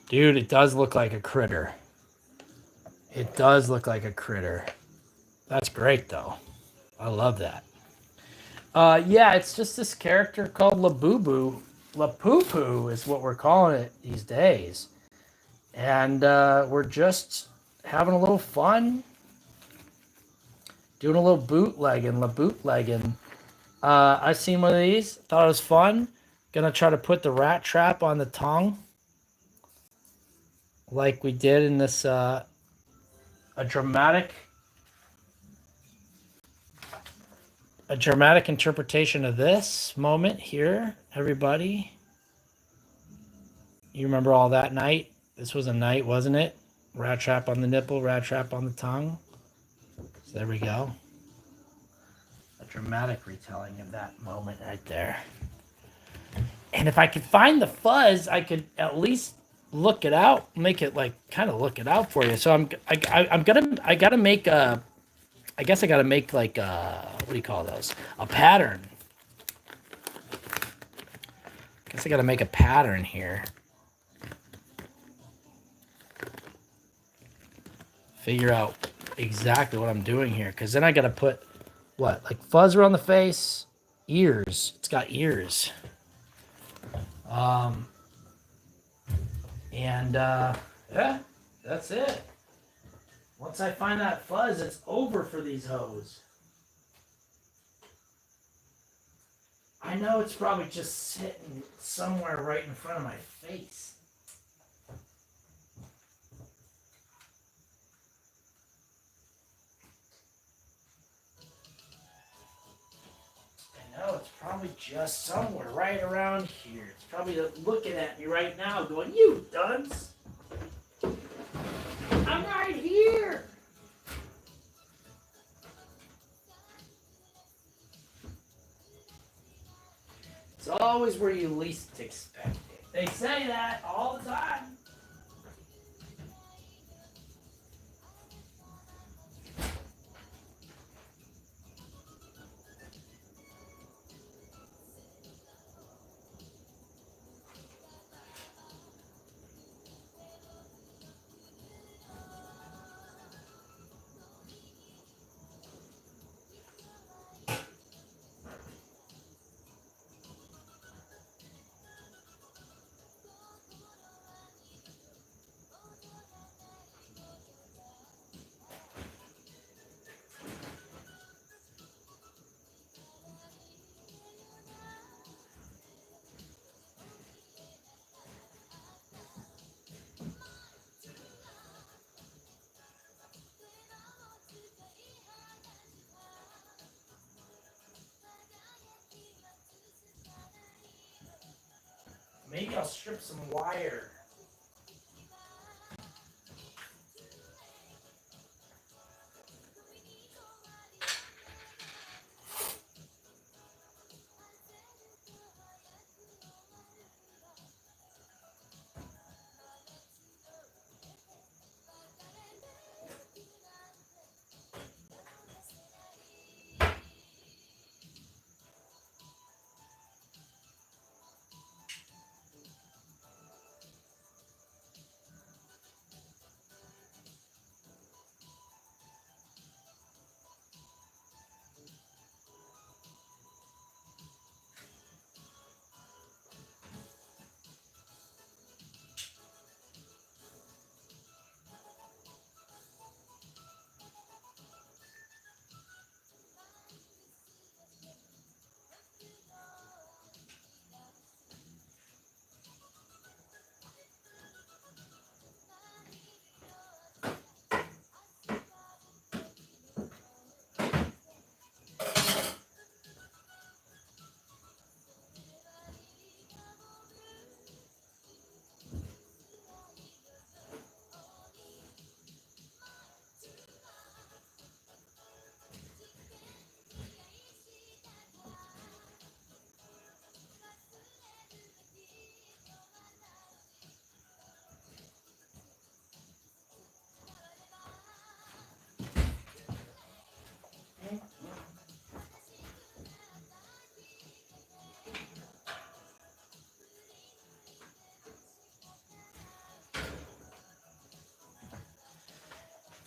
Dude, it does look like a critter. It does look like a critter. That's great, though. I love that. Yeah, it's just this character called Labubu. Lapoopoo is what we're calling it these days. And we're just having a little fun. Doing a little bootlegging, labootlegging. I seen one of these. Thought it was fun. Gonna try to put the rat trap on the tongue. Like we did in this, a dramatic interpretation of this moment here, everybody. You remember all that night? This was a night, wasn't it? Rat trap on the nipple, rat trap on the tongue. So there we go. A dramatic retelling of that moment right there. And if I could find the fuzz, I could at least look it out, make it like kind of look it out for you. So I gotta make a, I guess I gotta make like a, what do you call those? A pattern. I guess I gotta make a pattern here. Figure out exactly what I'm doing here, because then I gotta put what, like fuzz around the face, ears. It's got ears. Yeah, that's it. Once I find that fuzz, it's over for these hoes. I know it's probably just sitting somewhere right in front of my face. I know it's probably just somewhere right around here. It's probably looking at me right now going, "You dunce! I'm right here!" It's always where you least expect it. They say that all the time. Maybe I'll strip some wire.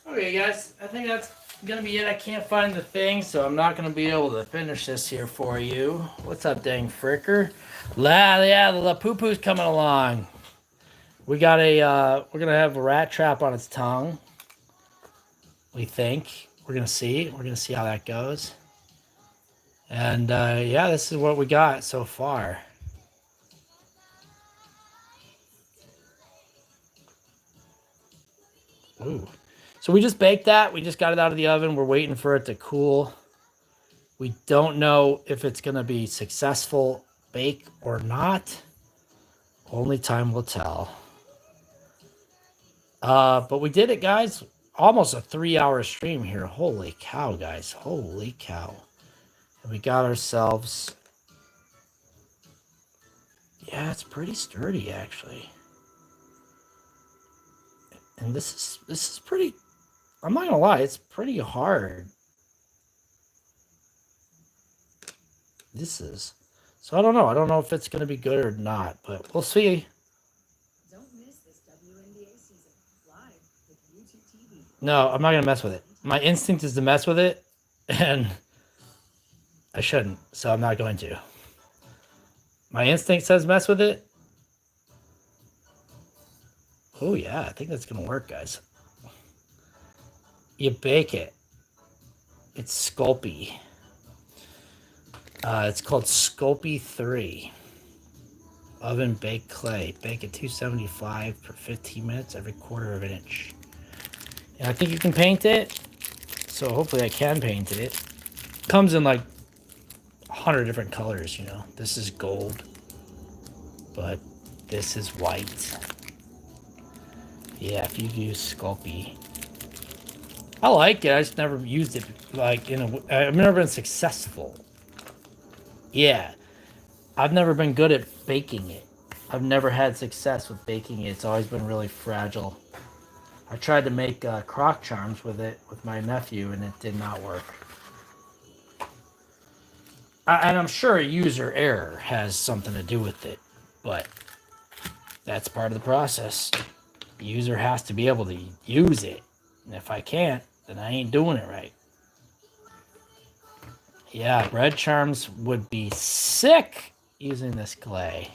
Okay, guys, I think that's gonna be it. I can't find the thing, so I'm not gonna be able to finish this here for you. What's up, dang fricker? Yeah, the lapoopoo's coming along. We got we're gonna have a rat trap on its tongue. We think. We're gonna see. We're gonna see how that goes. And yeah, this is what we got so far. Ooh. So we just baked that. We just got it out of the oven. We're waiting for it to cool. We don't know if it's going to be successful bake or not. Only time will tell. But we did it, guys. Almost a 3-hour stream here. Holy cow, guys. Holy cow. And we got ourselves... Yeah, it's pretty sturdy, actually. And this is pretty... I'm not gonna lie, it's pretty hard. This is. So I don't know. I don't know if it's gonna be good or not, but we'll see. Don't miss this WNBA season live with YouTube TV. No, I'm not gonna mess with it. My instinct is to mess with it, and I shouldn't, so I'm not going to. My instinct says mess with it. Oh yeah, I think that's gonna work, guys. You bake it. It's Sculpey. It's called Sculpey 3. Oven baked clay. Bake at 275 for 15 minutes every quarter of an inch. And I think you can paint it. So hopefully I can paint it. Comes in like 100 different colors, you know. This is gold. But this is white. Yeah, if you use Sculpey. I like it. I just never used it like I've never been successful. Yeah. I've never been good at baking it. I've never had success with baking it. It's always been really fragile. I tried to make crock charms with it with my nephew, and it did not work. And I'm sure user error has something to do with it, but that's part of the process. The user has to be able to use it. And if I can't, then I ain't doing it right. Yeah, bread charms would be sick using this clay.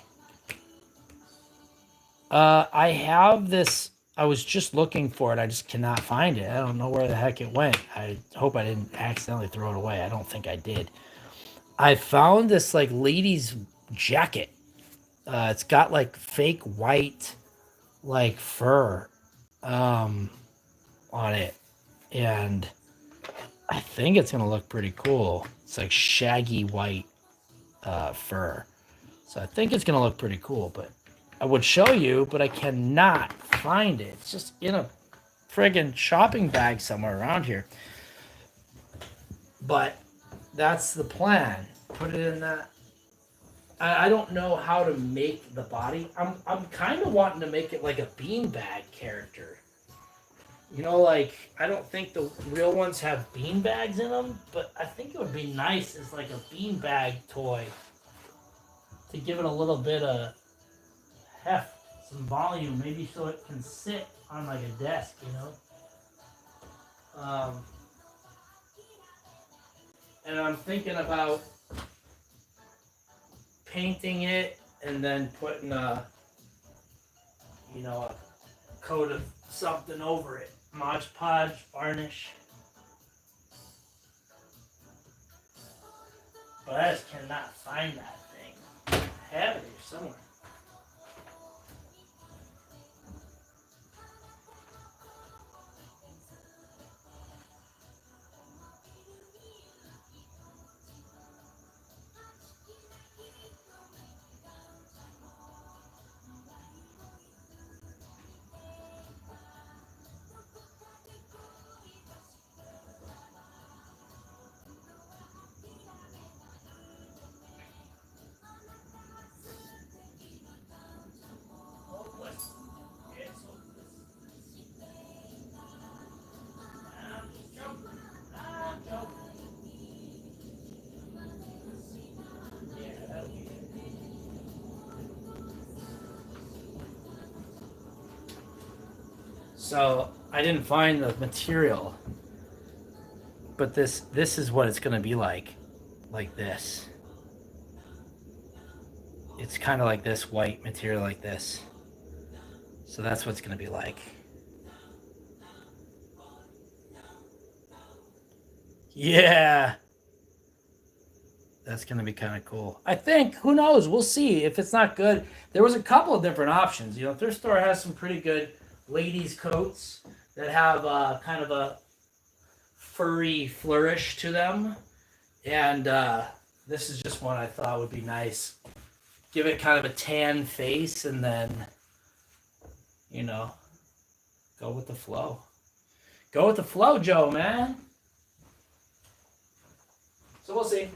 I have this. I was just looking for it. I just cannot find it. I don't know where the heck it went. I hope I didn't accidentally throw it away. I don't think I did. I found this like lady's jacket. It's got like fake white like fur on it, and I think it's gonna look pretty cool. It's like shaggy white fur, so I think it's gonna look pretty cool. But I would show you, but I cannot find it. It's just in a friggin' shopping bag somewhere around here. But that's the plan. Put it in that. I don't know how to make the body. I'm kind of wanting to make it like a beanbag character. You know, like I don't think the real ones have beanbags in them, but I think it would be nice as like a beanbag toy to give it a little bit of heft, some volume, maybe so it can sit on like a desk, you know. And I'm thinking about painting it and then putting a, you know, a coat of something over it, Mod Podge varnish. But I just cannot find that thing. I have it here somewhere. So I didn't find the material, but this is what it's gonna be like this. It's kind of like this white material, like this. So that's what it's gonna be like. Yeah, that's gonna be kind of cool. I think. Who knows? We'll see. If it's not good, there was a couple of different options. You know, thrift store has some pretty good ladies' coats that have kind of a furry flourish to them, and this is just one I thought would be nice. Give it kind of a tan face, and then, you know, go with the flow. Go with the flow, Joe, man. So we'll see.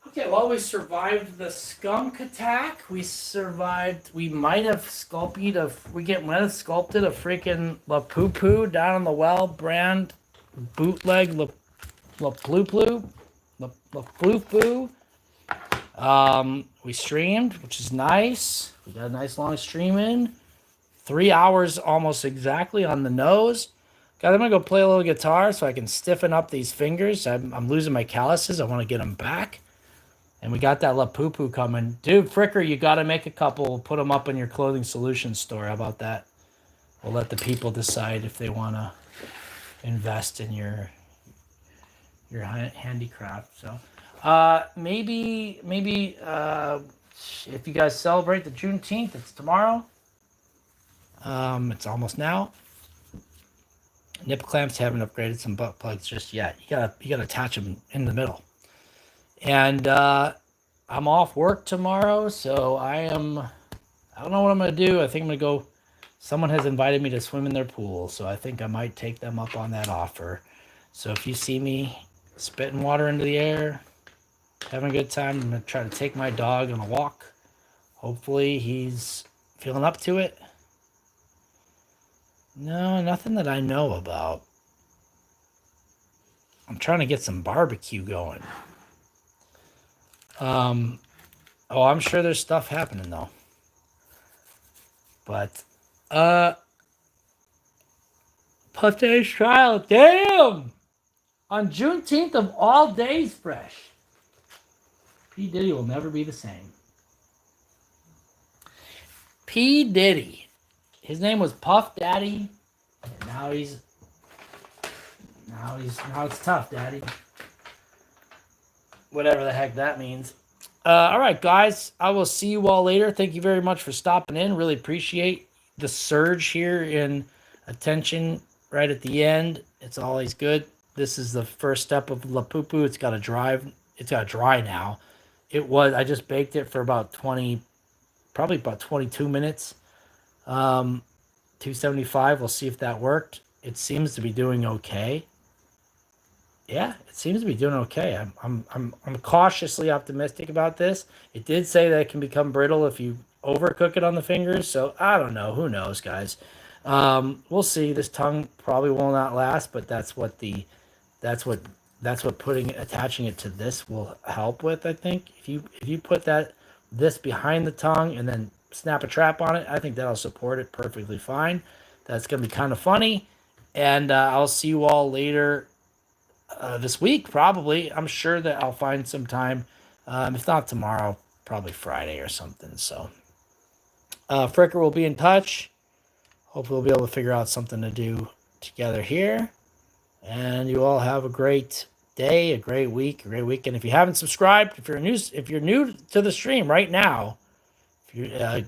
Okay, well, we survived the skunk attack. We survived. We might have sculpted might have sculpted a freaking lapoopoo down on the well brand bootleg lapoopoo. We streamed, which is nice. We got a nice long stream in. 3 hours almost exactly on the nose. God, I'm gonna go play a little guitar so I can stiffen up these fingers. I'm losing my calluses. I want to get them back. And we got that lapoopoo coming. Dude, Fricker, you got to make a couple. Put them up in your clothing solutions store. How about that? We'll let the people decide if they want to invest in your handicraft. So maybe if you guys celebrate the Juneteenth, it's tomorrow. It's almost now. Nipple clamps haven't upgraded some butt plugs just yet. You gotta attach them in the middle. And I'm off work tomorrow, so I don't know what I'm going to do. I think I'm going to go. Someone has invited me to swim in their pool, so I think I might take them up on that offer. So if you see me spitting water into the air, having a good time, I'm going to try to take my dog on a walk. Hopefully he's feeling up to it. No, nothing that I know about. I'm trying to get some barbecue going. Oh, I'm sure there's stuff happening though. But Puff Daddy's trial, damn! On Juneteenth of all days, fresh. P. Diddy will never be the same. P. Diddy. His name was Puff Daddy, and now it's Tough Daddy. whatever the heck that means. All right, guys. I will see you all later. Thank you very much for stopping in. Really appreciate the surge here in attention right at the end. It's always good. This is the first step of lapoopoo. It's got to dry. It's got to dry now. I just baked it for about 20, probably about 22 minutes. 275. We'll see if that worked. It seems to be doing okay. Yeah, it seems to be doing okay. I'm cautiously optimistic about this. It did say that it can become brittle if you overcook it on the fingers. So I don't know. Who knows, guys? We'll see. This tongue probably will not last, but that's what attaching it to this will help with. I think if you put this behind the tongue and then snap a trap on it, I think that'll support it perfectly fine. That's gonna be kind of funny, and I'll see you all later this week, probably. I'm sure that I'll find some time. If not tomorrow, probably Friday or something. So, Fricker will be in touch. Hopefully, we'll be able to figure out something to do together here. And you all have a great day, a great week, a great weekend. If you haven't subscribed, if you're new to the stream right now,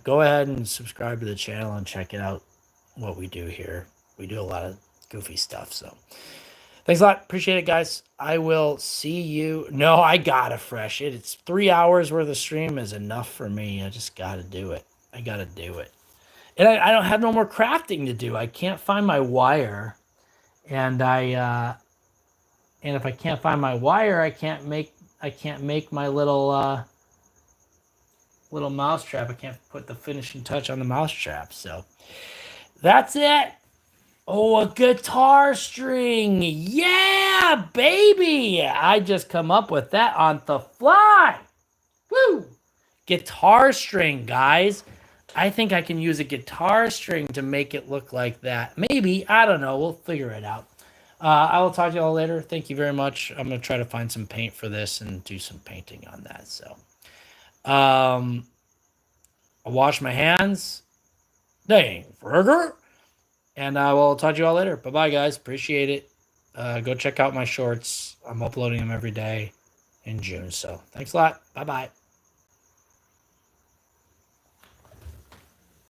go ahead and subscribe to the channel and check it out. What we do here, we do a lot of goofy stuff. So. Thanks a lot. Appreciate it, guys. I will see you. No, I got to fresh it. It's 3 hours worth of stream is enough for me. I just got to do it. I got to do it. And I don't have no more crafting to do. I can't find my wire. And and if I can't find my wire, I can't make my little little mouse trap. I can't put the finishing touch on the mouse trap. So that's it. Oh, a guitar string. Yeah, baby. I just come up with that on the fly. Woo. Guitar string, guys. I think I can use a guitar string to make it look like that. Maybe. I don't know. We'll figure it out. I will talk to you all later. Thank you very much. I'm going to try to find some paint for this and do some painting on that. So, I'll wash my hands. Dang, burger. And I will talk to you all later. Bye-bye, guys. Appreciate it. Go check out my shorts. I'm uploading them every day in June. So thanks a lot. Bye-bye.